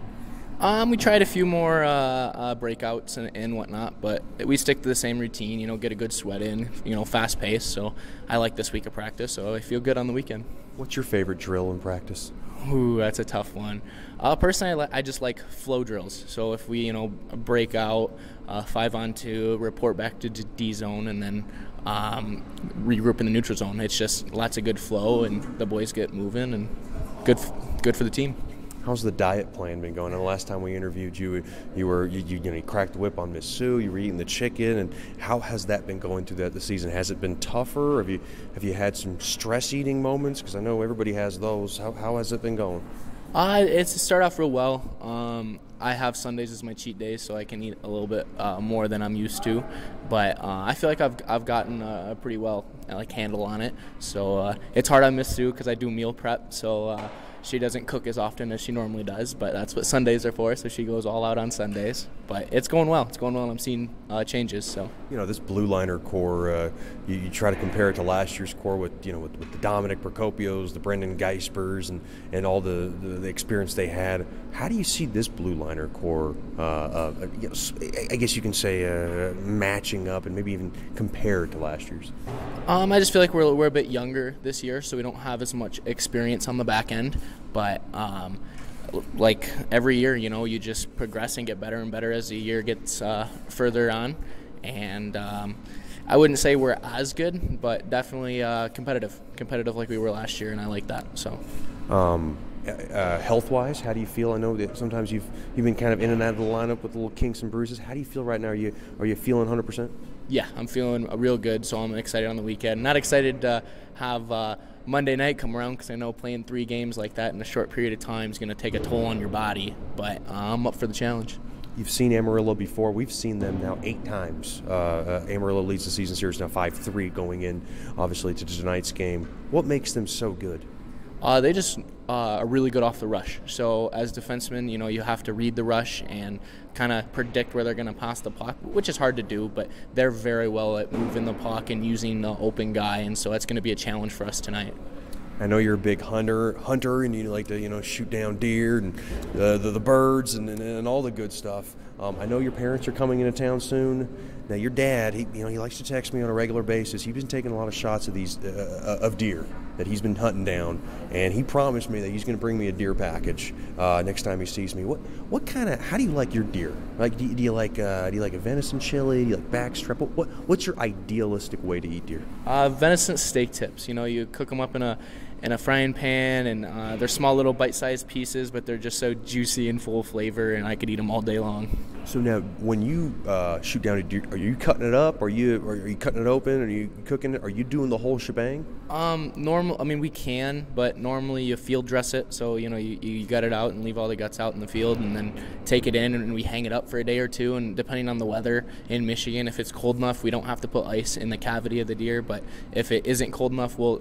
We tried a few more breakouts and whatnot, but we stick to the same routine, get a good sweat in, fast pace. So I like this week of practice, so I feel good on the weekend. What's your favorite drill in practice? Ooh, that's a tough one. Personally, I just like flow drills. So if we, break out 5-on-2, report back to D zone, and then regroup in the neutral zone. It's just lots of good flow, and the boys get moving, and good for the team. How's the diet plan been going? And the last time we interviewed you, you cracked the whip on Miss Sue. You were eating the chicken, and how has that been going through the season? Has it been tougher? Have you had some stress eating moments? Because I know everybody has those. How has it been going? It's started off real well. I have Sundays as my cheat days, so I can eat a little bit more than I'm used to. But I feel like I've gotten a pretty well handle on it. So it's hard on Miss Sue because I do meal prep. So She doesn't cook as often as she normally does, but that's what Sundays are for, so she goes all out on Sundays. But it's going well. It's going well. I'm seeing changes. So This blue liner core, you try to compare it to last year's core with with the Dominic Procopios, the Brendan Geispers, and all the experience they had. How do you see this blue liner core? I guess you can say matching up and maybe even compared to last year's. I just feel like we're a bit younger this year, so we don't have as much experience on the back end. But like every year, you just progress and get better and better as the year gets further on. And I wouldn't say we're as good, but definitely competitive like we were last year, and I like that. So. Health-wise, how do you feel? I know that sometimes you've been kind of in and out of the lineup with little kinks and bruises. How do you feel right now? Are you feeling 100%? Yeah, I'm feeling real good, so I'm excited on the weekend. Not excited to have Monday night come around because I know playing 3 games like that in a short period of time is going to take a toll on your body, but I'm up for the challenge. You've seen Amarillo before. We've seen them now 8 times. Amarillo leads the season series now 5-3 going in, obviously, to tonight's game. What makes them so good? They just are really good off the rush. So as defensemen, you have to read the rush and kind of predict where they're going to pass the puck, which is hard to do, but they're very well at moving the puck and using the open guy, and so that's going to be a challenge for us tonight. I know you're a big hunter, and you like to shoot down deer and the birds and all the good stuff. I know your parents are coming into town soon. Now your dad, he likes to text me on a regular basis. He's been taking a lot of shots of these of deer that he's been hunting down, and he promised me that he's going to bring me a deer package next time he sees me. How do you like your deer? Like, do you like a venison chili? Do you like backstrap? What's your idealistic way to eat deer? Venison steak tips. You cook them up in a frying pan, and they're small little bite-sized pieces, but they're just so juicy and full of flavor, and I could eat them all day long. So now, when you shoot down a deer, are you cutting it up? Are you cutting it open? Are you cooking it? Are you doing the whole shebang? We can, but normally you field dress it, so you gut it out and leave all the guts out in the field, and then take it in, and we hang it up for a day or two. And depending on the weather in Michigan, if it's cold enough, we don't have to put ice in the cavity of the deer. But if it isn't cold enough, we'll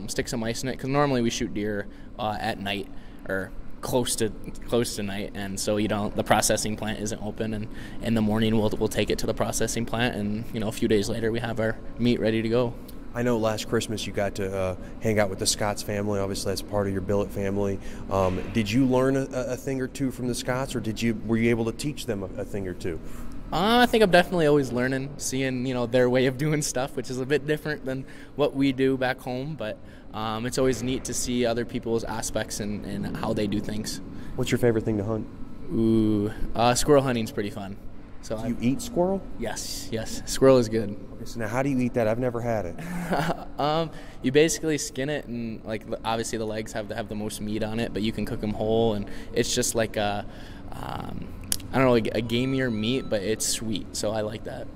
stick some ice in it, because normally we shoot deer at night or close to night, and so the processing plant isn't open, and in the morning we'll take it to the processing plant, and a few days later we have our meat ready to go. I know last Christmas you got to hang out with the Scotts family. Obviously, that's part of your billet family. Did you learn a thing or two from the Scotts, or were you able to teach them a thing or two? I think I'm definitely always learning, seeing their way of doing stuff, which is a bit different than what we do back home. But it's always neat to see other people's aspects and how they do things. What's your favorite thing to hunt? Squirrel hunting's pretty fun. So do you eat squirrel? Yes. Squirrel is good. Okay, so now how do you eat that? I've never had it. You basically skin it, and obviously the legs have the most meat on it, but you can cook them whole, and it's just like a gamier meat, but it's sweet, so I like that.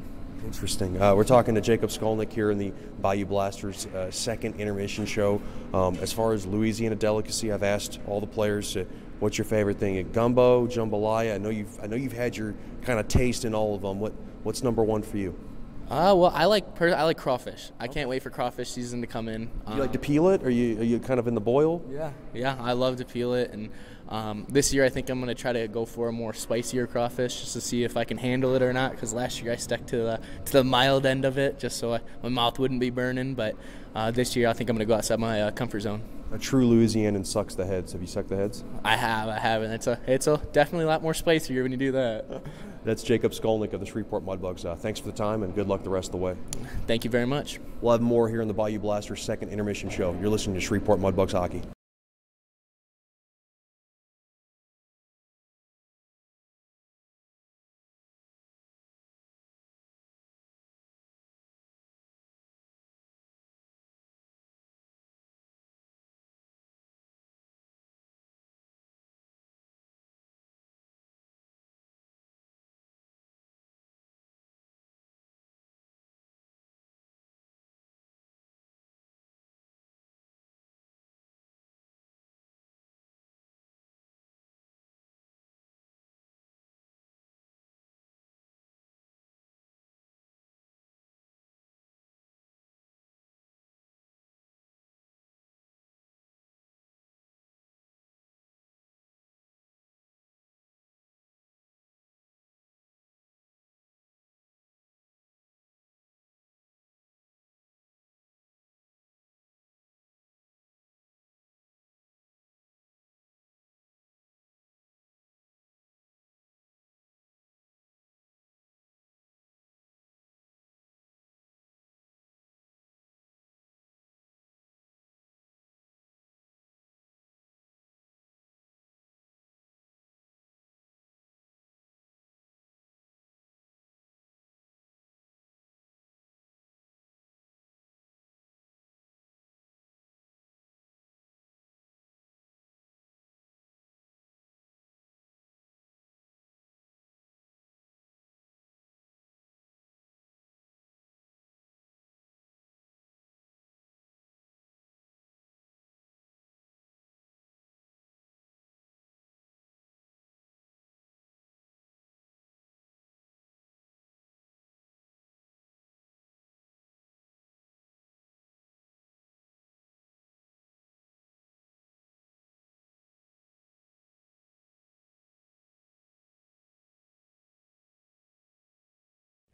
Interesting. We're talking to Jacob Skolnick here in the Bayou Blasters second intermission show. As far as Louisiana delicacy, I've asked all the players, what's your favorite thing? Gumbo, jambalaya. I know you've had your kind of taste in all of them. What's number one for you? Well, I like crawfish. I can't wait for crawfish season to come in. You like to peel it? Are you kind of in the boil? Yeah, I love to peel it, and this year I think I'm going to try to go for a more spicier crawfish just to see if I can handle it or not, because last year I stuck to the mild end of it just so my mouth wouldn't be burning, but this year I think I'm going to go outside my comfort zone. A true Louisianan sucks the heads. Have you sucked the heads? I have, and it's definitely a lot more spicier when you do that. That's Jacob Skolnick of the Shreveport Mudbugs. Thanks for the time, and good luck the rest of the way. Thank you very much. We'll have more here on the Bayou Blasters second intermission show. You're listening to Shreveport Mudbugs Hockey.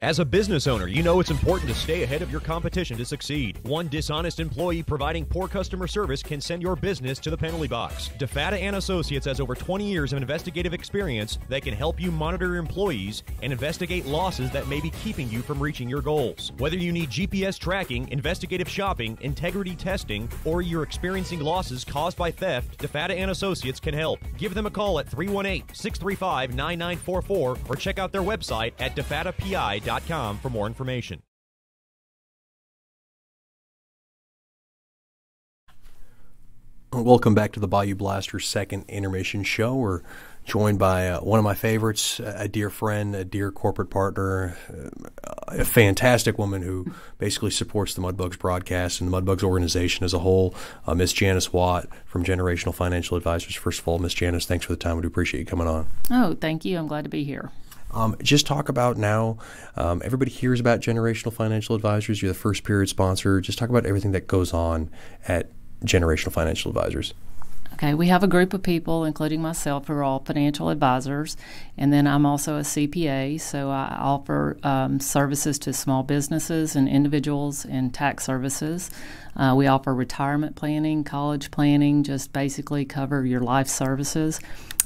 As a business owner, you know it's important to stay ahead of your competition to succeed. One dishonest employee providing poor customer service can send your business to the penalty box. DeFata and Associates has over 20 years of investigative experience that can help you monitor your employees and investigate losses that may be keeping you from reaching your goals. Whether you need GPS tracking, investigative shopping, integrity testing, or you're experiencing losses caused by theft, DeFata and Associates can help. Give them a call at 318-635-9944 or check out their website at defatapi.com for more information. Welcome back to the Bayou Blasters' second intermission show. We're joined by one of my favorites, a dear friend, a dear corporate partner, a fantastic woman who basically supports the Mudbugs broadcast and the Mudbugs organization as a whole, Miss Janice Watt from Generational Financial Advisors. First of all, Miss Janice, thanks for the time. We do appreciate you coming on. Oh, thank you. I'm glad to be here. Just talk about now, everybody hears about Generational Financial Advisors. You're the first period sponsor. Just talk about everything that goes on at Generational Financial Advisors. Okay, we have a group of people, including myself, who are all financial advisors, and then I'm also a CPA, so I offer services to small businesses and individuals and tax services. We offer retirement planning, college planning, just basically cover your life services.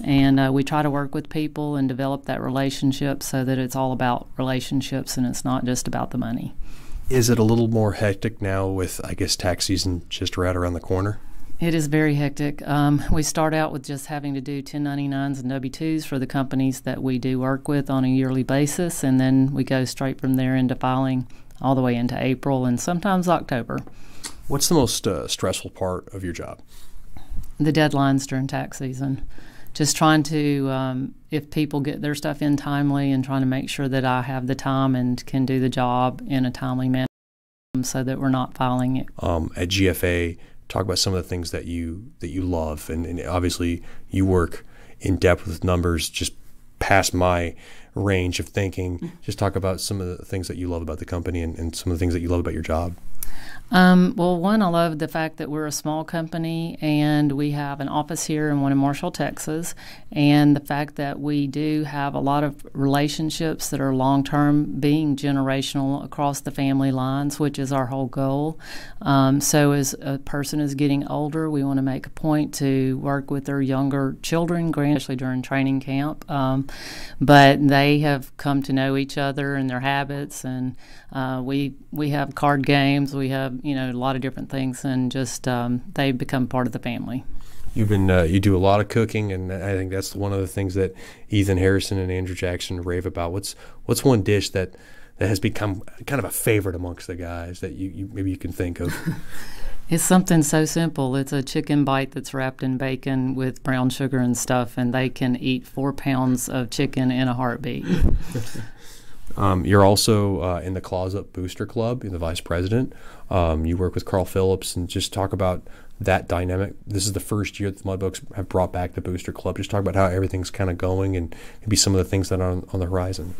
And we try to work with people and develop that relationship so that it's all about relationships and it's not just about the money. Is it a little more hectic now with, I guess, tax season just right around the corner? It is very hectic. We start out with just having to do 1099s and W-2s for the companies that we do work with on a yearly basis, and then we go straight from there into filing all the way into April and sometimes October. What's the most stressful part of your job? The deadlines during tax season. Just trying to, if people get their stuff in timely, and trying to make sure that I have the time and can do the job in a timely manner so that we're not filing it. At GFA, talk about some of the things that you love. And obviously you work in depth with numbers just past my range of thinking. Just talk about some of the things that you love about the company and some of the things that you love about your job. Well, one, I love the fact that we're a small company and we have an office here and one in Marshall, Texas, and the fact that we do have a lot of relationships that are long-term, being generational across the family lines, which is our whole goal. So as a person is getting older, we want to make a point to work with their younger children, especially during training camp. But they have come to know each other and their habits, and we have card games, we have a lot of different things, and just they become part of the family. You do a lot of cooking, and I think that's one of the things that Ethan Harrison and Andrew Jackson rave about. What's one dish that has become kind of a favorite amongst the guys that you maybe you can think of? It's something so simple. It's a chicken bite that's wrapped in bacon with brown sugar and stuff, and they can eat 4 pounds of chicken in a heartbeat. You're also in the Claws Up Booster Club. You're the vice president. You work with Carl Phillips, and just talk about that dynamic. This is the first year that the Mudbugs have brought back the Booster Club. Just talk about how everything's kind of going and maybe some of the things that are on the horizon.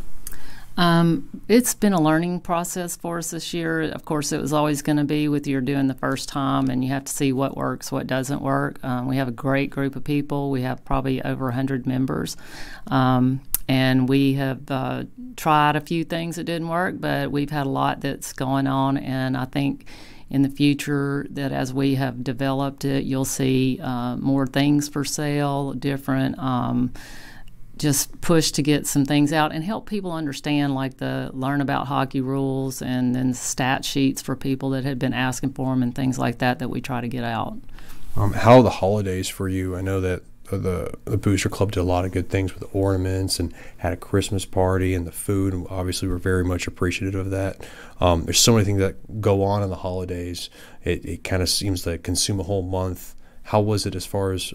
It's been a learning process for us this year. Of course, it was always going to be with you're doing the first time, and you have to see what works, what doesn't work. We have a great group of people. We have probably over 100 members. And we have tried a few things that didn't work, but we've had a lot that's going on, and I think in the future that as we have developed it, you'll see more things for sale, different just push to get some things out and help people understand, like learn about hockey rules, and then stat sheets for people that had been asking for them and things like that we try to get out. How are the holidays for you? I know that the Booster Club did a lot of good things with the ornaments and had a Christmas party and the food, and obviously we're very much appreciative of that. There's so many things that go on in the holidays. It kind of seems to consume a whole month. How was it as far as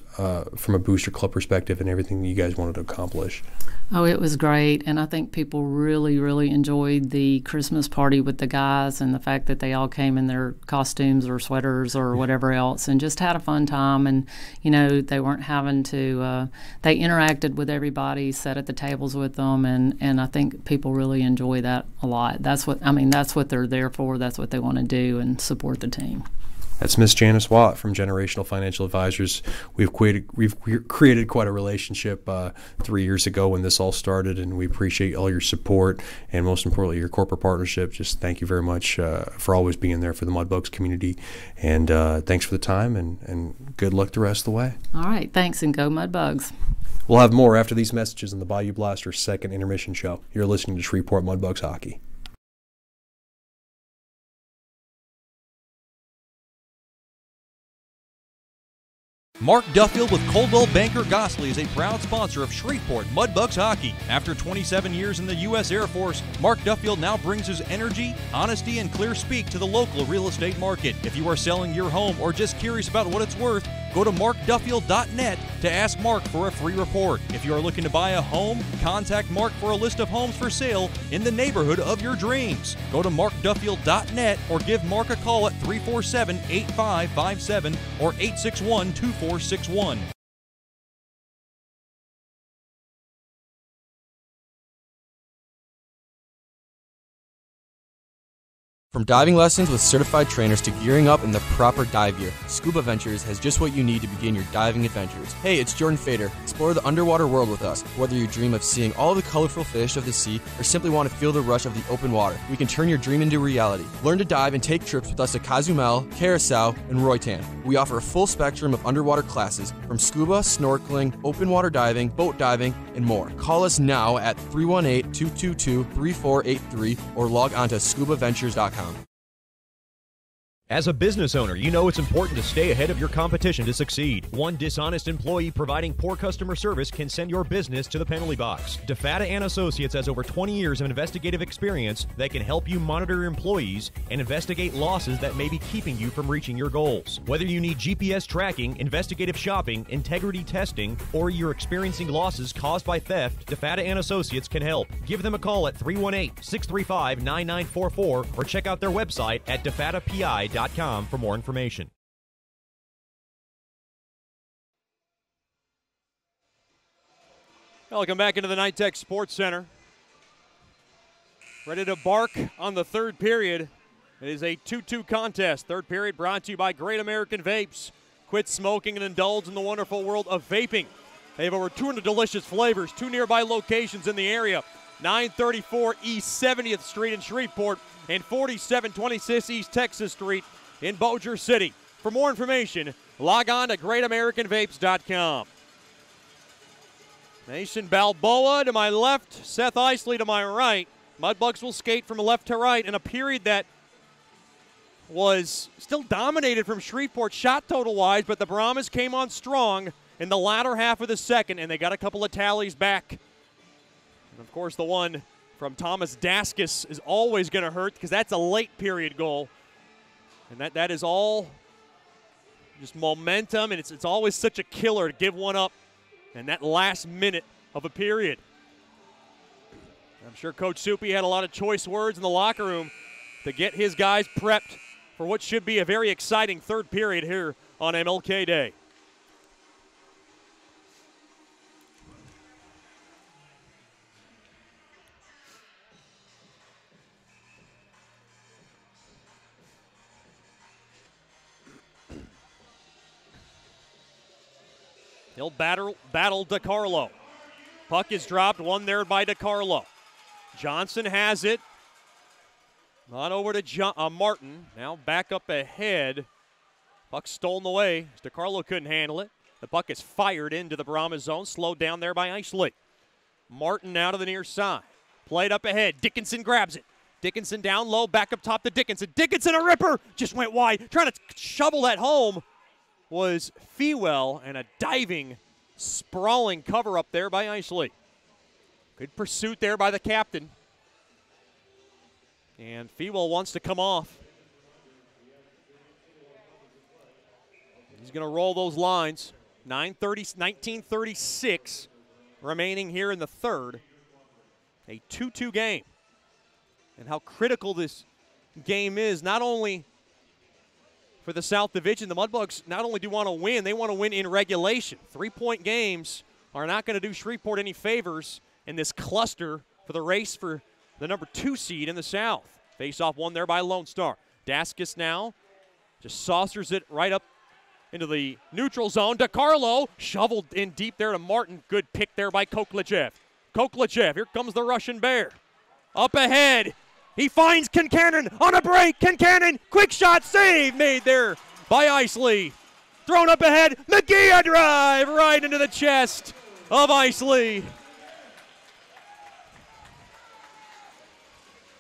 from a Booster Club perspective and everything you guys wanted to accomplish? Oh, it was great, and I think people really, really enjoyed the Christmas party with the guys, and the fact that they all came in their costumes or sweaters or whatever else and just had a fun time. And they weren't having to they interacted with everybody, sat at the tables with them, and I think people really enjoy that a lot. That's what they're there for. That's what they want to do, and support the team. That's Miss Janice Watt from Generational Financial Advisors. We've created quite a relationship 3 years ago when this all started, and we appreciate all your support and, most importantly, your corporate partnership. Just thank you very much for always being there for the Mudbugs community, and thanks for the time, and good luck the rest of the way. All right, thanks, and go Mudbugs. We'll have more after these messages on the Bayou Blasters' second intermission show. You're listening to Shreveport Mudbugs Hockey. Mark Duffield with Coldwell Banker Gosley is a proud sponsor of Shreveport Mudbugs Hockey. After 27 years in the U.S. Air Force, Mark Duffield now brings his energy, honesty, and clear speak to the local real estate market. If you are selling your home or just curious about what it's worth, go to markduffield.net to ask Mark for a free report. If you are looking to buy a home, contact Mark for a list of homes for sale in the neighborhood of your dreams. Go to markduffield.net or give Mark a call at 347-8557 or 861-2461. From diving lessons with certified trainers to gearing up in the proper dive gear, Scuba Ventures has just what you need to begin your diving adventures. Hey, it's Jordan Fader. Explore the underwater world with us. Whether you dream of seeing all the colorful fish of the sea or simply want to feel the rush of the open water, we can turn your dream into reality. Learn to dive and take trips with us to Cozumel, Curacao, and Roatan. We offer a full spectrum of underwater classes from scuba, snorkeling, open water diving, boat diving, and more. Call us now at 318-222-3483 or log on to scubaventures.com. As a business owner, you know it's important to stay ahead of your competition to succeed. One dishonest employee providing poor customer service can send your business to the penalty box. DeFata & Associates has over 20 years of investigative experience that can help you monitor your employees and investigate losses that may be keeping you from reaching your goals. Whether you need GPS tracking, investigative shopping, integrity testing, or you're experiencing losses caused by theft, DeFata & Associates can help. Give them a call at 318-635-9944 or check out their website at defatapi.com for more information. Welcome back into the Nitech Sports Center. Ready to bark on the third period. It is a 2-2 contest. Third period brought to you by Great American Vapes. Quit smoking and indulge in the wonderful world of vaping. They have over 200 delicious flavors, 2 nearby locations in the area. 934 East 70th Street in Shreveport and 4726 East Texas Street in Bossier City. For more information, log on to greatamericanvapes.com. Mason Balboa to my left, Seth Isley to my right. Mudbugs will skate from left to right in a period that was still dominated from Shreveport shot total-wise, but the Brahmas came on strong in the latter half of the second, and they got a couple of tallies back. And, of course, the one from Thomas Daskus is always going to hurt because that's a late period goal. And that is all just momentum, and it's always such a killer to give one up in that last minute of a period. I'm sure Coach Soupy had a lot of choice words in the locker room to get his guys prepped for what should be a very exciting third period here on MLK Day. He'll battle DeCarlo. Puck is dropped, one there by DeCarlo. Johnson has it. On over to Martin. Now back up ahead. Puck stolen away. DeCarlo couldn't handle it. The puck is fired into the Brahmas zone. Slowed down there by Isley. Martin now to the near side. Played up ahead. Dickinson grabs it. Dickinson down low. Back up top to Dickinson. Dickinson a ripper. Just went wide. Trying to shovel that home was Fewell, and a diving, sprawling cover up there by Isley. Good pursuit there by the captain. And Fewell wants to come off. He's going to roll those lines. 19:36 remaining here in the third. A 2-2 game. And how critical this game is, not only for the South Division, the Mudbugs not only do want to win, they want to win in regulation. 3-point games are not going to do Shreveport any favors in this cluster for the race for the number 2 seed in the South. Face-off won there by Lone Star. Daskus now Just saucers it right up into the neutral zone. DeCarlo shoveled in deep there to Martin. Good pick there by Koklachev. Koklachev, here comes the Russian Bear. Up ahead, he finds Kincannon on a break. Kincannon, quick shot, save made there by Isley. Thrown up ahead, McGee a drive right into the chest of Isley.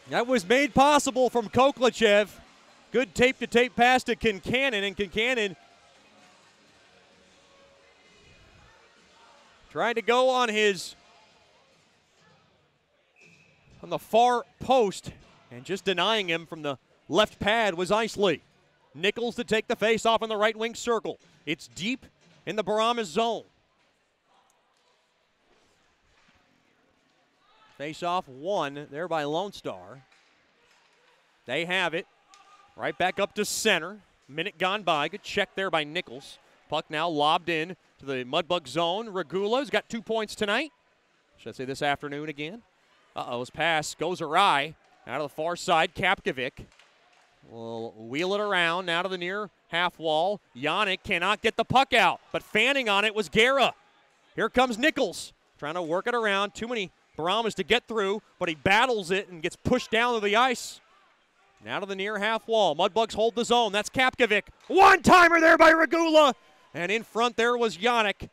That was made possible from Koklachev. Good tape-to-tape pass to Kincannon, and Kincannon trying to go on the far post, and just denying him from the left pad was Isley. Nichols to take the face off in the right wing circle. It's deep in the Brahmas zone. Face off won there by Lone Star. They have it. Right back up to center. Minute gone by. Good check there by Nichols. Puck now lobbed in to the Mudbug zone. Regula's got 2 points tonight. Should I say this afternoon again? His pass goes awry. Out of the far side, Kapkovic will wheel it around now to the near half wall. Yannick cannot get the puck out, but fanning on it was Guerra. Here comes Nichols, trying to work it around. Too many Brahmas to get through, but he battles it and gets pushed down to the ice. Now to the near half wall. Mudbugs hold the zone. That's Kapkovic. One-timer there by Regula. And in front there was Yannick.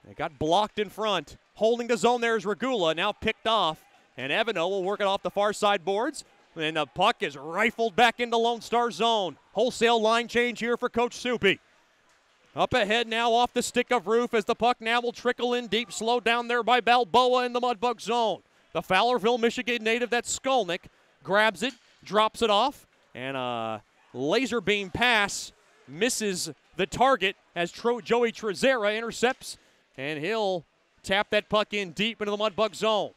It got blocked in front. Holding the zone there is Regula, now picked off. And Evano will work it off the far side boards. And the puck is rifled back into Lone Star zone. Wholesale line change here for Coach Soupy. Up ahead now off the stick of Roof as the puck now will trickle in deep. Slowed down there by Balboa in the Mudbug zone. The Fowlerville, Michigan native, that's Skolnick, grabs it, drops it off, and a laser beam pass misses the target as Joey Trezera intercepts, and he'll tap that puck in deep into the Mudbug zone.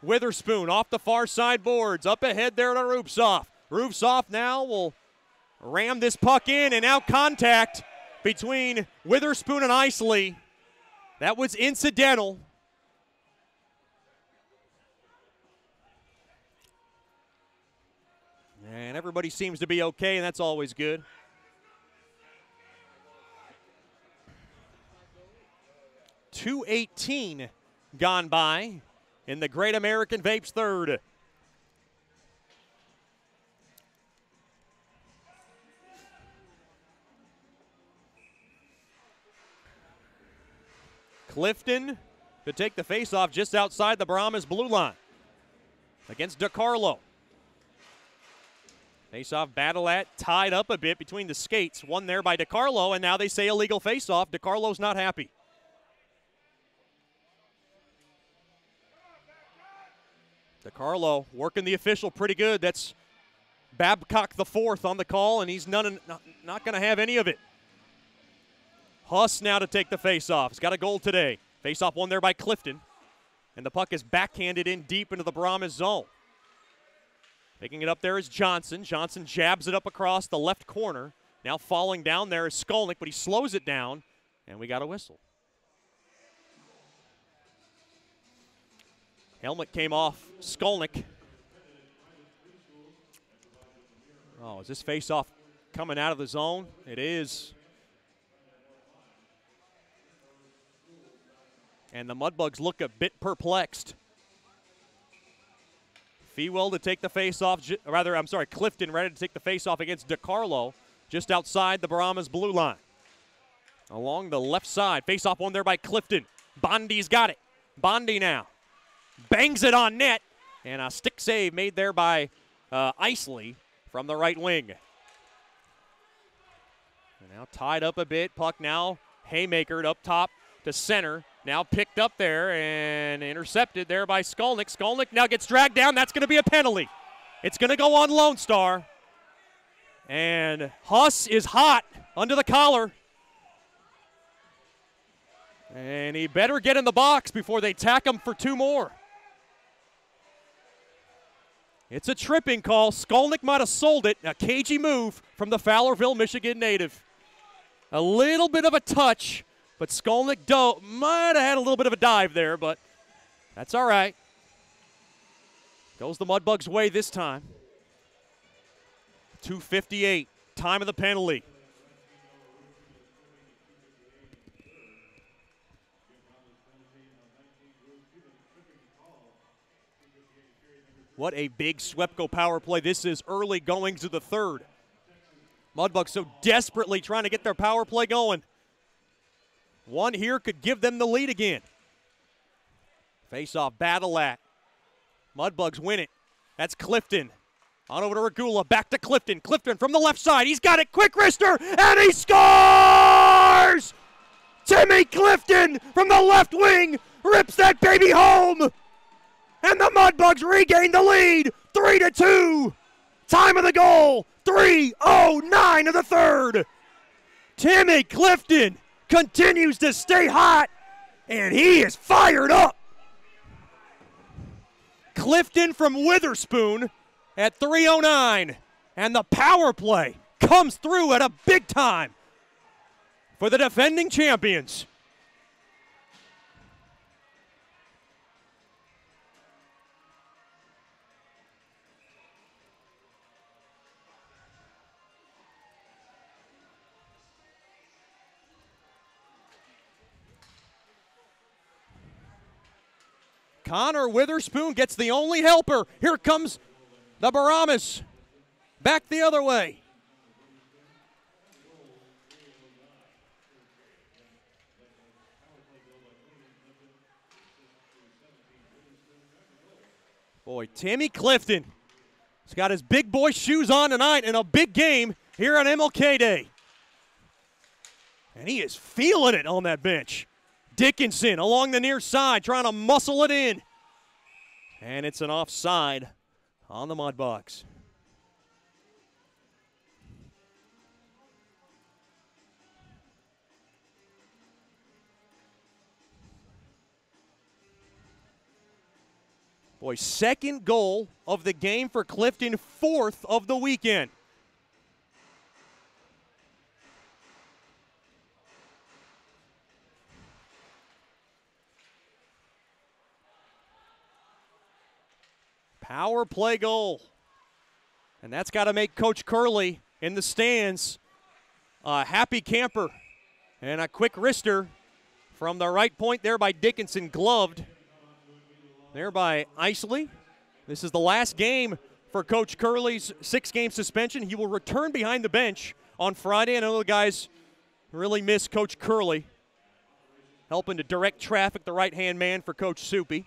Witherspoon off the far side boards. Up ahead there to Rupsoff. Rupsoff now will ram this puck in, and now contact between Witherspoon and Isley. That was incidental. And everybody seems to be okay, and that's always good. .218 gone by in the Great American Vapes third. Clifton to take the faceoff just outside the Brahmas blue line against DeCarlo. Faceoff battle tied up a bit between the skates. One there by DeCarlo, and now they say illegal faceoff. DeCarlo's not happy. DeCarlo working the official pretty good. That's Babcock the fourth on the call, and he's not going to have any of it. Huss now to take the faceoff. He's got a goal today. Faceoff won there by Clifton, and the puck is backhanded in deep into the Brahmas zone. Picking it up there is Johnson. Johnson jabs it up across the left corner. Now falling down there is Skolnick, but he slows it down, and we got a whistle. Helmet came off Skolnick. Oh, is this faceoff coming out of the zone? It is. And the Mudbugs look a bit perplexed. Fewell to take the faceoff, Clifton ready to take the faceoff against DeCarlo just outside the Brahmas blue line. Along the left side, faceoff won there by Clifton. Bondi's got it. Bondi now bangs it on net, and a stick save made there by Isley from the right wing. And now tied up a bit. Puck now haymakered up top to center. Now picked up there and intercepted there by Skolnick. Skolnick now gets dragged down. That's going to be a penalty. It's going to go on Lone Star. And Huss is hot under the collar. And he better get in the box before they tack him for two more. It's a tripping call. Skolnick might have sold it. A cagey move from the Fowlerville, Michigan native. A little bit of a touch, but Skolnick might have had a little bit of a dive there, but that's all right. Goes the Mudbugs' way this time. 2:58, time of the penalty. What a big Swepco power play. This is early going to the third. Mudbugs so desperately trying to get their power play going. One here could give them the lead again. Face-off battle at. Mudbugs win it. That's Clifton. On over to Regula, back to Clifton. Clifton from the left side. He's got it. Quick wrister, and he scores! Timmy Clifton from the left wing rips that baby home. And the Mudbugs regain the lead, 3-2. Time of the goal, 3:09 of the third. Timmy Clifton continues to stay hot, and he is fired up. Clifton from Witherspoon at 3:09, and the power play comes through at a big time for the defending champions. Connor Witherspoon gets the only helper. Here comes the Brahmas. Back the other way. Boy, Timmy Clifton has got his big boy shoes on tonight in a big game here on MLK Day. And he is feeling it on that bench. Dickinson along the near side trying to muscle it in. And it's an offside on the Mudbugs. Boy, second goal of the game for Clifton, fourth of the weekend. Power play goal. And that's got to make Coach Curley in the stands a happy camper. And a quick wrister from the right point there by Dickinson, gloved there by Isley. This is the last game for Coach Curley's 6-game suspension. He will return behind the bench on Friday. I know the guys really miss Coach Curley, helping to direct traffic, the right-hand man for Coach Soupy.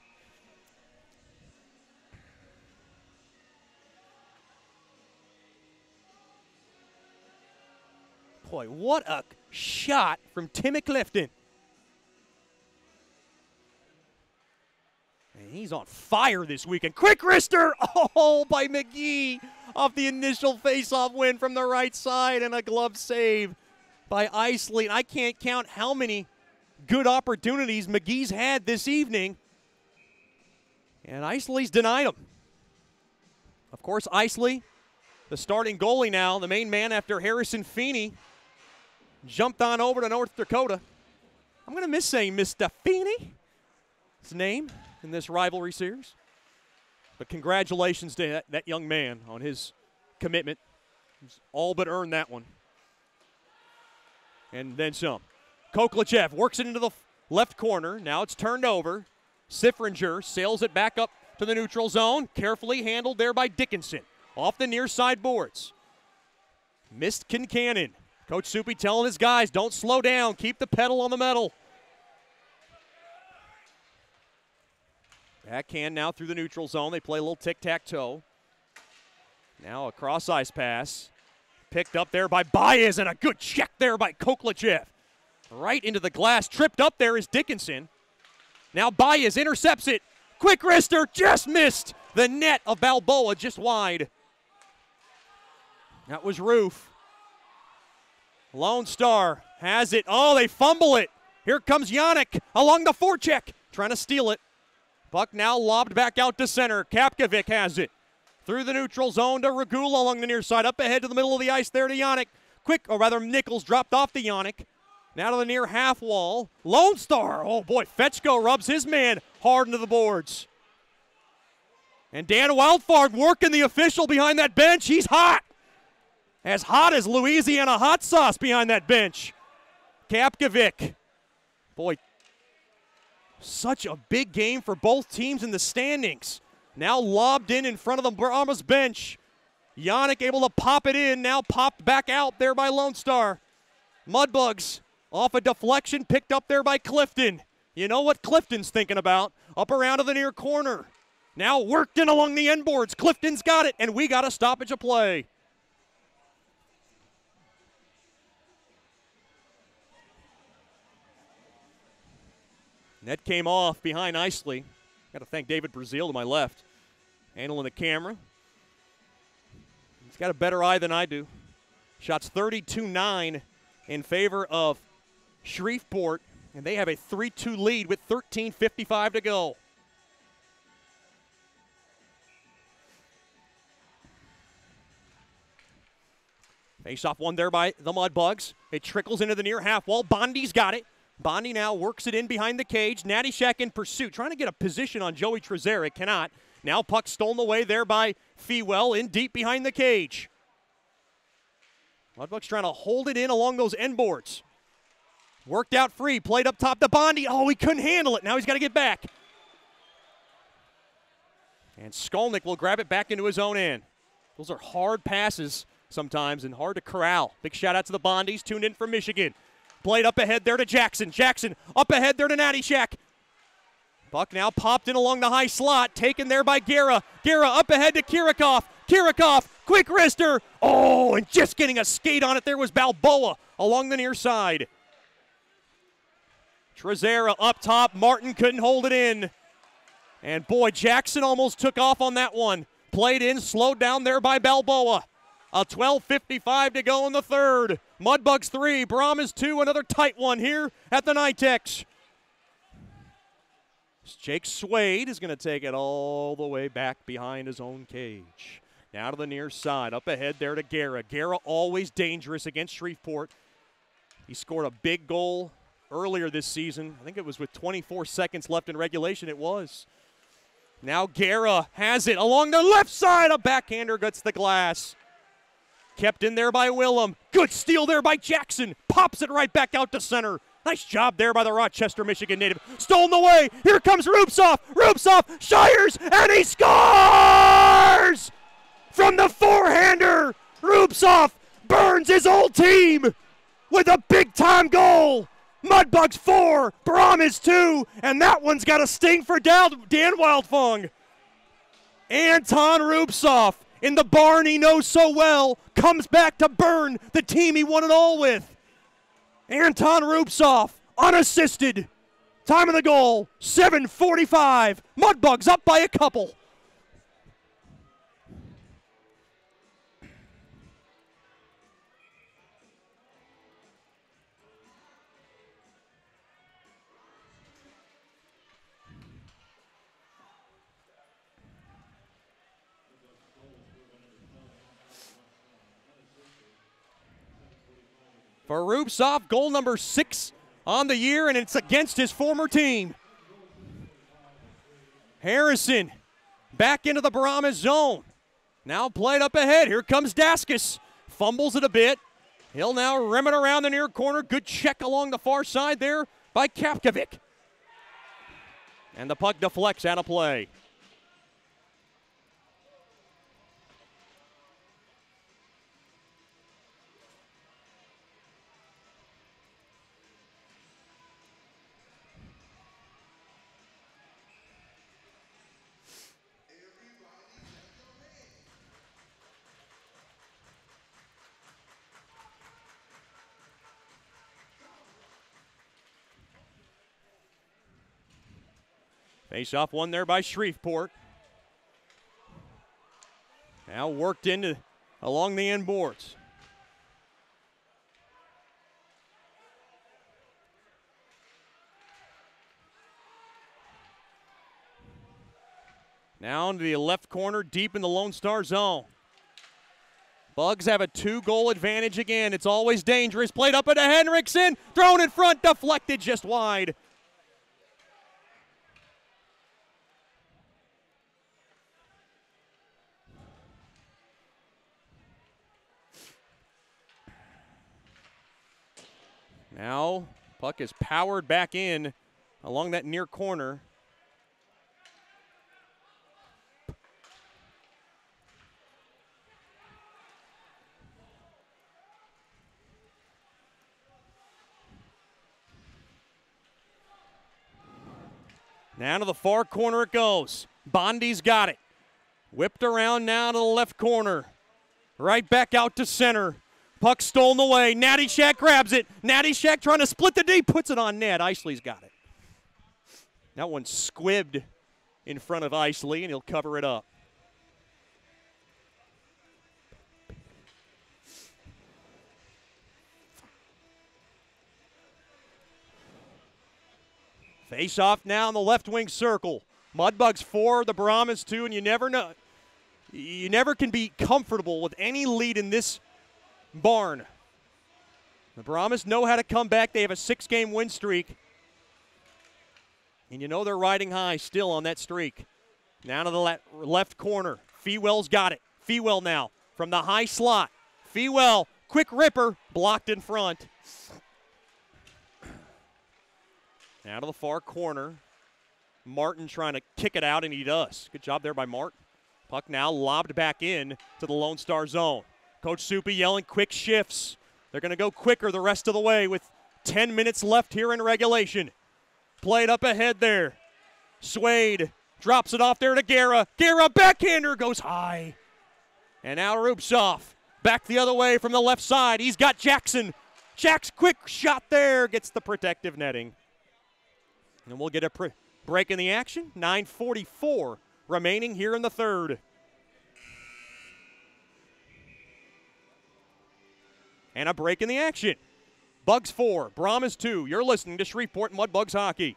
Boy, what a shot from Timmy Clifton. And he's on fire this weekend. Quick wrister! Oh, by McGee off the initial face-off win from the right side, and a glove save by Isley. And I can't count how many good opportunities McGee's had this evening, and Isley's denied them. Of course, Isley, the starting goalie now, the main man after Harrison Feeney, jumped on over to North Dakota. I'm going to miss saying Mr. Feeney, his name in this rivalry series. But congratulations to that young man on his commitment. He's all but earned that one. And then some. Koklachev works it into the left corner. Now it's turned over. Sifringer sails it back up to the neutral zone. Carefully handled there by Dickinson. Off the near side boards. Missed Kincannon. Coach Soupy telling his guys, don't slow down. Keep the pedal on the metal. Backhand now through the neutral zone. They play a little tic-tac-toe. Now a cross-ice pass. Picked up there by Baez, and a good check there by Koklachev. Right into the glass. Tripped up there is Dickinson. Now Baez intercepts it. Quick wrister just missed the net of Balboa, just wide. That was Roof. Lone Star has it. Oh, they fumble it. Here comes Yannick along the forecheck, trying to steal it. Puck now lobbed back out to center. Kapkovic has it. Through the neutral zone to Regula along the near side. Up ahead to the middle of the ice there to Yannick. Quick, or rather Nichols dropped off to Yannick. Now to the near half wall. Lone Star. Oh, boy, Fetchko rubs his man hard into the boards. And Dan Wildfard working the official behind that bench. He's hot. As hot as Louisiana hot sauce behind that bench. Kapkovic. Boy, such a big game for both teams in the standings. Now lobbed in front of the Brahmas bench. Yannick able to pop it in, now popped back out there by Lone Star. Mudbugs off a deflection, picked up there by Clifton. You know what Clifton's thinking about. Up around to the near corner. Now worked in along the end boards. Clifton's got it, and we got a stoppage of play. Net came off behind Isley. Got to thank David Brazil to my left. Handling the camera. He's got a better eye than I do. Shots 32-9 in favor of Shreveport, and they have a 3-2 lead with 13:55 to go. Face-off won there by the Mudbugs. It trickles into the near half wall. Bondi's got it. Bondi now works it in behind the cage. Nattyshak in pursuit, trying to get a position on Joey Trezeric. Cannot. Now puck stolen away there by Fewell in deep behind the cage. Mudbugs trying to hold it in along those end boards. Worked out free, played up top to Bondi. Oh, he couldn't handle it. Now he's got to get back. And Skolnick will grab it back into his own end. Those are hard passes sometimes and hard to corral. Big shout out to the Bondis, tuned in from Michigan. Played up ahead there to Jackson. Jackson up ahead there to Nattyshak. Puck now popped in along the high slot, taken there by Guerra. Guerra up ahead to Kirikov. Kirikov, quick wrister. Oh, and just getting a skate on it there was Balboa along the near side. Trezera up top. Martin couldn't hold it in. And boy, Jackson almost took off on that one. Played in, slowed down there by Balboa. A 12:55 to go in the third. Mudbugs 3, Brahmas 2, another tight one here at the Nitex. Jake Swade is going to take it all the way back behind his own cage. Now to the near side, up ahead there to Guerra. Guerra always dangerous against Shreveport. He scored a big goal earlier this season. I think it was with 24 seconds left in regulation, it was. Now Guerra has it along the left side. A backhander gets the glass. Kept in there by Willem. Good steal there by Jackson. Pops it right back out to center. Nice job there by the Rochester, Michigan native. Stolen away. Here comes Rupsoff. Rupsoff shires, and he scores! From the forehander, Rupsoff burns his old team with a big-time goal. Mudbugs 4, Brahmas 2, and that one's got a sting for Dan Wildfung. Anton Rupsoff, in the barn he knows so well, comes back to burn the team he won it all with. Anton Rupsoff, unassisted. Time of the goal, 7:45. Mudbugs up by a couple. For Rupsoff, goal number 6 on the year, and it's against his former team. Harrison back into the Brahmas zone. Now played up ahead. Here comes Daskus. Fumbles it a bit. He'll now rim it around the near corner. Good check along the far side there by Kapkovic. And the puck deflects out of play. Face-off won there by Shreveport. Now worked into along the end boards. Now into the left corner, deep in the Lone Star zone. Bugs have a 2-goal advantage again. It's always dangerous. Played up into Henriksen. Thrown in front, deflected just wide. Now, puck is powered back in along that near corner. Now to the far corner it goes. Bondi's got it. Whipped around now to the left corner. Right back out to center. Puck stolen away. Natty Shack grabs it. Natty Shack trying to split the D. Puts it on net. Isley's got it. That one squibbed in front of Isley, and he'll cover it up. Face off now in the left wing circle. Mudbugs 4, the Brahmas 2, and you never know. You never can be comfortable with any lead in this barn. The Brahmas know how to come back. They have a 6-game win streak. And you know they're riding high still on that streak. Now to the left corner. Fewell's got it. Fewell now from the high slot. Fewell, quick ripper, blocked in front. Now to the far corner. Martin trying to kick it out, and he does. Good job there by Martin. Puck now lobbed back in to the Lone Star zone. Coach Soupy yelling quick shifts. They're going to go quicker the rest of the way with 10 minutes left here in regulation. Played up ahead there. Swade drops it off there to Guerra. Guerra, backhander, goes high. And now Rubtsov back the other way from the left side. He's got Jackson. Jack's quick shot there. Gets the protective netting. And we'll get a break in the action. 9:44 remaining here in the third. And a break in the action. Bugs 4, Brahmas 2. You're listening to Shreveport Mudbugs Hockey.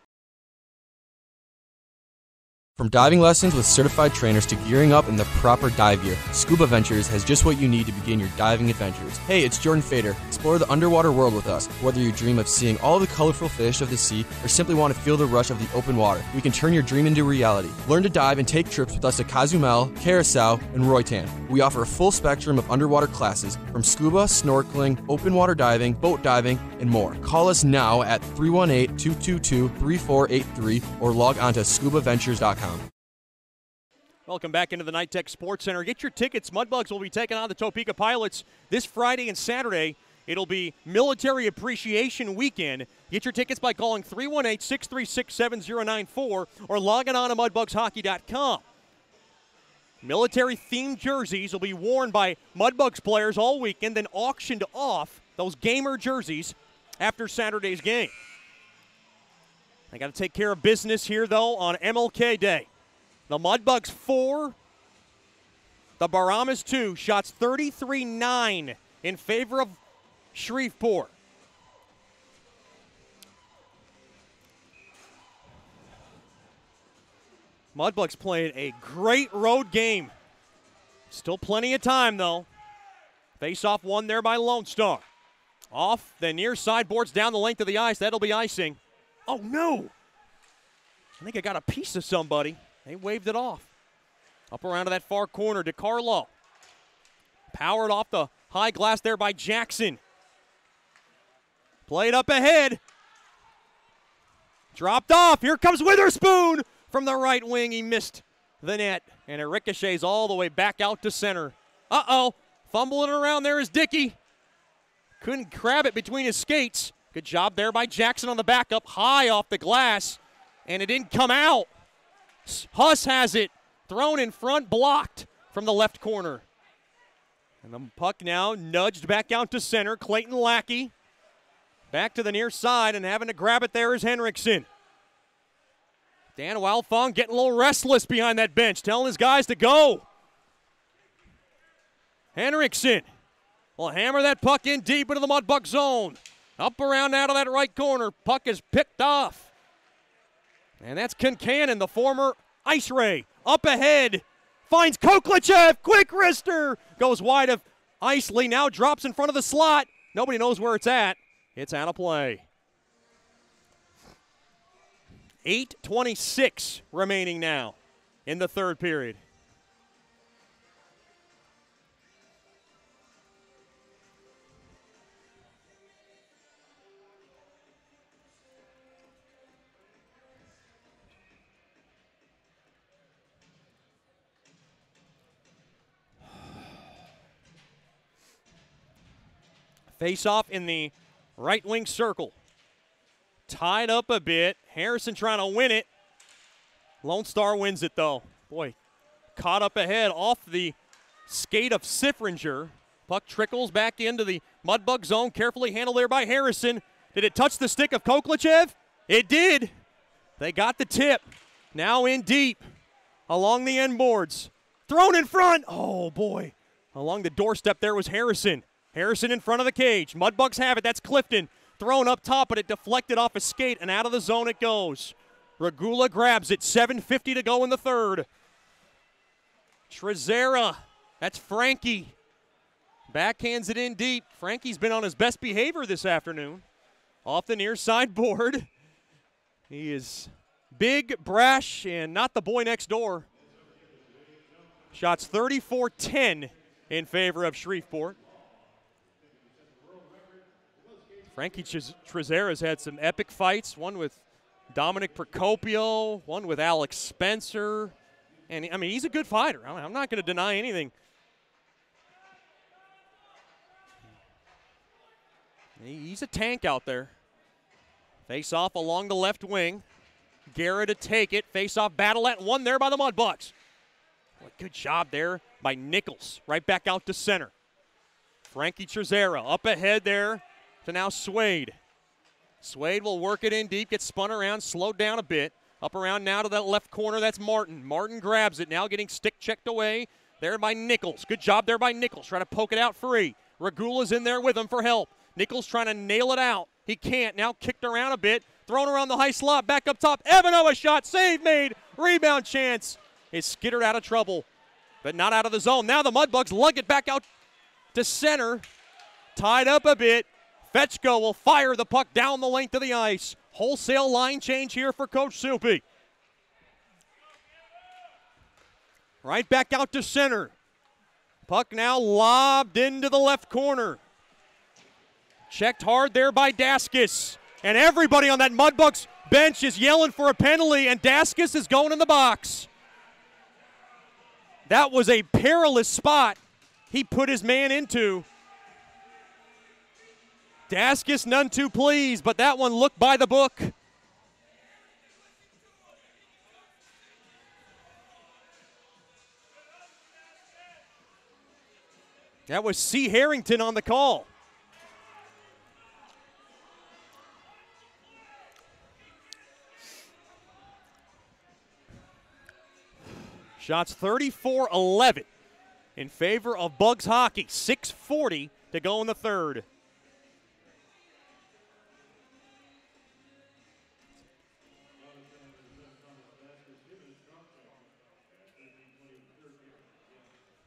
From diving lessons with certified trainers to gearing up in the proper dive gear, Scuba Ventures has just what you need to begin your diving adventures. Hey, it's Jordan Fader. Explore the underwater world with us. Whether you dream of seeing all the colorful fish of the sea or simply want to feel the rush of the open water, we can turn your dream into reality. Learn to dive and take trips with us at Cozumel, Curacao, and Roatan. We offer a full spectrum of underwater classes from scuba, snorkeling, open water diving, boat diving, and more. Call us now at 318-222-3483 or log on to scubaventures.com. Welcome back into the Night Tech Sports Center. Get your tickets. Mudbugs will be taking on the Topeka Pilots this Friday and Saturday. It'll be Military Appreciation Weekend. Get your tickets by calling 318-636-7094 or logging on to mudbugshockey.com. Military-themed jerseys will be worn by Mudbugs players all weekend, then auctioned off, those gamer jerseys, after Saturday's game. I got to take care of business here, though, on MLK Day. The Mudbugs 4, the Brahmas 2, shots 33-9 in favor of Shreveport. Mudbugs playing a great road game. Still plenty of time, though. Face-off won there by Lone Star. Off the near side, boards down the length of the ice. That'll be icing. Oh, no. I think I got a piece of somebody. They waved it off. Up around to that far corner, DeCarlo. Powered off the high glass there by Jackson. Played up ahead. Dropped off. Here comes Witherspoon from the right wing. He missed the net, and it ricochets all the way back out to center. Uh-oh. Fumbling around there is Dickey. Couldn't grab it between his skates. Good job there by Jackson on the backup. High off the glass, and it didn't come out. Huss has it. Thrown in front, blocked from the left corner. And the puck now nudged back out to center. Clayton Lackey back to the near side, and having to grab it there is Henriksen. Dan Wildfong getting a little restless behind that bench, telling his guys to go. Henriksen will hammer that puck in deep into the Mudbug zone. Up around out of that right corner. Puck is picked off. And that's Kincannon, the former Ice Ray. Up ahead. Finds Koklichev. Quick wrister. Goes wide of Isley. Now drops in front of the slot. Nobody knows where it's at. It's out of play. 8:26 remaining now in the third period. Face off in the right wing circle. Tied up a bit. Harrison trying to win it. Lone Star wins it though. Boy, caught up ahead off the skate of Sifringer. Puck trickles back into the Mudbug zone. Carefully handled there by Harrison. Did it touch the stick of Koklachev? It did. They got the tip. Now in deep along the end boards. Thrown in front. Oh, boy. Along the doorstep there was Harrison. Harrison in front of the cage. Mudbugs have it. That's Clifton. Thrown up top, but it deflected off a skate, and out of the zone it goes. Regula grabs it. 7:50 to go in the third. Trezera. That's Frankie. Backhands it in deep. Frankie's been on his best behavior this afternoon. Off the near side board. He is big, brash, and not the boy next door. Shots 34-10 in favor of Shreveport. Frankie Trezera's had some epic fights, one with Dominic Procopio, one with Alex Spencer. And, I mean, he's a good fighter. I'm not going to deny anything. He's a tank out there. Face off along the left wing. Guerra to take it. Face off battle at one there by the Mudbugs. Good job there by Nichols. Right back out to center. Frankie Trezera up ahead there to now Swade. Swade will work it in deep, gets spun around, slowed down a bit. Up around now to that left corner, that's Martin. Martin grabs it, now getting stick checked away there by Nichols. Good job there by Nichols, trying to poke it out free. Regula's in there with him for help. Nichols trying to nail it out. He can't, now kicked around a bit. Thrown around the high slot, back up top. Evano a shot, save made, rebound chance. Is skittered out of trouble, but not out of the zone. Now the Mudbugs lug it back out to center. Tied up a bit. Fetchko will fire the puck down the length of the ice. Wholesale line change here for Coach Soupy. Right back out to center. Puck now lobbed into the left corner. Checked hard there by Daskis. And everybody on that Mudbugs bench is yelling for a penalty, and Daskis is going in the box. That was a perilous spot he put his man into. Daskis none too pleased, but that one looked by the book. That was C. Harrington on the call. Shots 34-11 in favor of Bugs hockey. 6:40 to go in the third.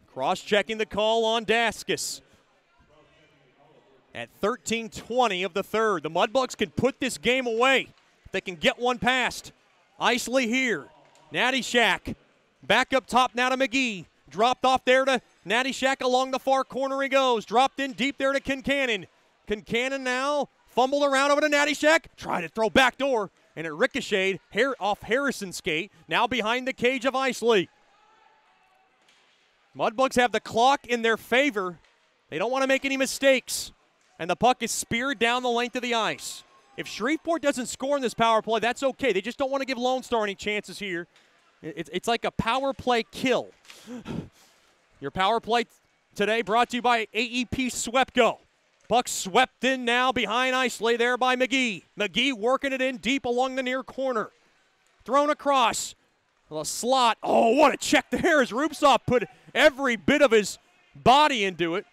Cross-checking the call on Daskis. At 13:20 of the third, the Mudbugs can put this game away if they can get one past. Isley here. Natty Shack. Back up top now to McGee. Dropped off there to Natty Shack along the far corner he goes. Dropped in deep there to Kincannon. Kincannon now fumbled around over to Natty Shack. Tried to throw back door, and it ricocheted off Harrison's skate. Now behind the cage of Isley. Mudbugs have the clock in their favor. They don't want to make any mistakes. And the puck is speared down the length of the ice. If Shreveport doesn't score in this power play, that's okay. They just don't want to give Lone Star any chances here. It's like a power play kill. Your power play today brought to you by AEP Swepco. Puck swept in now behind Isley there by McGee. McGee working it in deep along the near corner. Thrown across. A slot. Oh, what a check there as Rupsov put every bit of his body into it.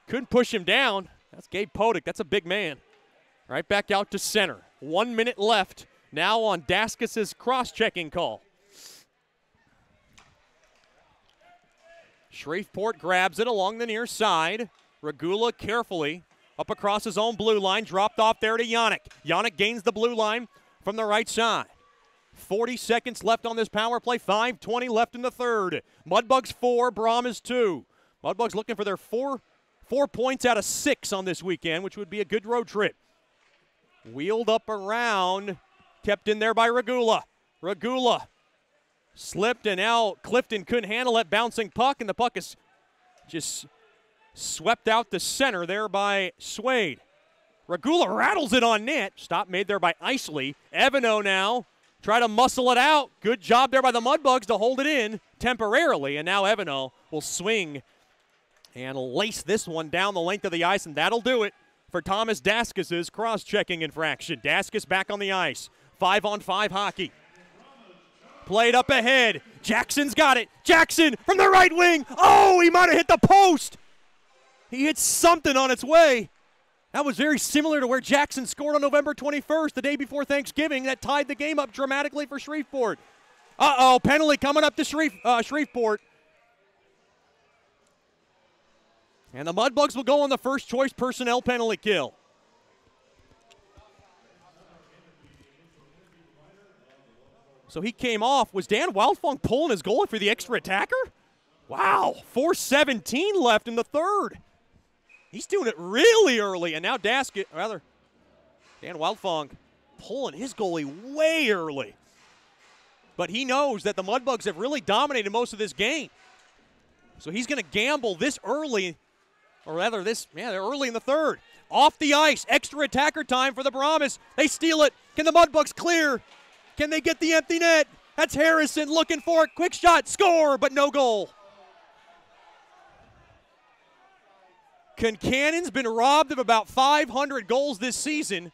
Couldn't push him down. That's Gabe Podick. That's a big man. Right back out to center. 1 minute left. Now on Daskis' cross-checking call. Shreveport grabs it along the near side. Regula carefully up across his own blue line. Dropped off there to Yannick. Yannick gains the blue line from the right side. 40 seconds left on this power play. 5:20 left in the third. Mudbugs 4, Brahmas 2. Mudbugs looking for their four points out of 6 on this weekend, which would be a good road trip. Wheeled up around. Kept in there by Regula. Regula slipped, and now Clifton couldn't handle that bouncing puck, and the puck is just Swept out the center there by Swade. Regula rattles it on net. Stop made there by Isley. Evano now try to muscle it out. Good job there by the Mudbugs to hold it in temporarily. And now Evano will swing and lace this one down the length of the ice, and that'll do it for Thomas Daskis' cross-checking infraction. Daskis back on the ice. 5-on-5 hockey. Played up ahead. Jackson's got it. Jackson from the right wing. Oh, he might have hit the post. He hit something on its way. That was very similar to where Jackson scored on November 21st, the day before Thanksgiving. That tied the game up dramatically for Shreveport. Uh-oh, penalty coming up to Shreveport. And the Mudbugs will go on the first choice personnel penalty kill. So he came off. Was Dan Wildfong pulling his goalie for the extra attacker? Wow, 4:17 left in the third. He's doing it really early, and now Dan Wildfong pulling his goalie way early. But he knows that the Mudbugs have really dominated most of this game. So he's going to gamble this early, or rather they're early in the third. Off the ice, extra attacker time for the Brahmas. They steal it. Can the Mudbugs clear? Can they get the empty net? That's Harrison looking for it. Quick shot, score, but no goal. Concannon's been robbed of about 500 goals this season,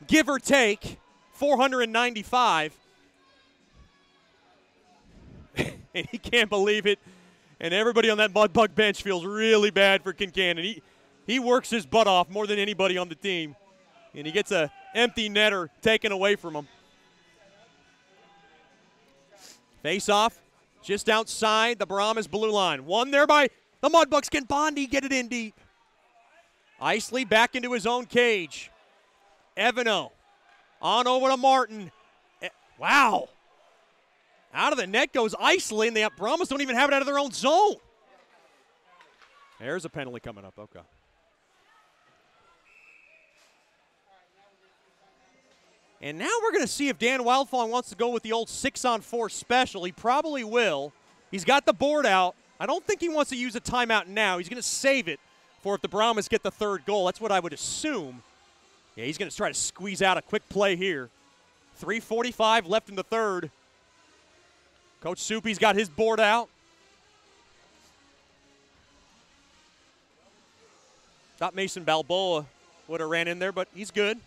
give or take 495. And he can't believe it. And everybody on that Mudbug bench feels really bad for Concannon. He works his butt off more than anybody on the team. And he gets an empty netter taken away from him. Face-off just outside the Brahmas blue line. One there by the Mudbugs. Can Bondi get it in deep? Isley back into his own cage. Evano on over to Martin. Wow. Out of the net goes Isley, and the Brahmas don't even have it out of their own zone. There's a penalty coming up. Okay. And now we're going to see if Dan Wildfong wants to go with the old 6-on-4 special. He probably will. He's got the board out. I don't think he wants to use a timeout now. He's going to save it for if the Brahmas get the third goal. That's what I would assume. Yeah, he's going to try to squeeze out a quick play here. 3:45 left in the third. Coach Soupy's got his board out. Thought Mason Balboa would have ran in there, but he's good.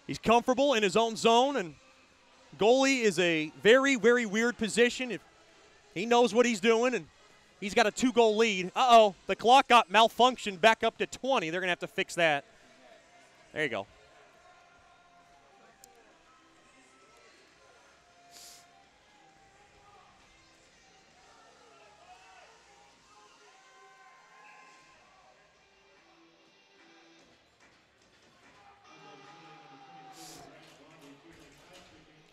He's comfortable in his own zone, and goalie is a very, very weird position. If he knows what he's doing, and he's got a 2-goal lead. Uh-oh, the clock got malfunctioned back up to 20. They're going to have to fix that. There you go.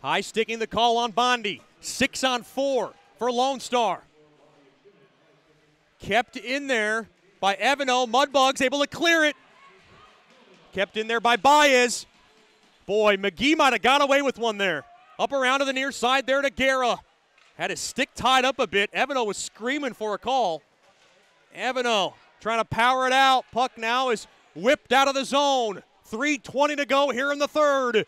High sticking the call on Bondi. 6-on-4 for Lone Star. Kept in there by Evano. Mudbugs able to clear it. Kept in there by Baez. Boy, McGee might have got away with one there. Up around to the near side there to Guerra. Had his stick tied up a bit. Evano was screaming for a call. Evano trying to power it out. Puck now is whipped out of the zone. 3:20 to go here in the third.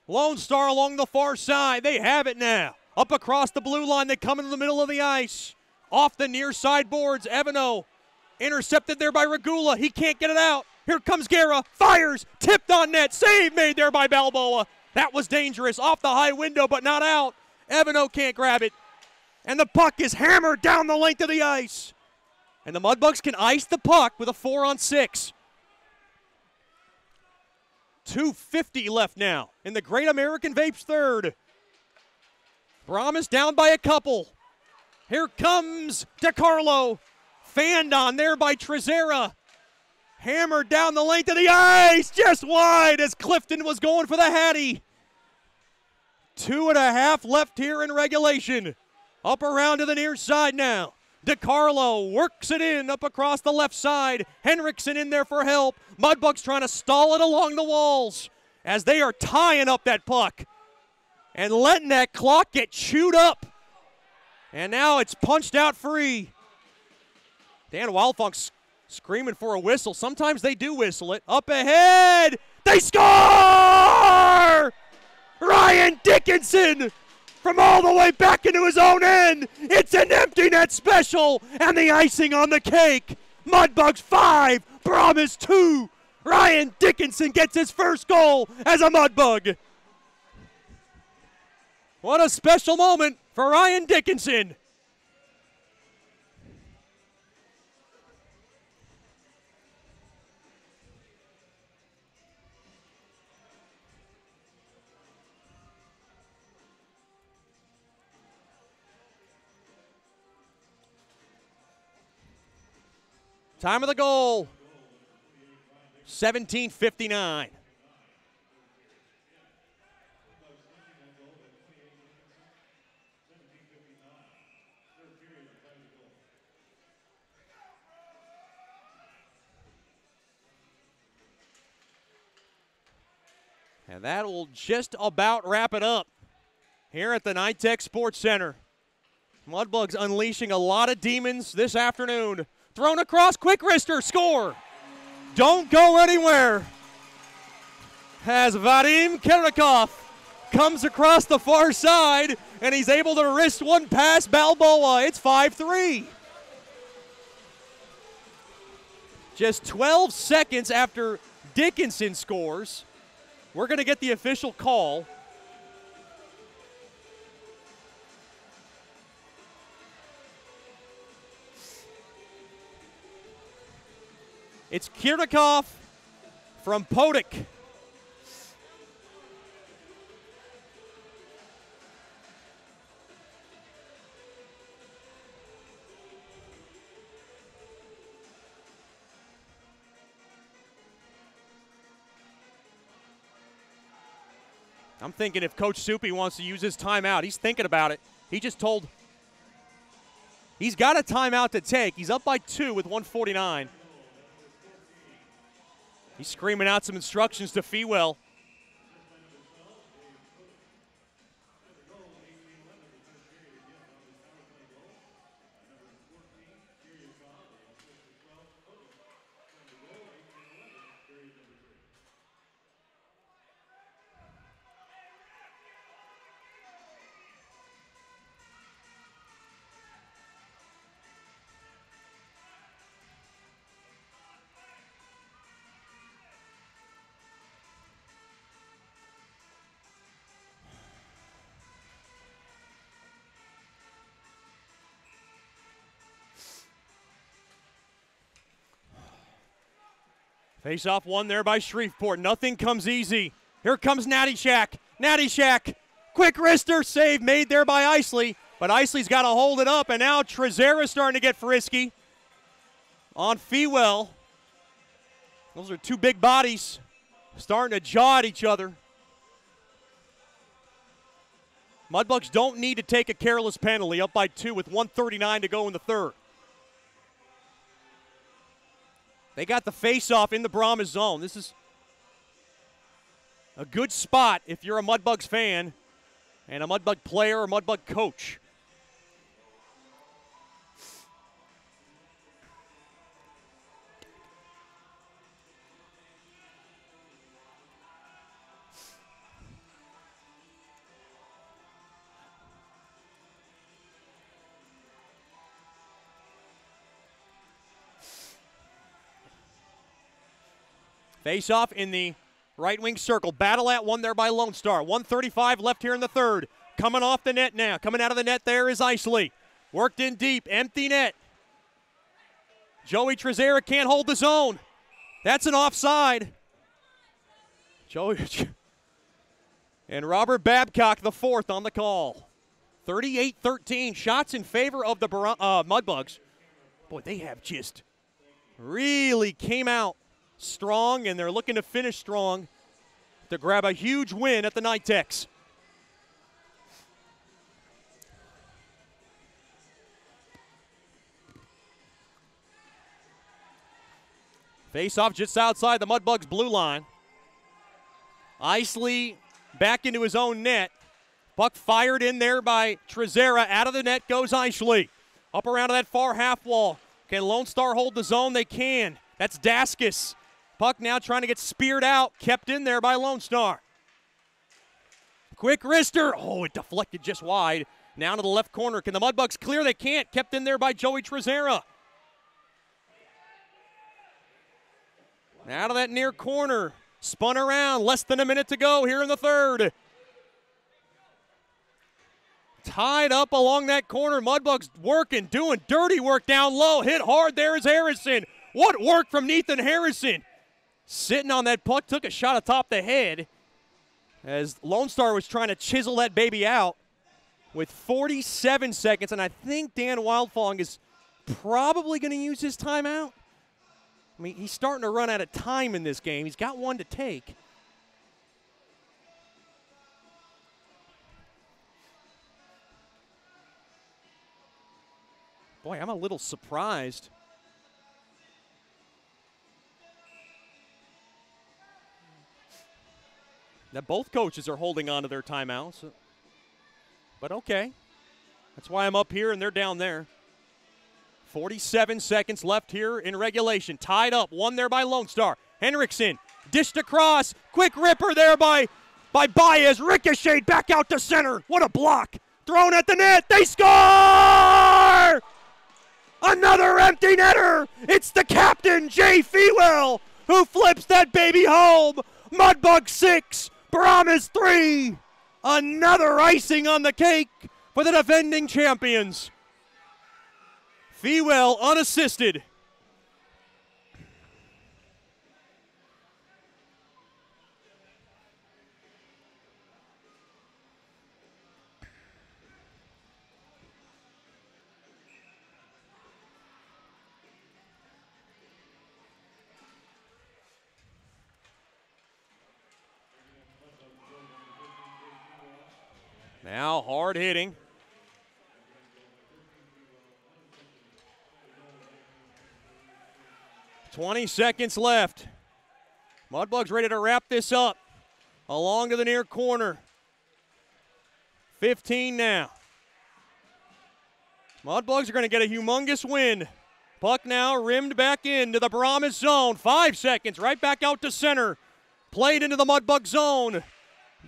Lone Star along the far side. They have it now. Up across the blue line. They come into the middle of the ice. Off the near side boards. Evano intercepted there by Regula. He can't get it out. Here comes Guerra. Fires. Tipped on net. Save made there by Balboa. That was dangerous. Off the high window, but not out. Evano can't grab it. And the puck is hammered down the length of the ice. And the Mudbugs can ice the puck with a 4-on-6. 2:50 left now in the Great American Vapes third. Brahmas down by a couple. Here comes DeCarlo. Fanned on there by Trezera. Hammered down the length of the ice. Just wide as Clifton was going for the Hattie. 2.5 left here in regulation. Up around to the near side now. DeCarlo works it in up across the left side. Henriksen in there for help. Mudbugs trying to stall it along the walls as they are tying up that puck and letting that clock get chewed up. And now it's punched out free. Dan Wildfunk screaming for a whistle. Sometimes they do whistle it. Up ahead, they score! Ryan Dickinson from all the way back into his own end. It's an empty net special, and the icing on the cake. Mudbugs 5, Brahmas 2. Ryan Dickinson gets his first goal as a Mudbug. What a special moment for Ryan Dickinson. Time of the goal, 17:59. And that will just about wrap it up here at the NITEC Sports Center. Mudbugs unleashing a lot of demons this afternoon. Thrown across, quick wrister, score. Don't go anywhere. As Vadim Kirikov comes across the far side, and he's able to wrist one past Balboa. It's 5-3. Just 12 seconds after Dickinson scores, we're going to get the official call. It's Kirikov from Podik. I'm thinking if Coach Soupy wants to use his timeout, he's thinking about it. He just told, he's got a timeout to take. He's up by 2 with 1:49. He's screaming out some instructions to Fewell. Face-off won there by Shreveport. Nothing comes easy. Here comes Natty Shack. Natty Shack, quick wrister, save made there by Isley, but Isley's got to hold it up, and now Trezera's starting to get frisky on Fewell. Those are two big bodies starting to jaw at each other. Mudbugs don't need to take a careless penalty, up by 2 with 1:39 to go in the third. They got the face-off in the Brahmas zone. This is a good spot if you're a Mudbugs fan and a Mudbug player or Mudbug coach. Face-off in the right wing circle. Battle at one there by Lone Star. 1:35 left here in the third. Coming off the net now. Coming out of the net there is Isley. Worked in deep. Empty net. Joey Trezera can't hold the zone. That's an offside. Joey and Robert Babcock, the fourth on the call. 38-13. Shots in favor of the Mudbugs. Boy, they have just really came out strong, and they're looking to finish strong to grab a huge win at the NITEX. Face-off just outside the Mudbugs' blue line. Isley back into his own net. Puck fired in there by Trezera. Out of the net goes Isley. Up around to that far half wall. Can Lone Star hold the zone? They can. That's Daskus. Puck now trying to get speared out. Kept in there by Lone Star. Quick wrister. Oh, it deflected just wide. Now to the left corner. Can the Mudbugs clear? They can't. Kept in there by Joey Trezera. Now to that near corner. Spun around. Less than a minute to go here in the third. Tied up along that corner. Mudbugs working, doing dirty work down low. Hit hard there is Harrison. What work from Nathan Harrison. Sitting on that puck, took a shot atop the head as Lone Star was trying to chisel that baby out with 47 seconds. And I think Dan Wildfong is probably going to use his timeout. I mean, he's starting to run out of time in this game. He's got one to take. Boy, I'm a little surprised. That both coaches are holding on to their timeouts. But okay. That's why I'm up here and they're down there. 47 seconds left here in regulation. Tied up, one there by Lone Star. Henriksen dished across. Quick ripper there by Baez. Ricocheted back out to center. What a block. Thrown at the net. They score! Another empty netter. It's the captain, Jay Fewell, who flips that baby home. Mudbugs 6, Brahmas 3. Another icing on the cake for the defending champions. Fewell unassisted. Now hard hitting. $20 seconds left. Mudbugs ready to wrap this up. Along to the near corner. 15 now. Mudbugs are going to get a humongous win. Puck now rimmed back into the Brahmas zone. 5 seconds, right back out to center. Played into the Mudbug zone.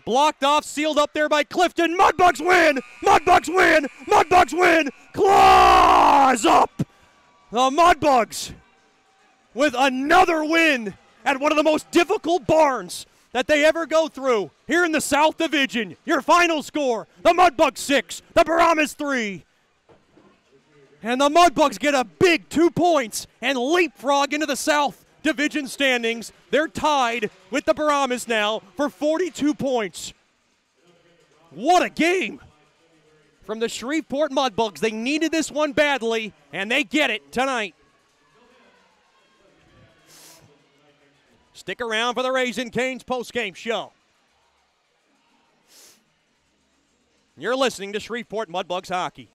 Blocked off, sealed up there by Clifton. Mudbugs win! Mudbugs win! Mudbugs win! Claws up! The Mudbugs with another win at one of the most difficult barns that they ever go through here in the South Division. Your final score, the Mudbugs 6, the Brahmas 3. And the Mudbugs get a big 2 points and leapfrog into the South Division standings. They're tied with the Brahmas now for 42 points. What a game from the Shreveport Mudbugs. They needed this one badly, and they get it tonight. Stick around for the Raisin Canes postgame show. You're listening to Shreveport Mudbugs Hockey.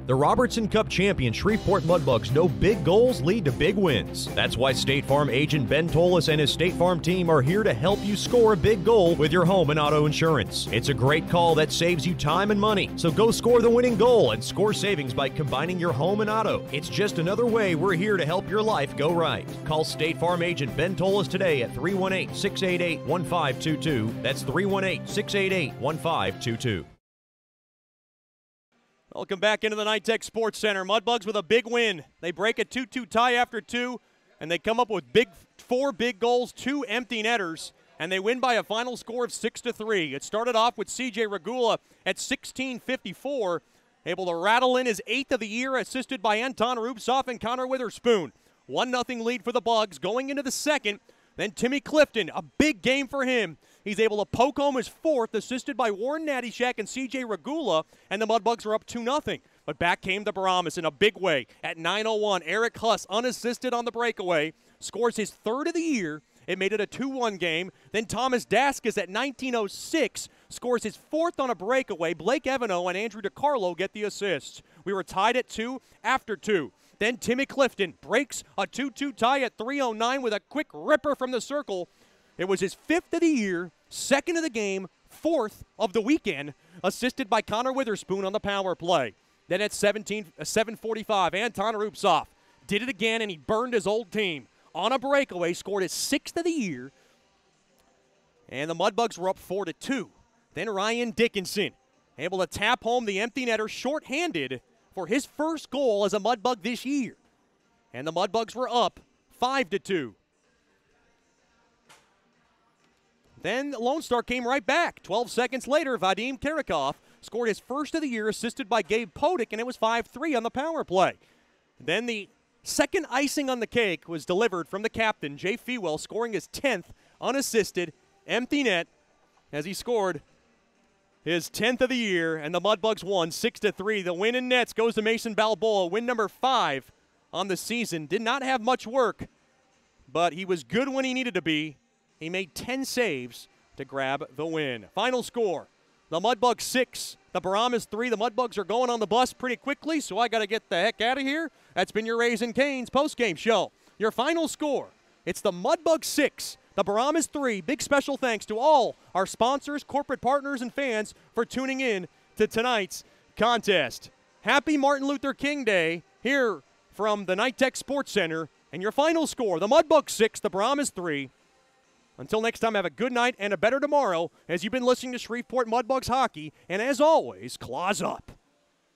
The Robertson Cup champion Shreveport Mudbugs know big goals lead to big wins. That's why State Farm agent Ben Tolis and his State Farm team are here to help you score a big goal with your home and auto insurance. It's a great call that saves you time and money. So go score the winning goal and score savings by combining your home and auto. It's just another way we're here to help your life go right. Call State Farm agent Ben Tolis today at 318-688-1522. That's 318-688-1522. Welcome back into the Nitech Sports Center. Mudbugs with a big win. They break a 2-2 tie after 2, and they come up with 4 big goals, 2 empty netters, and they win by a final score of 6-3. It started off with C.J. Regula at 16:54, able to rattle in his 8th of the year, assisted by Anton Rubsoff and Connor Witherspoon. 1-0 lead for the Bugs going into the second. Then Timmy Clifton, a big game for him. He's able to poke home his 4th, assisted by Warren Nattyshak and C.J. Regula, and the Mudbugs are up 2-0. But back came the Brahmas in a big way. At 9:01, Eric Huss, unassisted on the breakaway, scores his 3rd of the year. It made it a 2-1 game. Then Thomas Daskus at 19:06 scores his 4th on a breakaway. Blake Evano and Andrew DiCarlo get the assists. We were tied at 2 after 2. Then Timmy Clifton breaks a 2-2 tie at 3:09 with a quick ripper from the circle. It was his 5th of the year, 2nd of the game, 4th of the weekend, assisted by Connor Witherspoon on the power play. Then at 7:45, Anton Rupsov did it again, and he burned his old team. On a breakaway, scored his 6th of the year, and the Mudbugs were up 4-2. Then Ryan Dickinson able to tap home the empty netter shorthanded for his first goal as a Mudbug this year. And the Mudbugs were up 5-2. Then Lone Star came right back. 12 seconds later, Vadim Karakov scored his first of the year, assisted by Gabe Podick, and it was 5-3 on the power play. Then the second icing on the cake was delivered from the captain, Jay Fewell, scoring his 10th unassisted empty net as he scored his 10th of the year, and the Mudbugs won 6-3. The win in nets goes to Mason Balboa, win number 5 on the season. Did not have much work, but he was good when he needed to be. He made 10 saves to grab the win. Final score, the Mudbugs 6, the Brahmas 3. The Mudbugs are going on the bus pretty quickly, so I got to get the heck out of here. That's been your Raising Cane's postgame show. Your final score, it's the Mudbugs 6, the Brahmas 3. Big special thanks to all our sponsors, corporate partners, and fans for tuning in to tonight's contest. Happy Martin Luther King Day here from the Night Tech Sports Center. And your final score, the Mudbugs 6, the Brahmas 3. Until next time, have a good night and a better tomorrow as you've been listening to Shreveport Mudbugs Hockey. And as always, claws up.